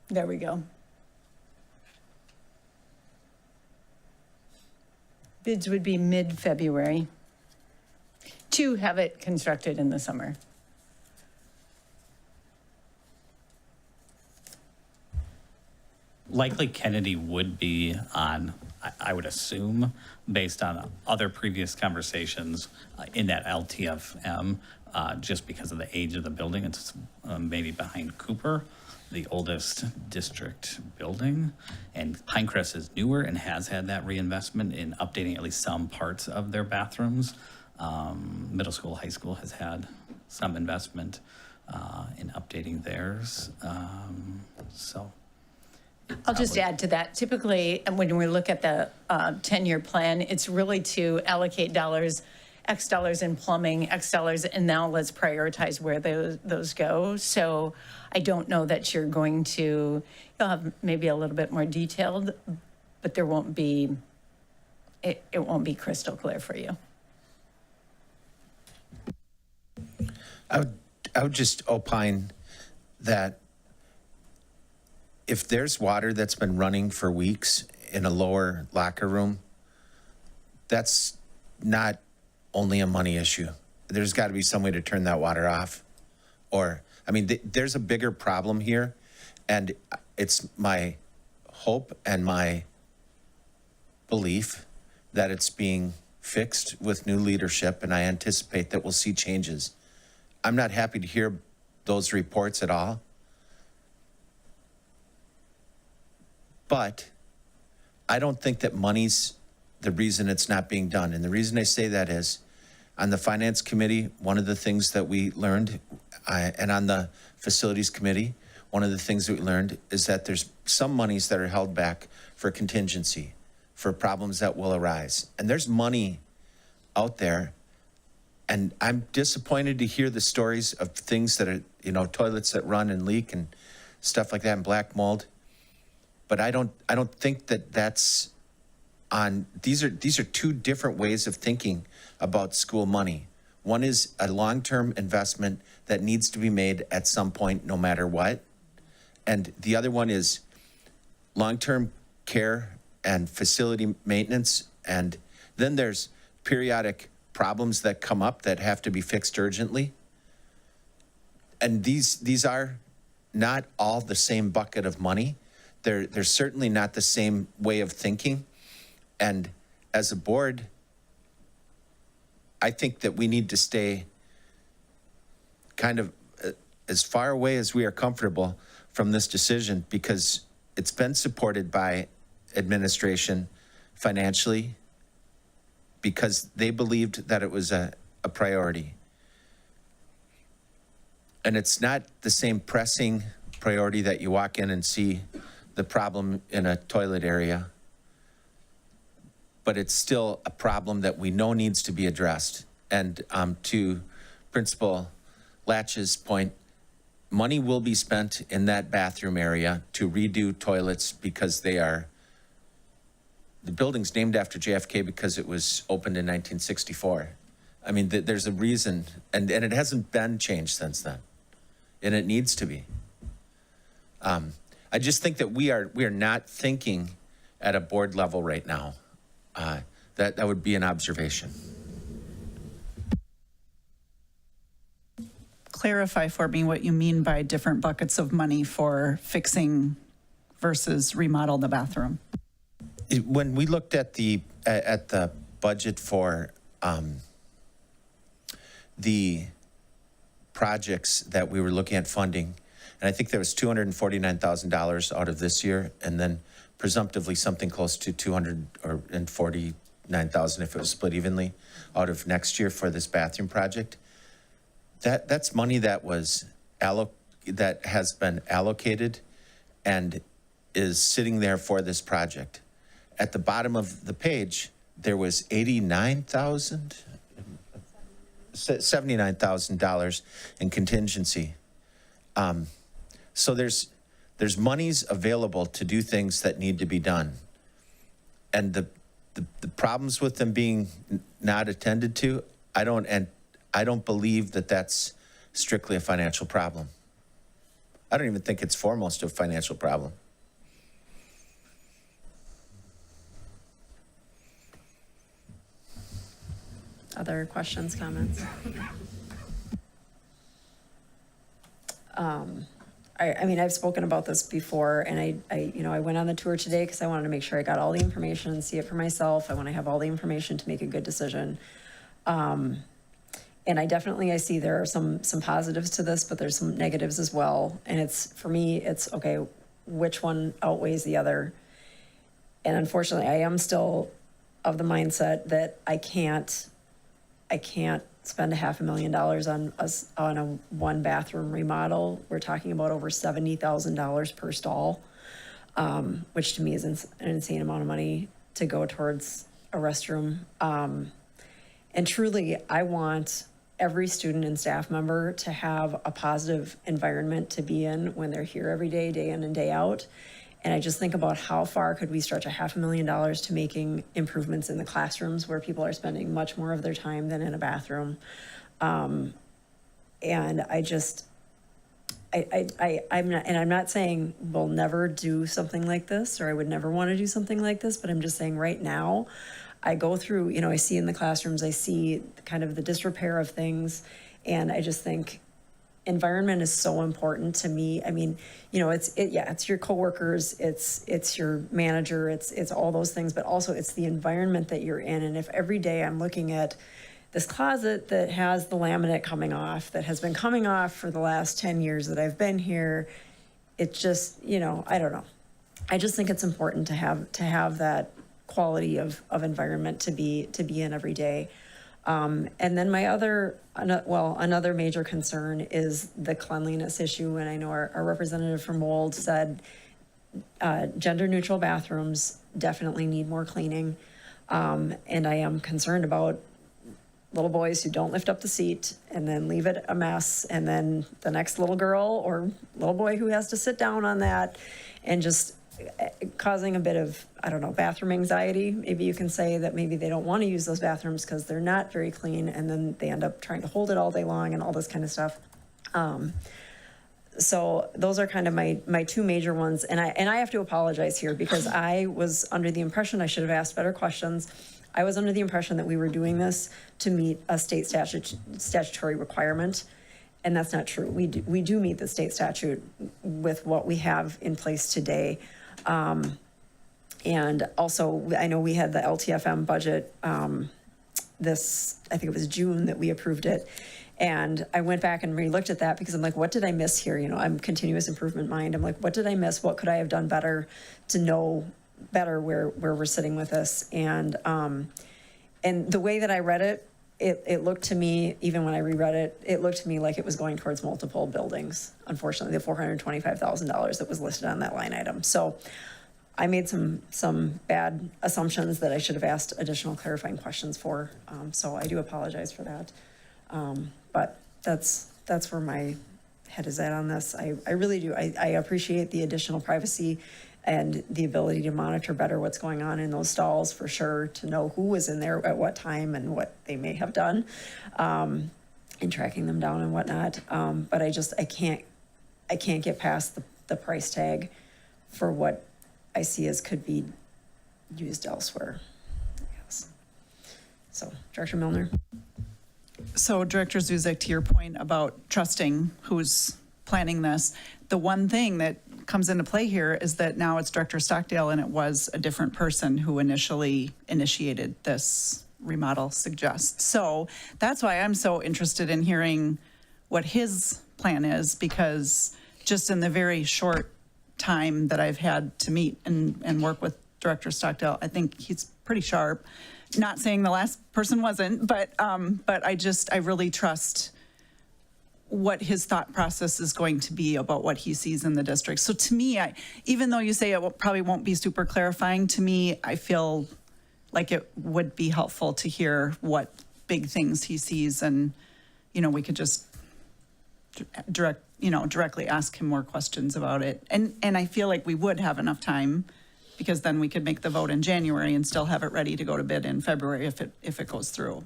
There we go. Bids would be mid-February to have it constructed in the summer. Likely Kennedy would be on, I would assume, based on other previous conversations in that LTFM, just because of the age of the building. It's maybe behind Cooper, the oldest district building, and Pinecrest is newer and has had that reinvestment in updating at least some parts of their bathrooms. Middle school, high school has had some investment in updating theirs. So I'll just add to that. Typically, when we look at the 10-year plan, it's really to allocate dollars, X dollars in plumbing, X dollars, and now let's prioritize where those go. So I don't know that you're going to, you'll have maybe a little bit more detailed, but there won't be, it won't be crystal clear for you. I would just opine that if there's water that's been running for weeks in a lower locker room, that's not only a money issue. There's got to be some way to turn that water off. Or, I mean, there's a bigger problem here, and it's my hope and my belief that it's being fixed with new leadership, and I anticipate that we'll see changes. I'm not happy to hear those reports at all. But I don't think that money's the reason it's not being done. And the reason I say that is, on the finance committee, one of the things that we learned And on the facilities committee, one of the things that we learned is that there's some monies that are held back for contingency, for problems that will arise. And there's money out there. And I'm disappointed to hear the stories of things that are, you know, toilets that run and leak and stuff like that, and black mold. But I don't think that that's on, these are two different ways of thinking about school money. One is a long-term investment that needs to be made at some point, no matter what. And the other one is long-term care and facility maintenance. And then there's periodic problems that come up that have to be fixed urgently. And these are not all the same bucket of money. They're certainly not the same way of thinking. And as a board, I think that we need to stay kind of as far away as we are comfortable from this decision, because it's been supported by administration financially, because they believed that it was a priority. And it's not the same pressing priority that you walk in and see the problem in a toilet area, but it's still a problem that we know needs to be addressed. And to Principal Latch's point, money will be spent in that bathroom area to redo toilets, because the building's named after JFK because it was opened in 1964. I mean, there's a reason, and it hasn't been changed since then, and it needs to be. I just think that we are not thinking at a board level right now. That would be an observation. Clarify for me what you mean by different buckets of money for fixing versus remodel the bathroom. When we looked at the budget for the projects that we were looking at funding, and I think there was $249,000 out of this year, and then presumptively something close to $249,000 if it was split evenly out of next year for this bathroom project. That's money that has been allocated and is sitting there for this project. At the bottom of the page, there was $79,000 in contingency. So there's monies available to do things that need to be done. And the problems with them being not attended to, I don't believe that that's strictly a financial problem. I don't even think it's foremost a financial problem. Other questions, comments? I mean, I've spoken about this before, and I went on the tour today because I wanted to make sure I got all the information and see it for myself. I want to have all the information to make a good decision. And I see there are some positives to this, but there's some negatives as well. And for me, it's okay, which one outweighs the other? And unfortunately, I am still of the mindset that I can't spend $500,000 on a one bathroom remodel. We're talking about over $70,000 per stall, which to me is an insane amount of money to go towards a restroom. And truly, I want every student and staff member to have a positive environment to be in when they're here every day, day in and day out. And I just think about how far could we stretch $500,000 to making improvements in the classrooms where people are spending much more of their time than in a bathroom. And I'm not saying we'll never do something like this, or I would never want to do something like this, but I'm just saying right now, I go through, I see in the classrooms, I see kind of the disrepair of things, and I just think environment is so important to me. I mean, it's your coworkers, it's your manager, it's all those things, but also it's the environment that you're in. And if every day I'm looking at this closet that has the laminate coming off, that has been coming off for the last 10 years that I've been here, it just, I don't know. I just think it's important to have that quality of environment to be in every day. And then my another major concern is the cleanliness issue. And I know our representative from Mold said gender neutral bathrooms definitely need more cleaning. And I am concerned about little boys who don't lift up the seat and then leave it a mess. And then the next little girl or little boy who has to sit down on that and just causing a bit of, I don't know, bathroom anxiety. Maybe you can say that maybe they don't want to use those bathrooms because they're not very clean, and then they end up trying to hold it all day long and all this kind of stuff. So those are kind of my two major ones. And I have to apologize here because I was under the impression I should have asked better questions. I was under the impression that we were doing this to meet a state statutory requirement. And that's not true. We do meet the state statute with what we have in place today. And also, I know we had the LTFM budget I think it was June that we approved it. And I went back and re-looked at that because I'm like, what did I miss here? You know, I'm continuous improvement mind. I'm like, what did I miss? What could I have done better to know better where we're sitting with this? And the way that I read it, it looked to me, even when I reread it, it looked to me like it was going towards multiple buildings. Unfortunately, the $425,000 that was listed on that line item. So I made some bad assumptions that I should have asked additional clarifying questions for. So I do apologize for that. But that's where my head is at on this. I really do. I appreciate the additional privacy and the ability to monitor better what's going on in those stalls, for sure, to know who was in there at what time and what they may have done, and tracking them down and whatnot. But I can't get past the price tag for what I see as could be used elsewhere. Yes. So, Director Milner. So Director Zuzek, to your point about trusting who's planning this, the one thing that comes into play here is that now it's Director Stockdale and it was a different person who initially initiated this remodel suggest. So that's why I'm so interested in hearing what his plan is, because just in the very short time that I've had to meet and work with Director Stockdale, I think he's pretty sharp. Not saying the last person wasn't, but I really trust what his thought process is going to be about what he sees in the district. So to me, even though you say it probably won't be super clarifying, to me, I feel like it would be helpful to hear what big things he sees, and, you know, we could just directly ask him more questions about it. And I feel like we would have enough time, because then we could make the vote in January and still have it ready to go to bid in February if it goes through.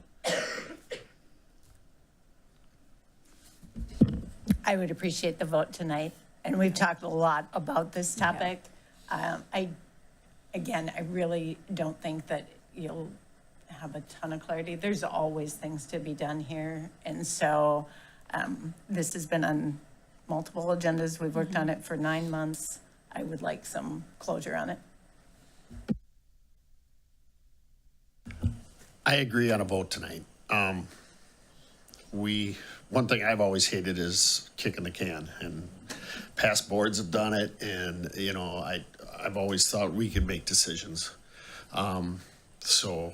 I would appreciate the vote tonight, and we've talked a lot about this topic. I really don't think that you'll have a ton of clarity. There's always things to be done here, and so this has been on multiple agendas. We've worked on it for 9 months. I would like some closure on it. I agree on a vote tonight. One thing I've always hated is kicking the can, and past boards have done it, and, you know, I've always thought we could make decisions. So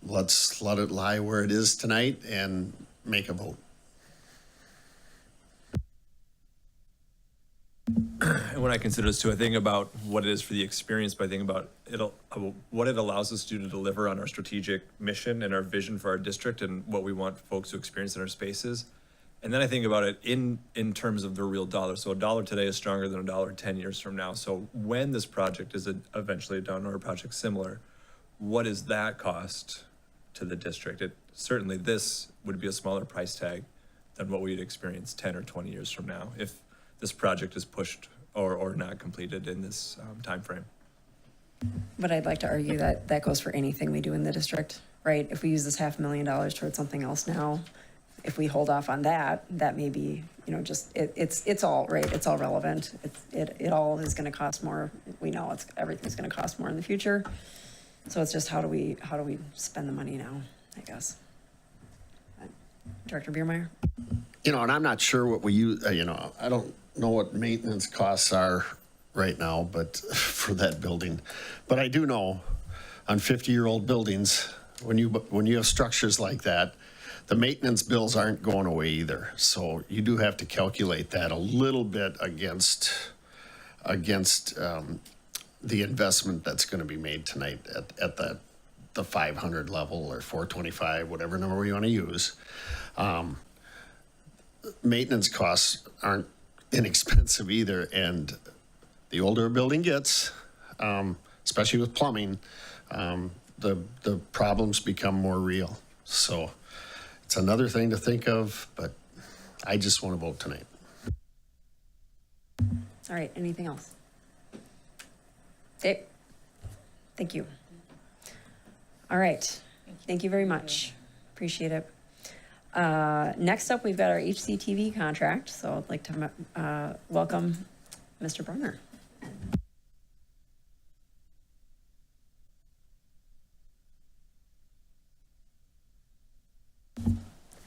let's let it lie where it is tonight and make a vote. And when I consider this too, I think about what it is for the experience, but I think about what it allows us to do to deliver on our strategic mission and our vision for our district and what we want folks to experience in our spaces. And then I think about it in terms of the real dollar. So $1 today is stronger than $1 10 years from now. So when this project is eventually done, or a project similar, what is that cost to the district? Certainly this would be a smaller price tag than what we'd experience 10 or 20 years from now if this project is pushed or not completed in this time frame. But I'd like to argue that that goes for anything we do in the district, right? If we use this $500,000 towards something else now, if we hold off on that, that may be, you know, just, it's all, right, it's all relevant. It all is gonna cost more. We know everything's gonna cost more in the future. So it's just how do we spend the money now, I guess. Director Biermeyer? You know, and I'm not sure what we use, you know, I don't know what maintenance costs are right now, but for that building. But I do know on 50-year-old buildings, when you have structures like that, the maintenance bills aren't going away either. So you do have to calculate that a little bit against the investment that's going to be made tonight at the 500 level or 425, whatever number you want to use. Maintenance costs aren't inexpensive either, and the older a building gets, especially with plumbing, the problems become more real. So it's another thing to think of, but I just want to vote tonight. All right, anything else? Okay, thank you. All right, thank you very much. Appreciate it. Next up, we've got our HCTV contract, so I'd like to welcome Mr. Brunner.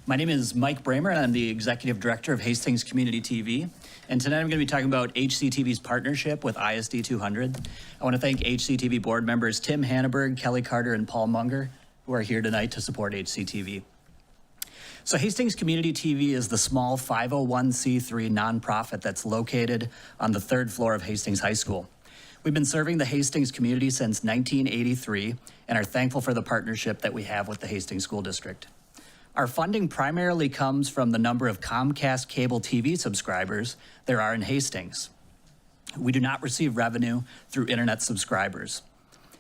My name is Mike Bramer, and I'm the Executive Director of Hastings Community TV. And tonight I'm going to be talking about HCTV's partnership with ISD 200. I want to thank HCTV board members Tim Hanneberg, Kelly Carter, and Paul Munger, who are here tonight to support HCTV. So Hastings Community TV is the small 501c3 nonprofit that's located on the 3rd floor of Hastings High School. We've been serving the Hastings community since 1983 and are thankful for the partnership that we have with the Hastings School District. Our funding primarily comes from the number of Comcast cable TV subscribers there are in Hastings. We do not receive revenue through internet subscribers.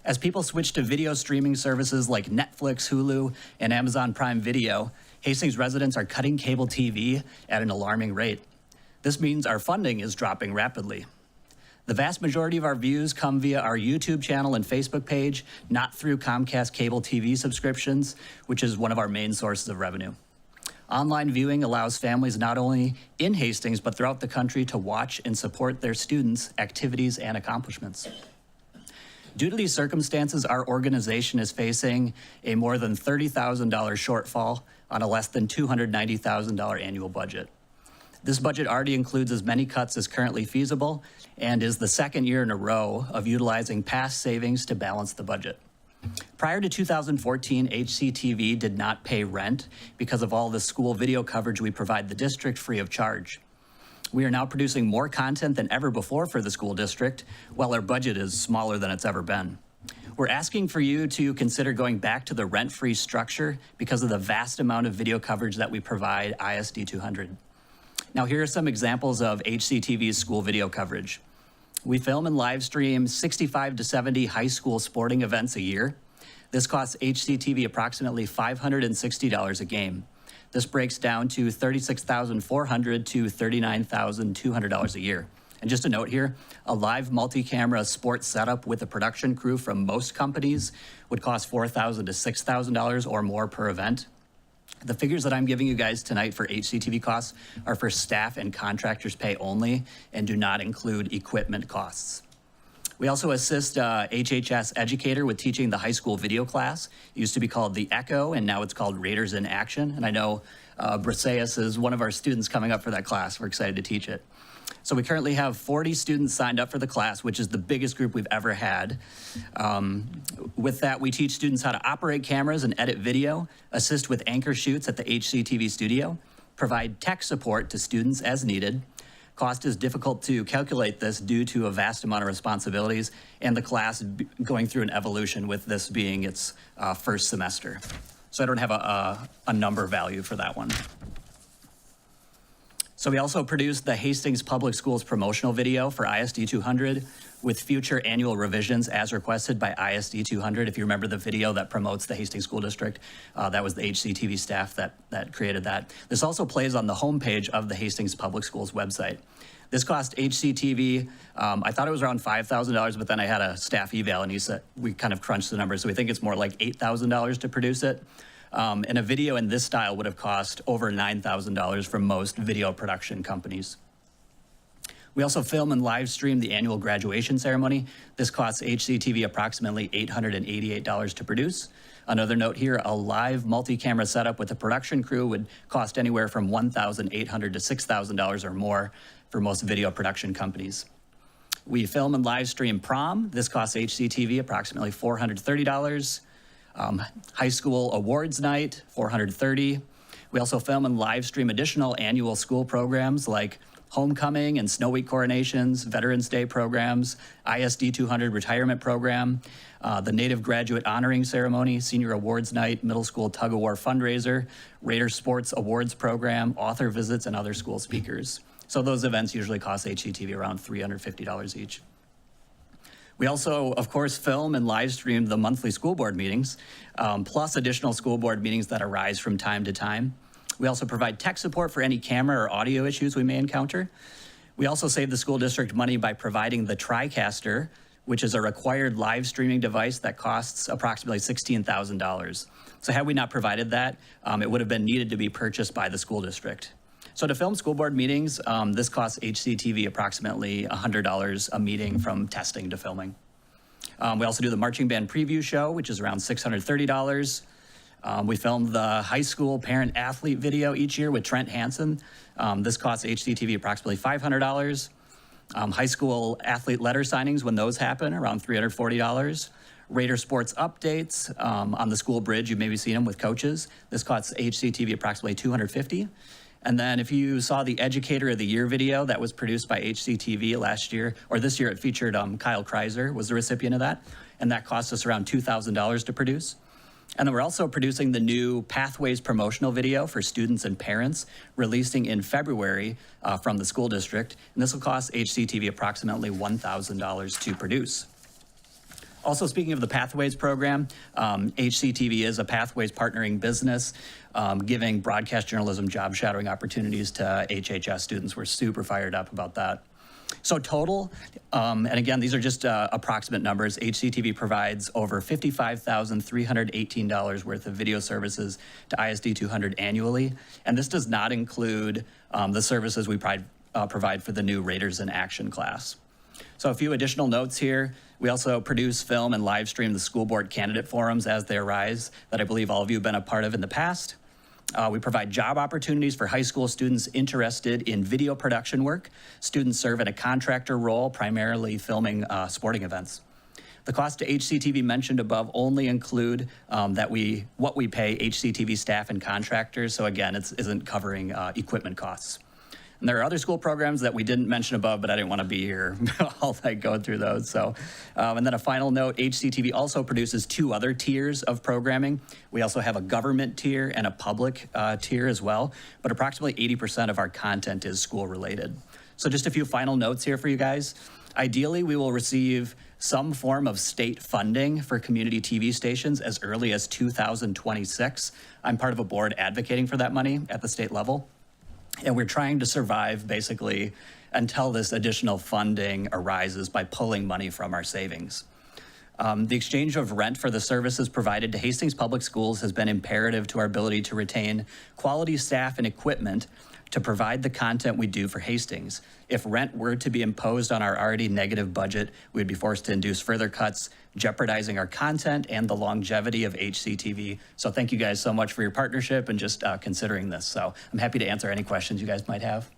As people switch to video streaming services like Netflix, Hulu, and Amazon Prime Video, Hastings residents are cutting cable TV at an alarming rate. This means our funding is dropping rapidly. The vast majority of our views come via our YouTube channel and Facebook page, not through Comcast cable TV subscriptions, which is one of our main sources of revenue. Online viewing allows families not only in Hastings, but throughout the country to watch and support their students' activities and accomplishments. Due to these circumstances, our organization is facing a more than $30,000 shortfall on a less than $290,000 annual budget. This budget already includes as many cuts as currently feasible and is the second year in a row of utilizing past savings to balance the budget. Prior to 2014, HCTV did not pay rent because of all the school video coverage we provide the district free of charge. We are now producing more content than ever before for the school district, while our budget is smaller than it's ever been. We're asking for you to consider going back to the rent-free structure because of the vast amount of video coverage that we provide ISD 200. Now, here are some examples of HCTV's school video coverage. We film and live stream 65 to 70 high school sporting events a year. This costs HCTV approximately $560 a game. This breaks down to $36,400 to $39,200 a year. And just a note here, a live multi-camera sports setup with a production crew from most companies would cost $4,000 to $6,000 or more per event. The figures that I'm giving you guys tonight for HCTV costs are for staff and contractors pay only and do not include equipment costs. We also assist HHS Educator with teaching the high school video class. It used to be called the Echo, and now it's called Raiders in Action. And I know Briseis is one of our students coming up for that class. We're excited to teach it. So we currently have 40 students signed up for the class, which is the biggest group we've ever had. With that, we teach students how to operate cameras and edit video, assist with anchor shoots at the HCTV studio, provide tech support to students as needed. Cost is difficult to calculate this due to a vast amount of responsibilities and the class going through an evolution with this being its first semester. So I don't have a number value for that one. So we also produced the Hastings Public Schools promotional video for ISD 200 with future annual revisions as requested by ISD 200. If you remember the video that promotes the Hastings School District, that was the HCTV staff that created that. This also plays on the homepage of the Hastings Public Schools website. This cost HCTV, I thought it was around $5,000, but then I had a staff eval and he said, we kind of crunched the numbers, so we think it's more like $8,000 to produce it. And a video in this style would have cost over $9,000 from most video production companies. We also film and live stream the annual graduation ceremony. This costs HCTV approximately $888 to produce. Another note here, a live multi-camera setup with a production crew would cost anywhere from $1,800 to $6,000 or more for most video production companies. We film and live stream prom. This costs HCTV approximately $430. High school awards night, $430. We also film and live stream additional annual school programs like homecoming and snow week coronations, Veterans Day programs, ISD 200 retirement program, the Native Graduate Honoring Ceremony, Senior Awards Night, Middle School Tug of War fundraiser, Raider Sports Awards program, author visits, and other school speakers. So those events usually cost HCTV around $350 each. We also, of course, film and live stream the monthly school board meetings, plus additional school board meetings that arise from time to time. We also provide tech support for any camera or audio issues we may encounter. We also save the school district money by providing the TriCaster, which is a required live streaming device that costs approximately $16,000. So had we not provided that, it would have been needed to be purchased by the school district. So to film school board meetings, this costs HCTV approximately $100 a meeting from testing to filming. We also do the marching band preview show, which is around $630. We film the high school parent athlete video each year with Trent Hansen. This costs HCTV approximately $500. High school athlete letter signings, when those happen, around $340. Raider Sports updates on the school bridge, you've maybe seen them with coaches. This costs HCTV approximately $250. And then if you saw the Educator of the Year video that was produced by HCTV last year, or this year it featured Kyle Kreiser was the recipient of that, and that cost us around $2,000 to produce. And then we're also producing the new Pathways promotional video for students and parents, releasing in February from the school district, and this will cost HCTV approximately $1,000 to produce. Also, speaking of the Pathways program, HCTV is a Pathways partnering business, giving broadcast journalism job shadowing opportunities to HHS students. We're super fired up about that. So total, and again, these are just approximate numbers, HCTV provides over $55,318 worth of video services to ISD 200 annually, and this does not include the services we provide for the new Raiders in Action class. So a few additional notes here. We also produce, film, and live stream the school board candidate forums as they arise that I believe all of you have been a part of in the past. We provide job opportunities for high school students interested in video production work. Students serve in a contractor role, primarily filming sporting events. The cost to HCTV mentioned above only include what we pay HCTV staff and contractors. So again, it isn't covering equipment costs. And there are other school programs that we didn't mention above, but I didn't want to be here all night going through those. So, and then a final note, HCTV also produces 2 other tiers of programming. We also have a government tier and a public tier as well, but approximately 80% of our content is school related. So just a few final notes here for you guys. Ideally, we will receive some form of state funding for community TV stations as early as 2026. I'm part of a board advocating for that money at the state level. And we're trying to survive basically until this additional funding arises by pulling money from our savings. The exchange of rent for the services provided to Hastings Public Schools has been imperative to our ability to retain quality staff and equipment to provide the content we do for Hastings. If rent were to be imposed on our already negative budget, we'd be forced to induce further cuts, jeopardizing our content and the longevity of HCTV. So thank you guys so much for your partnership and just considering this. So I'm happy to answer any questions you guys might have.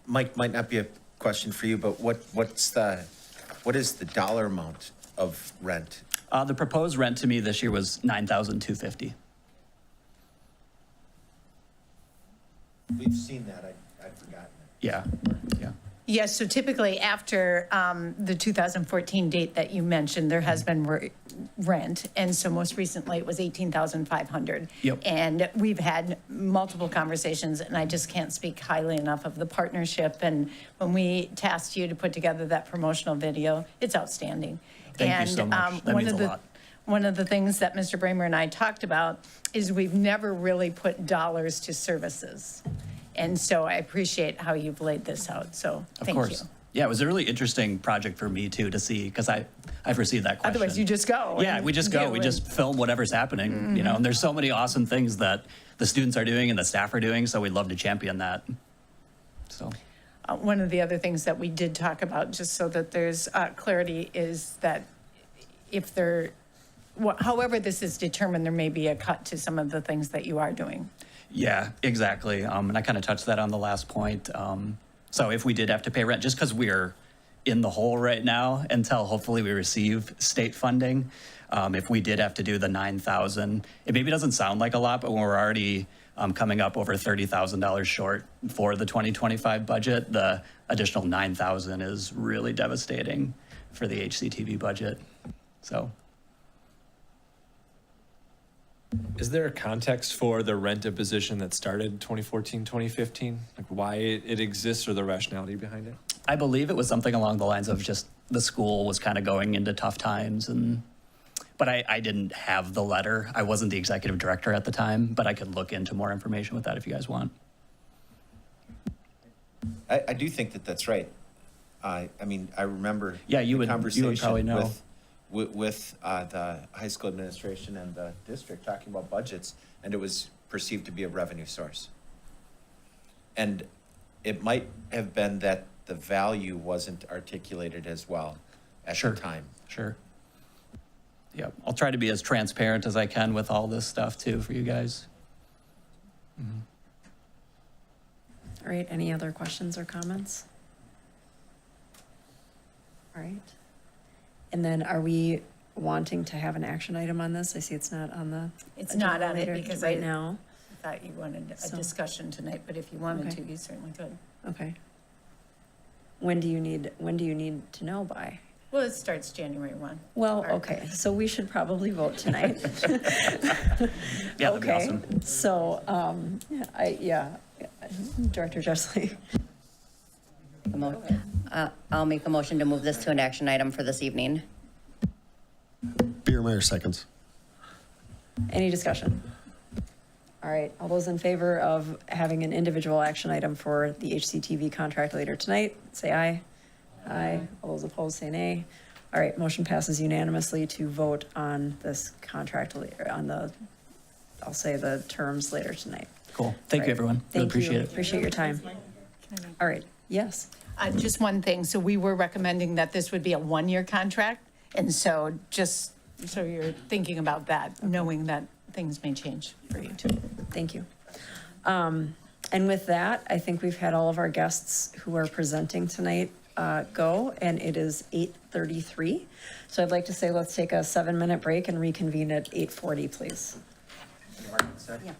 Mike, might not be a question for you, but what is the dollar amount of rent? The proposed rent to me this year was $9,250. We've seen that. I'd forgotten it. Yeah. Yes, so typically after the 2014 date that you mentioned, there has been rent. And so most recently it was $18,500. Yep. And we've had multiple conversations, and I just can't speak highly enough of the partnership. And when we tasked you to put together that promotional video, it's outstanding. Thank you so much. That means a lot. One of the things that Mr. Bramer and I talked about is we've never really put dollars to services. And so I appreciate how you've laid this out, so thank you. Of course. Yeah, it was a really interesting project for me too to see, because I've received that question. Otherwise you just go. Yeah, we just go. We just film whatever's happening, you know, and there's so many awesome things that the students are doing and the staff are doing, so we'd love to champion that. So. One of the other things that we did talk about, just so that there's clarity, is that if there, however this is determined, there may be a cut to some of the things that you are doing. Yeah, exactly. And I kind of touched that on the last point. So if we did have to pay rent, just because we're in the hole right now until hopefully we receive state funding. If we did have to do the 9,000, it maybe doesn't sound like a lot, but when we're already coming up over $30,000 short for the 2025 budget, the additional 9,000 is really devastating for the HCTV budget. So. Is there a context for the rent a position that started 2014, 2015? Like why it exists or the rationality behind it? I believe it was something along the lines of just the school was kind of going into tough times, but I didn't have the letter. I wasn't the executive director at the time, but I could look into more information with that if you guys want. I do think that that's right. I mean, I remember Yeah, you the would conversation probably know. with the high school administration and the district talking about budgets, and it was perceived to be a revenue source. And it might have been that the value wasn't articulated as well at the time. Sure. Yeah, I'll try to be as transparent as I can with all this stuff too for you guys. All right, any other questions or comments? All right. And then are we wanting to have an action item on this? I see it's not on the. It's not on it agenda because right now. I thought you wanted a So- discussion tonight, but if you wanted Okay. to, you certainly could. Okay. When do you need to know by? Well, it starts January 1. Well, okay, so we should probably vote tonight. Yeah, that'd be Okay, awesome. so, Director Jessley. I'll make a motion to move this to an action item for this evening. Biermeyer seconds. Any discussion? All right, all those in favor of having an individual action item for the HCTV contract later tonight, say aye. Aye. All those opposed, say nay. All right, motion passes unanimously to vote on this contract later, on the, I'll say the terms later tonight. Cool. Thank you, everyone. Really Thank you. appreciate it. Appreciate your time. All right, yes. Just one thing, so we were recommending that this would be a one-year contract, and so just so you're thinking about that, knowing that things may change for you too. Thank you. And with that, I think we've had all of our guests who are presenting tonight go, and it is 8:33. So I'd like to say let's take a 7-minute break and reconvene at 8:40, please. Yeah.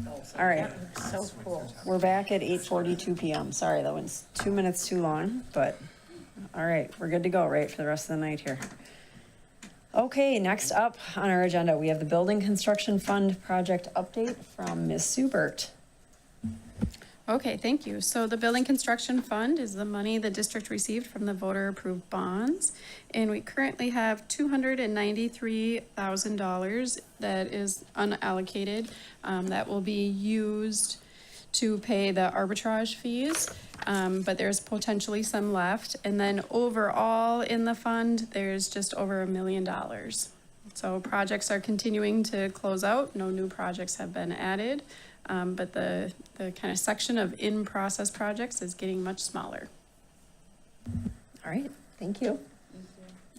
All right. So cool. We're back at 8:42 PM. Sorry, that was 2 minutes too long, but all right, we're good to go, right, for the rest of the night here. Okay, next up on our agenda, we have the Building Construction Fund project update from Ms. Subert. Okay, thank you. So the Building Construction Fund is the money the district received from the voter-approved bonds. And we currently have $293,000 that is unallocated, that will be used to pay the arbitrage fees. But there's potentially some left. And then overall in the fund, there's just over $1 million. So projects are continuing to close out. No new projects have been added. But the kind of section of in-process projects is getting much smaller. All right, thank you.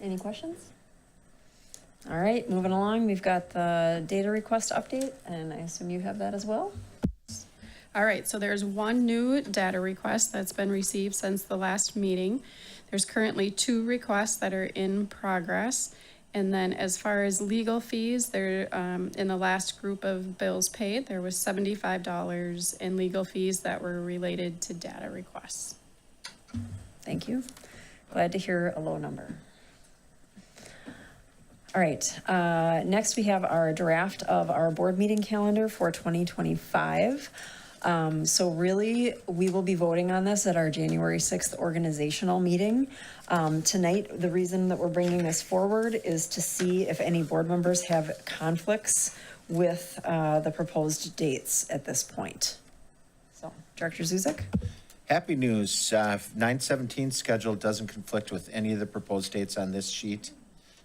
Any questions? All right, moving along, we've got the data request update, and I assume you have that as well? All right, so there's one new data request that's been received since the last meeting. There's currently 2 requests that are in progress. And then as far as legal fees, there, in the last group of bills paid, there was $75 in legal fees that were related to data requests. Thank you. Glad to hear a low number. All right, next we have our draft of our board meeting calendar for 2025. So really, we will be voting on this at our January 6th organizational meeting. Tonight, the reason that we're bringing this forward is to see if any board members have conflicts with the proposed dates at this point. So, Director Zuzak? Happy news, 9/17 schedule doesn't conflict with any of the proposed dates on this sheet.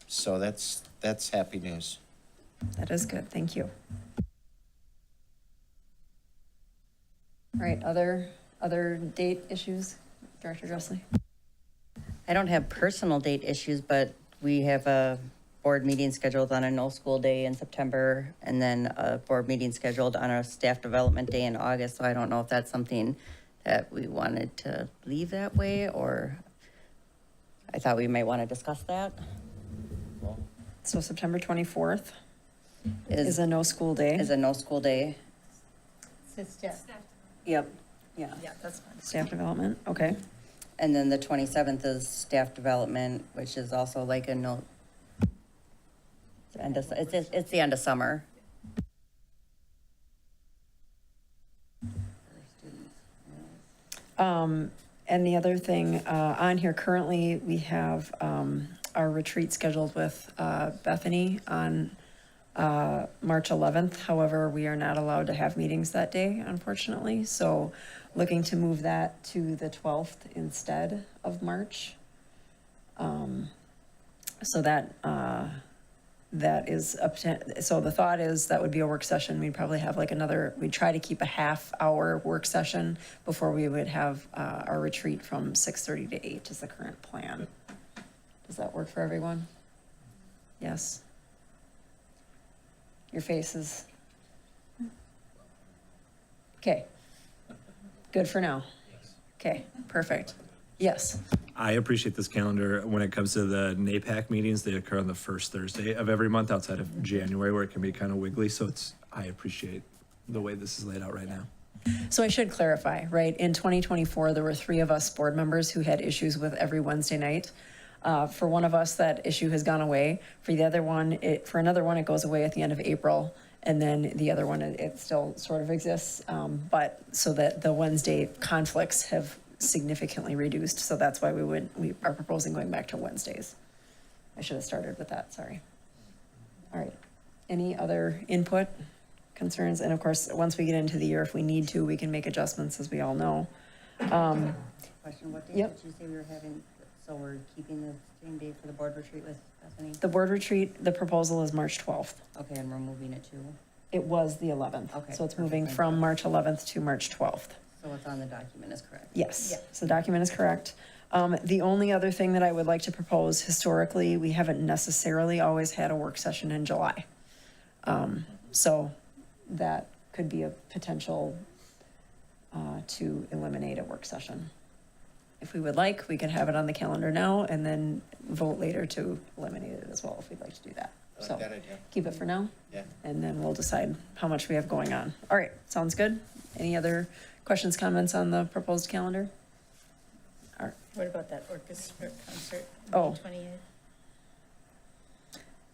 So that's happy news. That is good, thank you. All right, other date issues, Director Dressley? I don't have personal date issues, but we have a board meeting scheduled on a no school day in September, and then a board meeting scheduled on a staff development day in August. So I don't know if that's something that we wanted to leave that way, or I thought we might want to discuss that. So September 24th is a no school day. Is a no school day. Yep. Yeah, that's fine. Staff development, okay. And then the 27th is staff development, which is also like a no. It's the end of summer. And the other thing on here currently, we have our retreat scheduled with Bethany on March 11th. However, we are not allowed to have meetings that day, unfortunately. So looking to move that to the 12th instead of March. So that is up to, so the thought is that would be a work session. We'd probably have like we'd try to keep a half-hour work session before we would have our retreat from 6:30 to 8 is the current plan. Does that work for everyone? Yes. Your face is, okay. Good for now. Okay, perfect. Yes. I appreciate this calendar when it comes to the NAPAC meetings. They occur on the first Thursday of every month outside of January, where it can be kind of wiggly. So I appreciate the way this is laid out right now. So I should clarify, right? In 2024, there were 3 of us board members who had issues with every Wednesday night. For one of us, that issue has gone away. For the other one, for another one, it goes away at the end of April. And then the other one, it still sort of exists. But so that the Wednesday conflicts have significantly reduced. So that's why we are proposing going back to Wednesdays. I should have started with that, sorry. All right. Any other input, concerns? And of course, once we get into the year, if we need to, we can make adjustments, as we all know. Question, what day Yep. did you say we were having, so we're keeping the same date for the board retreat with Bethany? The board retreat, the proposal is March 12th. Okay, and we're moving it to? It was the 11th. Okay, So it's perfect, moving thank from you. March 11th to March 12th. So what's on the document is correct? Yes, so the document is correct. The only other thing that I would like to propose, historically, we haven't necessarily always had a work session in July. So that could be a potential to eliminate a work session. If we would like, we could have it on the calendar now and then vote later to eliminate it as well, if we'd like to do that. So that idea. keep it for now. Yeah. And then we'll decide how much we have going on. All right, sounds good. Any other questions, comments on the proposed calendar? All right. What about that orchestra concert? Oh. 28th?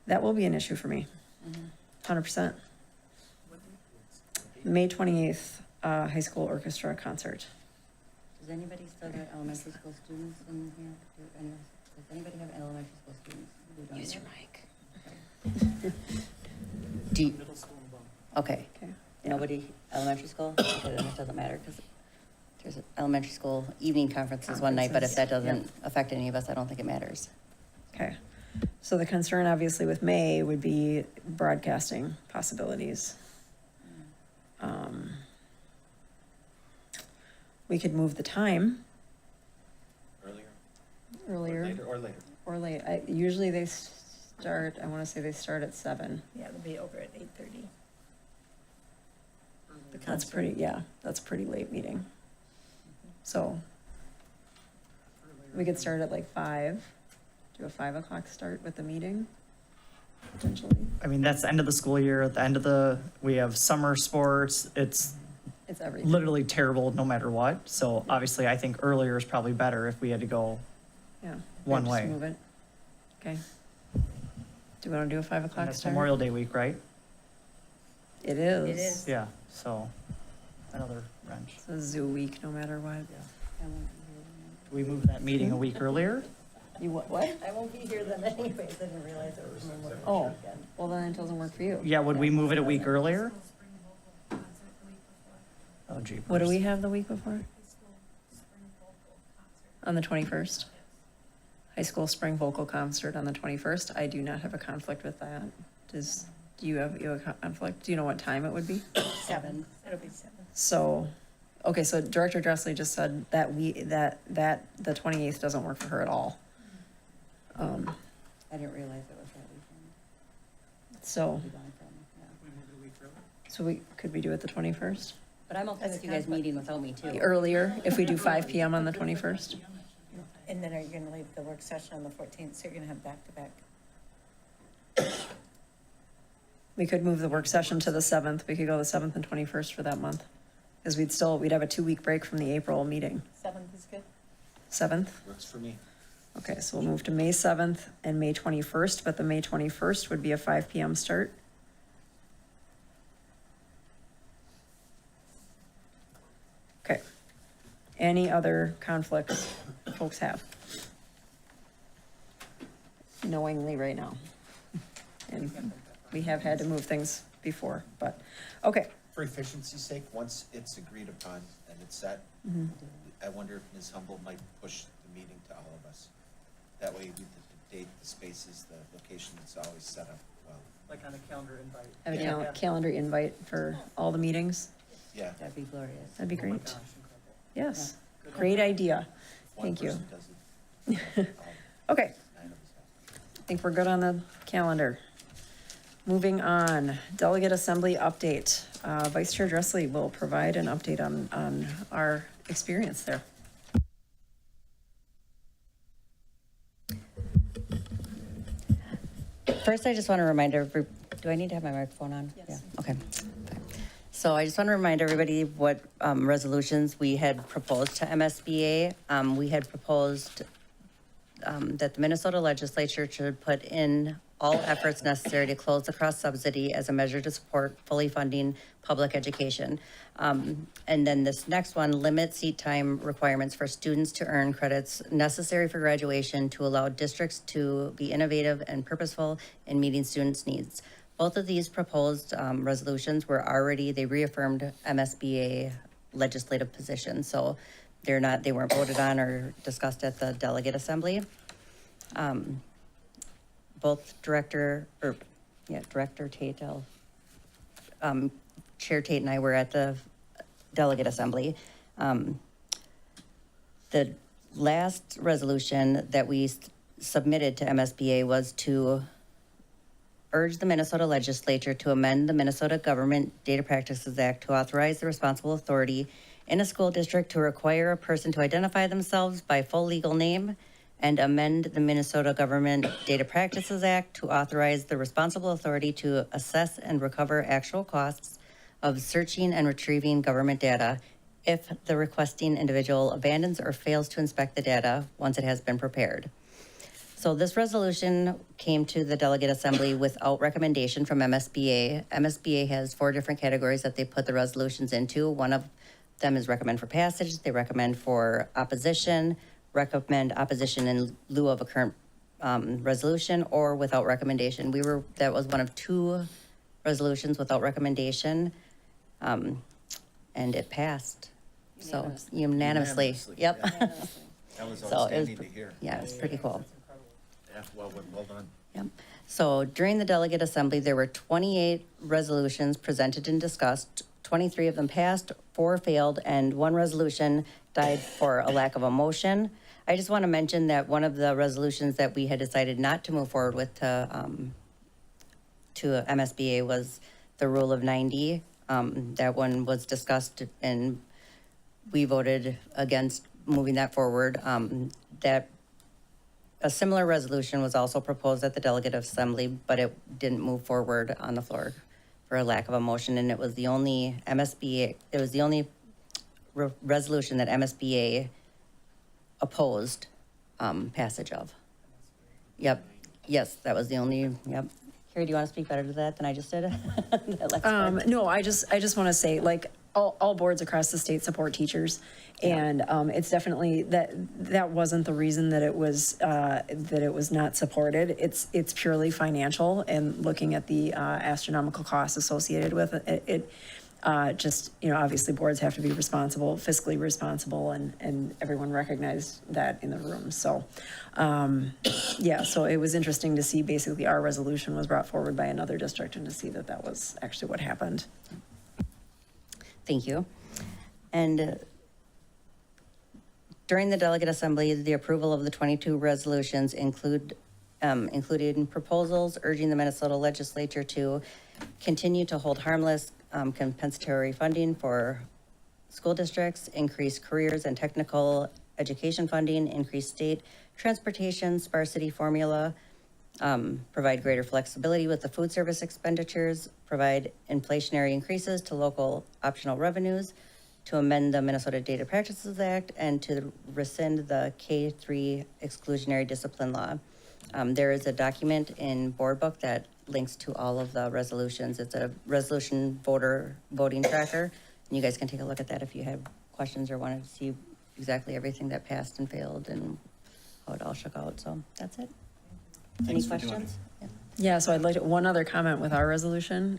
That will be an issue for me. 100%. May 28th, high school orchestra concert. Does anybody still got elementary school students in here? Does anybody have elementary school students? Use your mic. Do you, okay. Okay. Nobody, elementary school? Okay, then it doesn't matter because there's an elementary school evening conferences one night, but if that doesn't affect any of us, I don't think it matters. Okay. So the concern obviously with May would be broadcasting possibilities. We could move the time earlier. Or later. Or late. Usually they start, I want to say they start at 7. Yeah, they'll be over at 8:30. That's pretty, yeah, that's a pretty late meeting. So we could start at like 5, do a 5 o'clock start with the meeting, potentially. I mean, that's the end of the school year. At the end of we have summer sports. It's everything. literally terrible no matter what. So obviously, I think earlier is probably better if we had to go Yeah. one Just way. move it. Okay. Do we want to do a 5 And o'clock that's start? Memorial Day week, right? It is. It is. Yeah, so another wrench. It's a zoo week, no matter what. Do we move that meeting a week earlier? You what? I won't be here then anyways, I didn't realize it was Memorial Day Oh, weekend. well then it doesn't work for you. Yeah, would we move it a week earlier? Oh, gee. What do we have the week before? On the 21st. High school spring vocal concert on the 21st. I do not have a conflict with that. Do you have a conflict? Do you know what time it would be? 7. It'll be 7. So, okay, so Director Dressley just said that the 28th doesn't work for her at all. I didn't realize it was that weekend. So, Be gone from, yeah. so could we do it the 21st? But I'm okay with you guys meeting without me too. Earlier, if we do 5 PM on the 21st? And then are you going to leave the work session on the 14th? So you're going to have back-to-back? We could move the work session to the 7th. We could go the 7th and 21st for that month. Because we'd have a 2-week break from the April meeting. 7th is good? 7th? Works for me. Okay, so we'll move to May 7th and May 21st, but the May 21st would be a 5 PM start. Okay. Any other conflicts folks have? Knowingly right now. And we have had to move things before, but, okay. For efficiency's sake, once it's agreed upon and it's set, I wonder if Ms. Humble might push the meeting to all of us. That way, the date, the spaces, the location, it's always set up well. Like on a calendar invite. Have a Yeah. calendar invite for all the meetings. Yeah. That'd be glorious. That'd be Oh my great. gosh, incredible. Yes, great idea. One Thank you. person does it. Okay, 9 of us have. I think we're good on the calendar. Moving on, delegate assembly update. Vice Chair Dressley will provide an update on our experience there. First, I just want to remind everybody, do I need to have my microphone on? Yes. Yeah, okay. So I just want to remind everybody what resolutions we had proposed to MSBA. We had proposed that the Minnesota legislature should put in all efforts necessary to close the cross-subsidy as a measure to support fully funding public education. And then this next one, limit seat time requirements for students to earn credits necessary for graduation to allow districts to be innovative and purposeful in meeting students' needs. Both of these proposed resolutions were already, they reaffirmed MSBA legislative position. So they weren't voted on or discussed at the delegate assembly. Both Director Tate, Chair Tate and I were at the delegate assembly. The last resolution that we submitted to MSBA was to urge the Minnesota legislature to amend the Minnesota Government Data Practices Act to authorize the responsible authority in a school district to require a person to identify themselves by full legal name, and amend the Minnesota Government Data Practices Act to authorize the responsible authority to assess and recover actual costs of searching and retrieving government data if the requesting individual abandons or fails to inspect the data once it has been prepared. So this resolution came to the Delegate Assembly without recommendation from MSBA. MSBA has 4 different categories that they put the resolutions into. One of them is recommend for passage. They recommend for opposition, recommend opposition in lieu of a current resolution, or without recommendation. That was one of 2 resolutions without recommendation, and it passed. So unanimously. Yep. That was So it was outstanding to hear. Yeah, it's pretty cool. Yeah, well done. Yep. So during the Delegate Assembly, there were 28 resolutions presented and discussed. 23 of them passed, 4 failed, and 1 resolution died for a lack of a motion. I just want to mention that one of the resolutions that we had decided not to move forward with to MSBA was the Rule of 90. That one was discussed and we voted against moving that forward. A similar resolution was also proposed at the Delegate Assembly, but it didn't move forward on the floor for a lack of a motion, and it was the only resolution that MSBA opposed passage of. Yep, yes, that was the only, yep. Carrie, do you want to speak better to that than I just did? No, I just want to say, like, all boards across the state support teachers, and it's definitely that wasn't the reason that it was not supported. It's purely financial, and looking at the astronomical costs associated with it. Just, obviously boards have to be responsible, fiscally responsible, and everyone recognized that in the room. So, yeah, so it was interesting to see basically our resolution was brought forward by another district and to see that was actually what happened. Thank you. And during the Delegate Assembly, the approval of the 22 resolutions included proposals urging the Minnesota legislature to continue to hold harmless compensatory funding for school districts, increase careers and technical education funding, increase state transportation sparsity formula, provide greater flexibility with the food service expenditures, provide inflationary increases to local optional revenues, to amend the Minnesota Data Practices Act, and to rescind the K-3 exclusionary discipline law. There is a document in board book that links to all of the resolutions. It's a resolution voting tracker. And you guys can take a look at that if you have questions or wanted to see exactly everything that passed and failed and how it all shook out. So that's it. Any questions? Yeah, so I'd like one other comment with our resolution.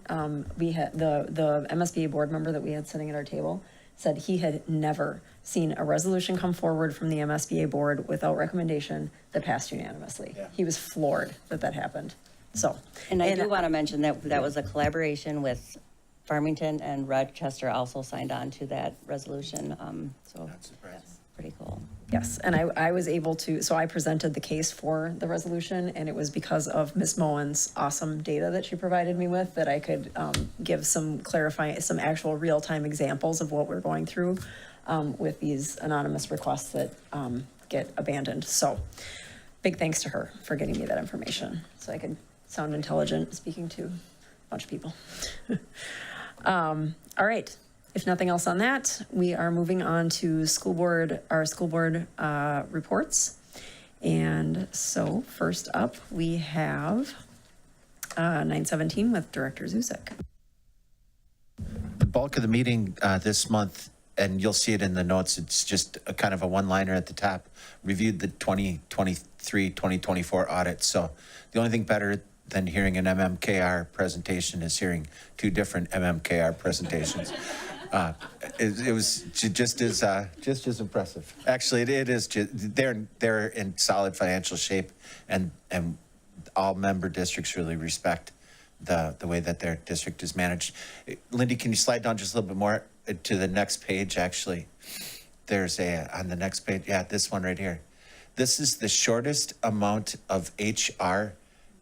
We had the MSBA board member that we had sitting at our table said he had never seen a resolution come forward from the MSBA board without recommendation that passed unanimously. Yeah. He was floored that happened. So, and I do want to mention that was a collaboration with Farmington, and Rochester also signed on to that resolution. So that's pretty cool. Yes, and I was able to, so I presented the case for the resolution, and it was because of Ms. Moen's awesome data that she provided me with that I could give some actual real-time examples of what we're going through with these anonymous requests that get abandoned. So big thanks to her for getting me that information so I could sound intelligent speaking to a bunch of people. All right. If nothing else on that, we are moving on to our school board reports. And so first up, we have 917 with Director Zusek. The bulk of the meeting this month, and you'll see it in the notes, it's just a kind of a one-liner at the top, reviewed the 2023-2024 audit. So the only thing better than hearing an MMKR presentation is hearing 2 different MMKR presentations. It was just as impressive. Actually, it is. They're in solid financial shape, and all member districts really respect the way that their district is managed. Lindy, can you slide down just a little bit more to the next page? Actually, there's on the next page. Yeah, this one right here. This is the shortest amount of HR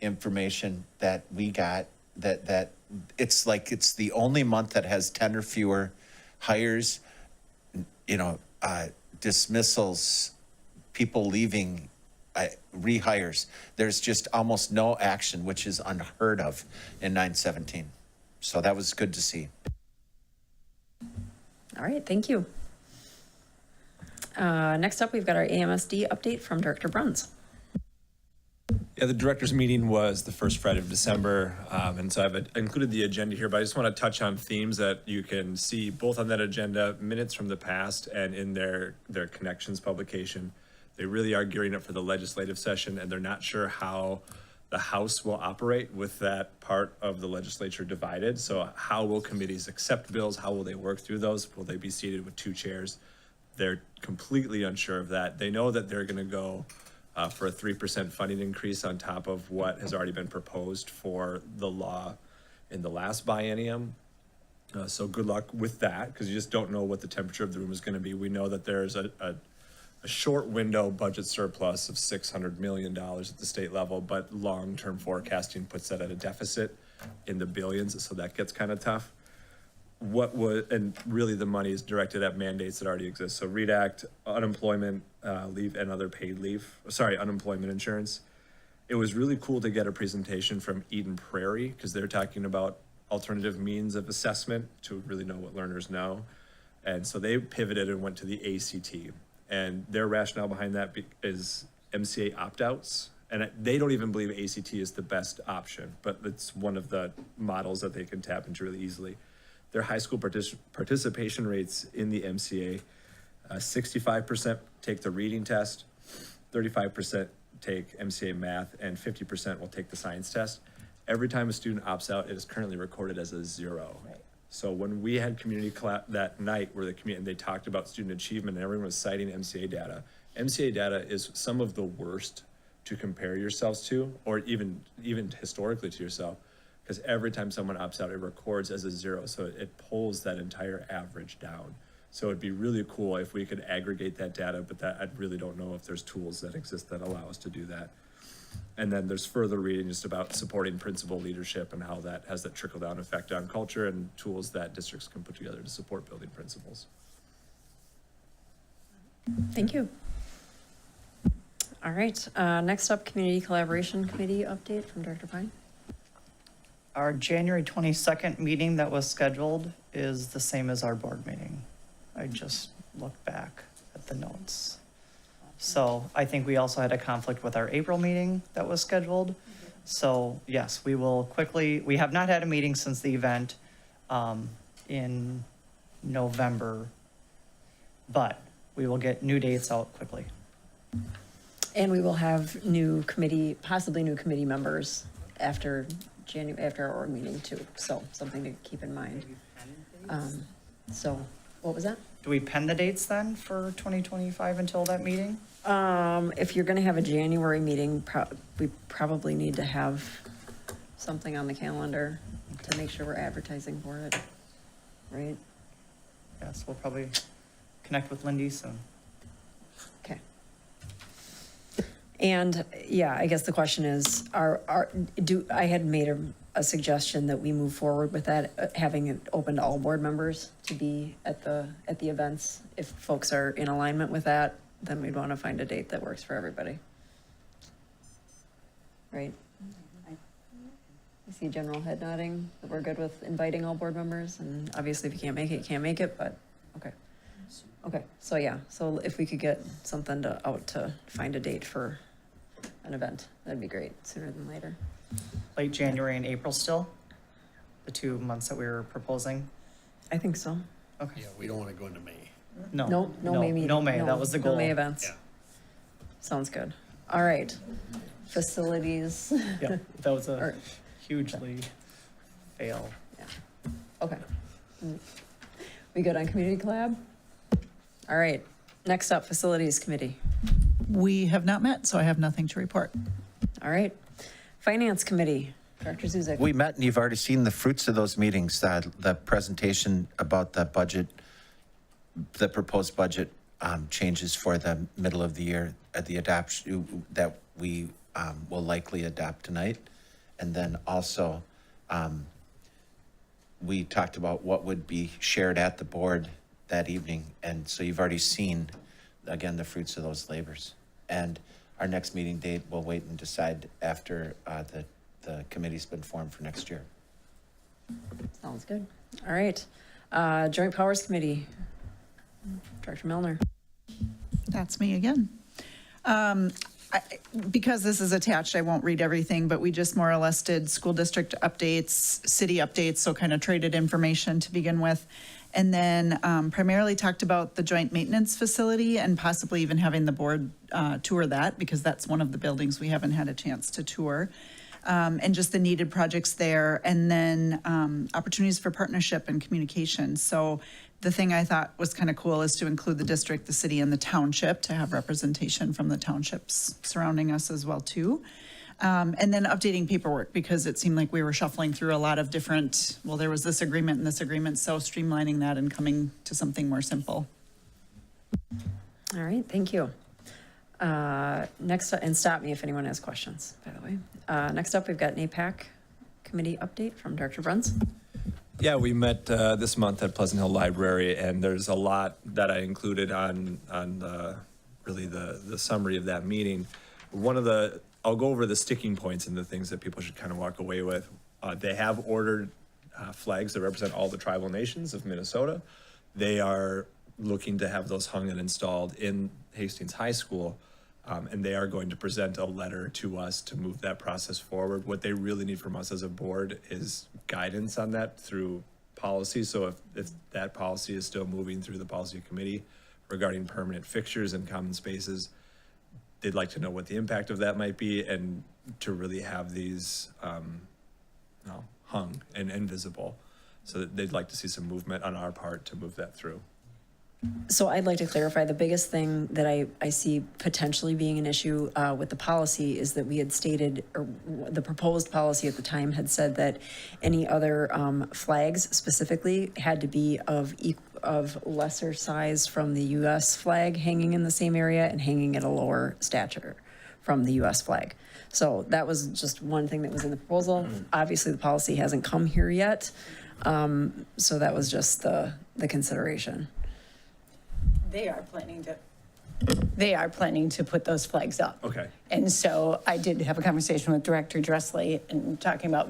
information that we got. That it's like it's the only month that has 10 or fewer hires, dismissals, people leaving, rehires. There's just almost no action, which is unheard of in 917. So that was good to see. All right, thank you. Next up, we've got our AMSD update from Director Bruns. Yeah, the director's meeting was the first Friday of December, and so I've included the agenda here, but I just want to touch on themes that you can see both on that agenda, minutes from the past, and in their connections publication. They really are gearing up for the legislative session, and they're not sure how the House will operate with that part of the legislature divided. So how will committees accept bills? How will they work through those? Will they be seated with 2 chairs? They're completely unsure of that. They know that they're going to go for a 3% funding increase on top of what has already been proposed for the law in the last biennium. So good luck with that, because you just don't know what the temperature of the room is going to be. We know that there's a short window budget surplus of $600 million at the state level, but long-term forecasting puts that at a deficit in the billions, so that gets kind of tough. And really the money is directed at mandates that already exist. So READ Act, unemployment leave, and other paid leave, unemployment insurance. It was really cool to get a presentation from Eden Prairie, because they're talking about alternative means of assessment to really know what learners know. And so they pivoted and went to the ACT. And their rationale behind that is MCA opt-outs. And they don't even believe ACT is the best option, but it's one of the models that they can tap into really easily. Their high school participation rates in the MCA, 65% take the reading test, 35% take MCA math, and 50% will take the science test. Every time a student opts out, it is currently recorded as a 0. Right. So when we had community collab that night where and they talked about student achievement and everyone was citing MCA data is some of the worst to compare yourselves to, or even historically to yourself, because every time someone opts out, it records as a 0. So it pulls that entire average down. So it'd be really cool if we could aggregate that data, but I really don't know if there's tools that exist that allow us to do that. And then there's further reading just about supporting principal leadership and how that has that trickle-down effect on culture and tools that districts can put together to support building principles. Thank you. All right, next up, Community Collaboration Committee update from Director Pine. Our January 22nd meeting that was scheduled is the same as our board meeting. I just looked back at the notes. So I think we also had a conflict with our April meeting that was scheduled. So yes, we have not had a meeting since the event in November, but we will get new dates out quickly. And we will have possibly new committee members after our org meeting too. So something to keep in mind. So what was that? Do we pen the dates then for 2025 until that meeting? If you're going to have a January meeting, we probably need to have something on the calendar to make sure we're advertising for it, right? Yes, we'll probably connect with Lindy soon. Okay. And yeah, I guess the question is, I had made a suggestion that we move forward with that, having it open to all board members to be at the events. If folks are in alignment with that, then we'd want to find a date that works for everybody. Right? I see general head nodding, that we're good with inviting all board members, and obviously if you can't make it, you can't make it, but okay. Okay, so yeah, so if we could get something out to find a date for an event, that'd be great, sooner than later. Late January and April still? The 2 months that we were proposing? I think so. Okay. Yeah, we don't want to go into May. No May meeting. No May, that was the goal. No May events. Yeah. Sounds good. All right, facilities. Yeah, that was a hugely fail. Yeah, okay. We good on community collab? All right, next up, facilities committee. We have not met, so I have nothing to report. All right, finance committee, Director Zuzek. We met, and you've already seen the fruits of those meetings, the presentation about the budget, the proposed budget changes for the middle of the year, the adoption that we will likely adopt tonight. And then also, we talked about what would be shared at the board that evening. And so you've already seen, again, the fruits of those labors. And our next meeting date, we'll wait and decide after the committee's been formed for next year. Sounds good. All right. Joint Powers Committee, Director Milner. That's me again. Because this is attached, I won't read everything, but we just more or less did school district updates, city updates, so kind of traded information to begin with. And then primarily talked about the joint maintenance facility and possibly even having the board tour that, because that's one of the buildings we haven't had a chance to tour. And just the needed projects there, and then opportunities for partnership and communication. So the thing I thought was kind of cool is to include the district, the city, and the township, to have representation from the townships surrounding us as well too. And then updating paperwork, because it seemed like we were shuffling through a lot of different, well, there was this agreement and this agreement, so streamlining that and coming to something more simple. All right, thank you. Next, and stop me if anyone has questions, by the way. Next up, we've got NAPAC committee update from Director Bruns. Yeah, we met this month at Pleasant Hill Library, and there's a lot that I included on really the summary of that meeting. I'll go over the sticking points and the things that people should kind of walk away with. They have ordered flags that represent all the tribal nations of Minnesota. They are looking to have those hung and installed in Hastings High School, and they are going to present a letter to us to move that process forward. What they really need from us as a board is guidance on that through policy. So if that policy is still moving through the policy committee regarding permanent fixtures and common spaces, they'd like to know what the impact of that might be, and to really have these hung and visible. So that they'd like to see some movement on our part to move that through. So I'd like to clarify, the biggest thing that I see potentially being an issue with the policy is that we had stated, or the proposed policy at the time had said that any other flags specifically had to be of lesser size from the U.S. flag hanging in the same area and hanging at a lower stature from the U.S. flag. So that was just one thing that was in the proposal. Obviously, the policy hasn't come here yet. So that was just the consideration. They are planning to put those flags up. Okay. And so I did have a conversation with Director Dressley and talking about,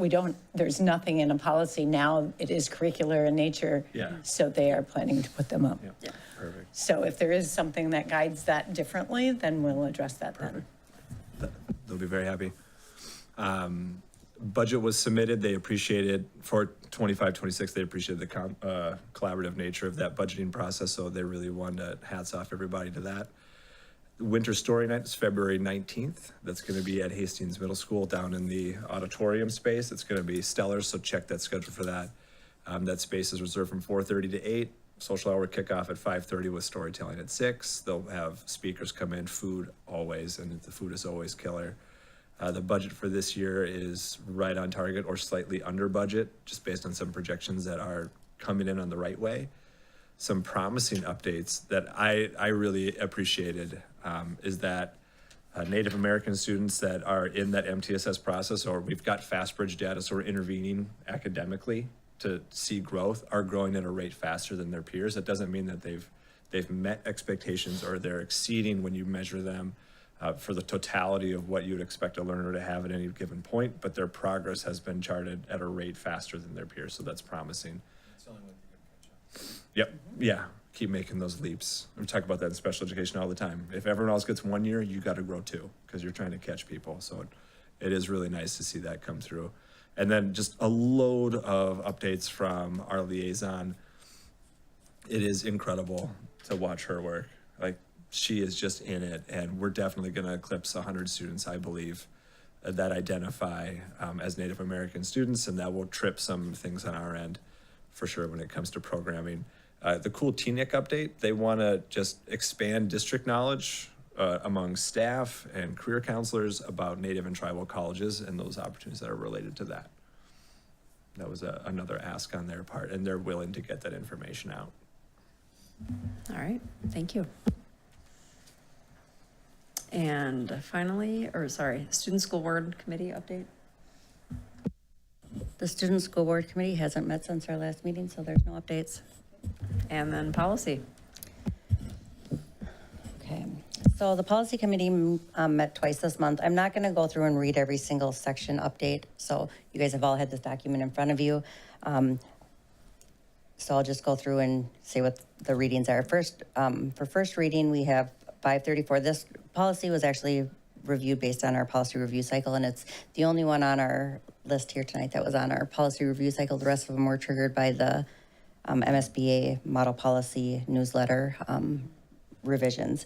there's nothing in a policy now. It is curricular in nature. Yeah. So they are planning to put them up. Yeah. Perfect. So if there is something that guides that differently, then we'll address that then. They'll be very happy. Budget was submitted. They appreciated for 25-26. They appreciated the collaborative nature of that budgeting process. So they really wanted to hats off everybody to that. Winter Story Night is February 19th. That's going to be at Hastings Middle School down in the auditorium space. It's going to be stellar. So check that schedule for that. That space is reserved from 4:30 to 8. Social hour kickoff at 5:30 with storytelling at 6. They'll have speakers come in, food always, and the food is always killer. The budget for this year is right on target or slightly under budget, just based on some projections that are coming in on the right way. Some promising updates that I really appreciated is that Native American students that are in that MTSS process, or we've got FastBridge data, so we're intervening academically to see growth, are growing at a rate faster than their peers. That doesn't mean that they've met expectations or they're exceeding when you measure them for the totality of what you'd expect a learner to have at any given point, but their progress has been charted at a rate faster than their peers, so that's promising. Yep, yeah, keep making those leaps. We talk about that in special education all the time. If everyone else gets 1 year, you got to grow 2, because you're trying to catch people. So it is really nice to see that come through. And then just a load of updates from our liaison. It is incredible to watch her work. Like, she is just in it, and we're definitely going to eclipse 100 students, I believe, that identify as Native American students, and that will trip some things on our end for sure when it comes to programming. The cool TNIC update, they want to just expand district knowledge among staff and career counselors about Native and tribal colleges and those opportunities that are related to that. That was another ask on their part, and they're willing to get that information out. All right, thank you. And finally, Student School Board Committee update. The Student School Board Committee hasn't met since our last meeting, so there's no updates. And then policy. Okay, So the policy committee met twice this month. I'm not going to go through and read every single section update. So you guys have all had this document in front of you. So I'll just go through and say what the readings are. First, for first reading, we have 534. This policy was actually reviewed based on our policy review cycle, and it's the only one on our list here tonight that was on our policy review cycle. The rest of them were triggered by the MSBA model policy newsletter revisions.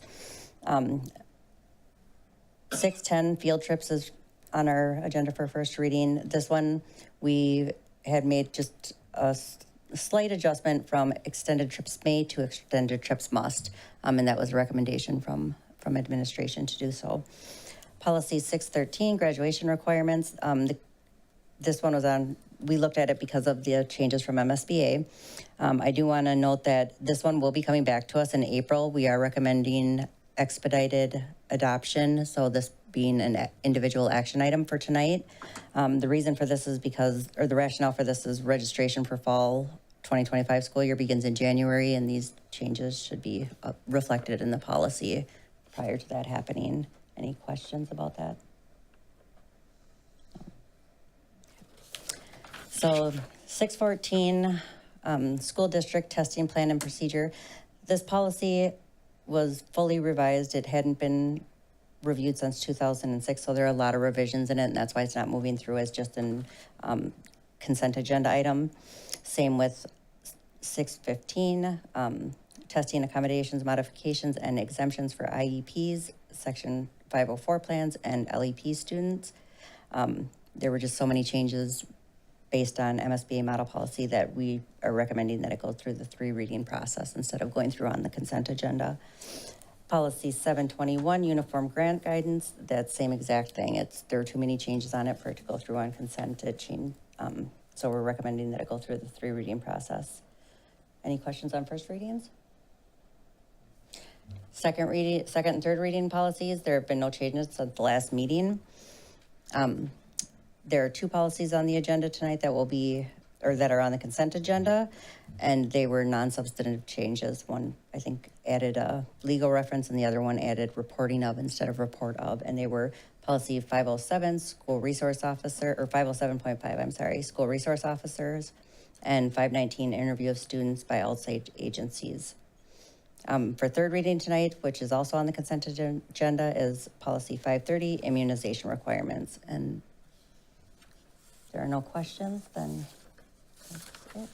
610 field trips is on our agenda for first reading. This one, we had made just a slight adjustment from extended trips may to extended trips must, and that was a recommendation from administration to do so. Policy 613, graduation requirements. This one was on, we looked at it because of the changes from MSBA. I do want to note that this one will be coming back to us in April. We are recommending expedited adoption, so this being an individual action item for tonight. The reason for this is because, or the rationale for this is registration for fall 2025 school year begins in January, and these changes should be reflected in the policy prior to that happening. Any questions about that? So 614, school district testing plan and procedure. This policy was fully revised. It hadn't been reviewed since 2006, so there are a lot of revisions in it, and that's why it's not moving through as just an consent agenda item. Same with 615, testing accommodations, modifications, and exemptions for IEPs, section 504 plans, and LEP students. There were just so many changes based on MSBA model policy that we are recommending that it go through the 3 reading process instead of going through on the consent agenda. Policy 721, uniform grant guidance, that same exact thing. There are too many changes on it for it to go through on consent. So we're recommending that it go through the 3 reading process. Any questions on first readings? Second and third reading policies, there have been no changes since the last meeting. There are 2 policies on the agenda tonight that are on the consent agenda, and they were non-substantive changes. One, I think, added a legal reference, and the other one added reporting of instead of report of, and they were policy 507, school resource officer, or 507.5, I'm sorry, school resource officers, and 519, interview of students by outside agencies. For third reading tonight, which is also on the consent agenda, is policy 530, immunization requirements. And if there are no questions, then that's it.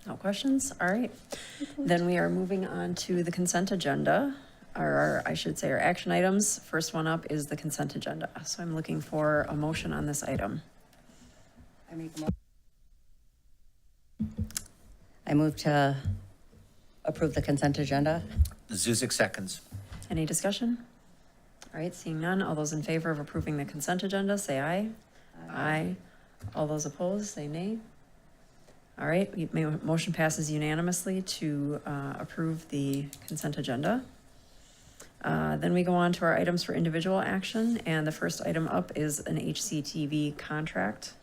No questions? All right. Then we are moving on to the consent agenda, or I should say our action items. First one up is the consent agenda. So I'm looking for a motion on this item. I move to approve the consent agenda. Zuzik seconds. Any discussion? All right, seeing none, all those in favor of approving the consent agenda, say aye. Aye. All those opposed, say nay. All right, motion passes unanimously to approve the consent agenda. Then we go on to our items for individual action, and the first item up is an HCTV contract.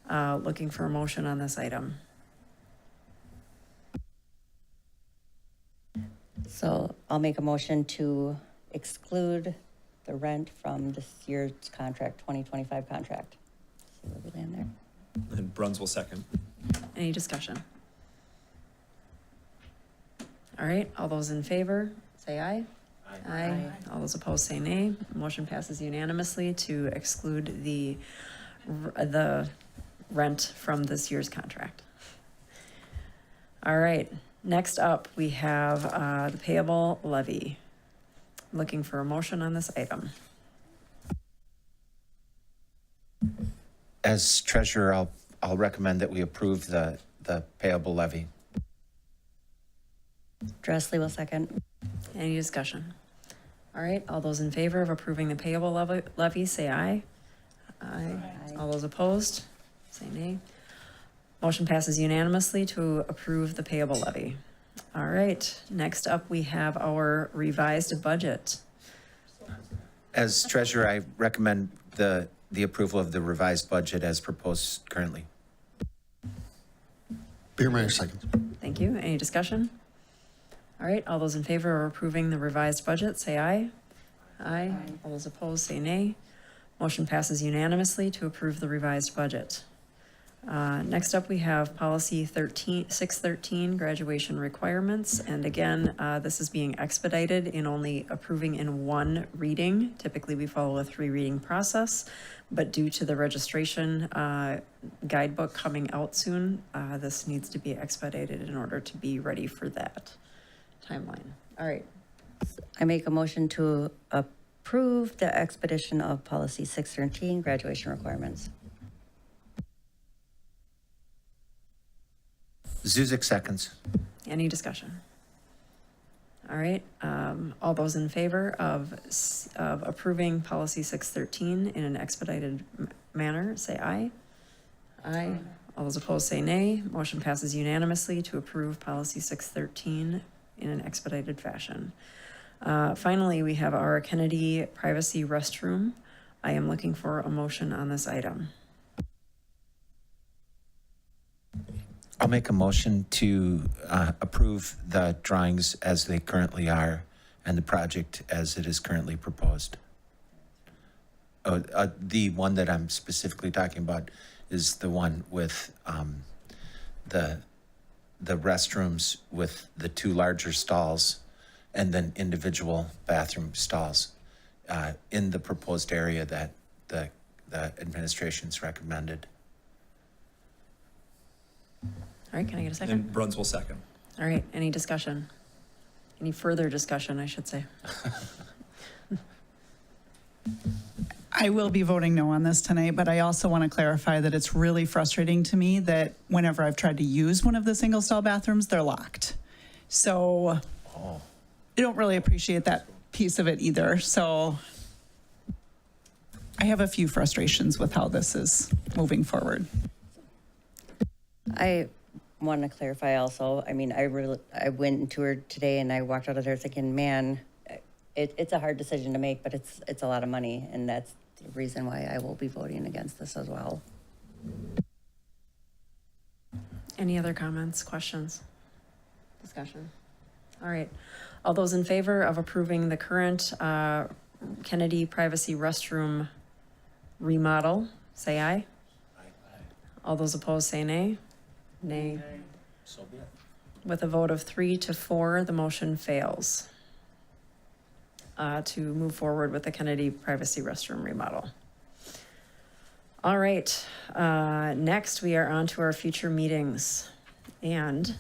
Looking for a motion on this item. So I'll make a motion to exclude the rent from this year's contract, 2025 contract. See where we land there. And Bruns will second. Any discussion? All right, all those in favor, say aye. Aye. All those opposed, say nay. Motion passes unanimously to exclude the rent from this year's contract. All right, next up, we have the payable levy. Looking for a motion on this item. As treasurer, I'll recommend that we approve the payable levy. Dressley will second. Any discussion? All right, all those in favor of approving the payable levy, say aye. Aye. All those opposed, say nay. Motion passes unanimously to approve the payable levy. All right, next up, we have our revised budget. As treasurer, I recommend the approval of the revised budget as proposed currently. Beermeyer seconds. Thank you. Any discussion? All right, all those in favor of approving the revised budget, say aye. Aye. All those opposed, say nay. Motion passes unanimously to approve the revised budget. Next up, we have policy 613, graduation requirements. And again, this is being expedited in only approving in one reading. Typically, we follow a 3-reading process, but due to the registration guidebook coming out soon, this needs to be expedited in order to be ready for that timeline. All right. I make a motion to approve the expedition of policy 613, graduation requirements. Zuzik seconds. Any discussion? All right, all those in favor of approving policy 613 in an expedited manner, say aye. Aye. All those opposed, say nay. Motion passes unanimously to approve policy 613 in an expedited fashion. Finally, we have our Kennedy privacy restroom. I am looking for a motion on this item. I'll make a motion to approve the drawings as they currently are and the project as it is currently proposed. The one that I'm specifically talking about is the one with the restrooms with the 2 larger stalls and then individual bathroom stalls in the proposed area that the administration's recommended. All right, can I get a second? And Bruns will second. All right, any discussion? Any further discussion, I should say? I will be voting no on this tonight, but I also want to clarify that it's really frustrating to me that whenever I've tried to use one of the single stall bathrooms, they're locked. So I don't really appreciate that piece of it either. So I have a few frustrations with how this is moving forward. I want to clarify also, I mean, I went and toured today and I walked out of there thinking, man, it's a hard decision to make, but it's a lot of money. And that's the reason why I will be voting against this as well. Any other comments, questions, discussion? All right, all those in favor of approving the current Kennedy privacy restroom remodel, say aye. All those opposed, say nay. Nay. So be it. With a vote of 3 to 4, the motion fails to move forward with the Kennedy privacy restroom remodel. All right, next we are on to our future meetings. And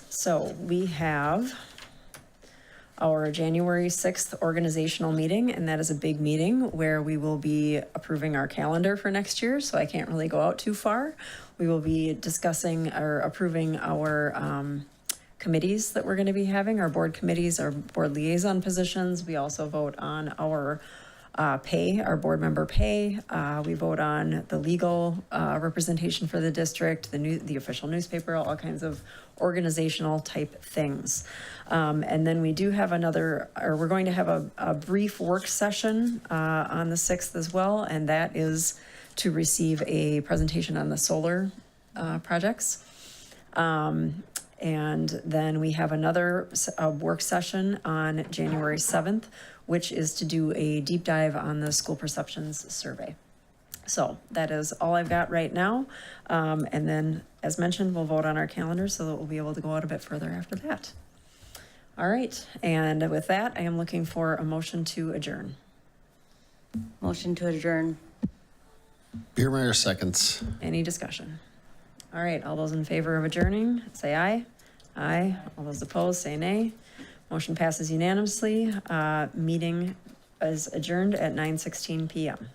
so we have our January 6th organizational meeting, and that is a big meeting where we will be approving our calendar for next year, so I can't really go out too far. We will be discussing or approving our committees that we're going to be having, our board committees, our board liaison positions. We also vote on our pay, our board member pay. We vote on the legal representation for the district, the official newspaper, all kinds of organizational type things. And then we do have we're going to have a brief work session on the 6th as well, and that is to receive a presentation on the solar projects. And then we have another work session on January 7th, which is to do a deep dive on the school perceptions survey. So that is all I've got right now. And then, as mentioned, we'll vote on our calendar so that we'll be able to go out a bit further after that. All right, and with that, I am looking for a motion to adjourn. Motion to adjourn. Biermeyer seconds. Any discussion? All right, all those in favor of adjourning, say aye. Aye. All those opposed, say nay. Motion passes unanimously. Meeting is adjourned at 9:16 p.m.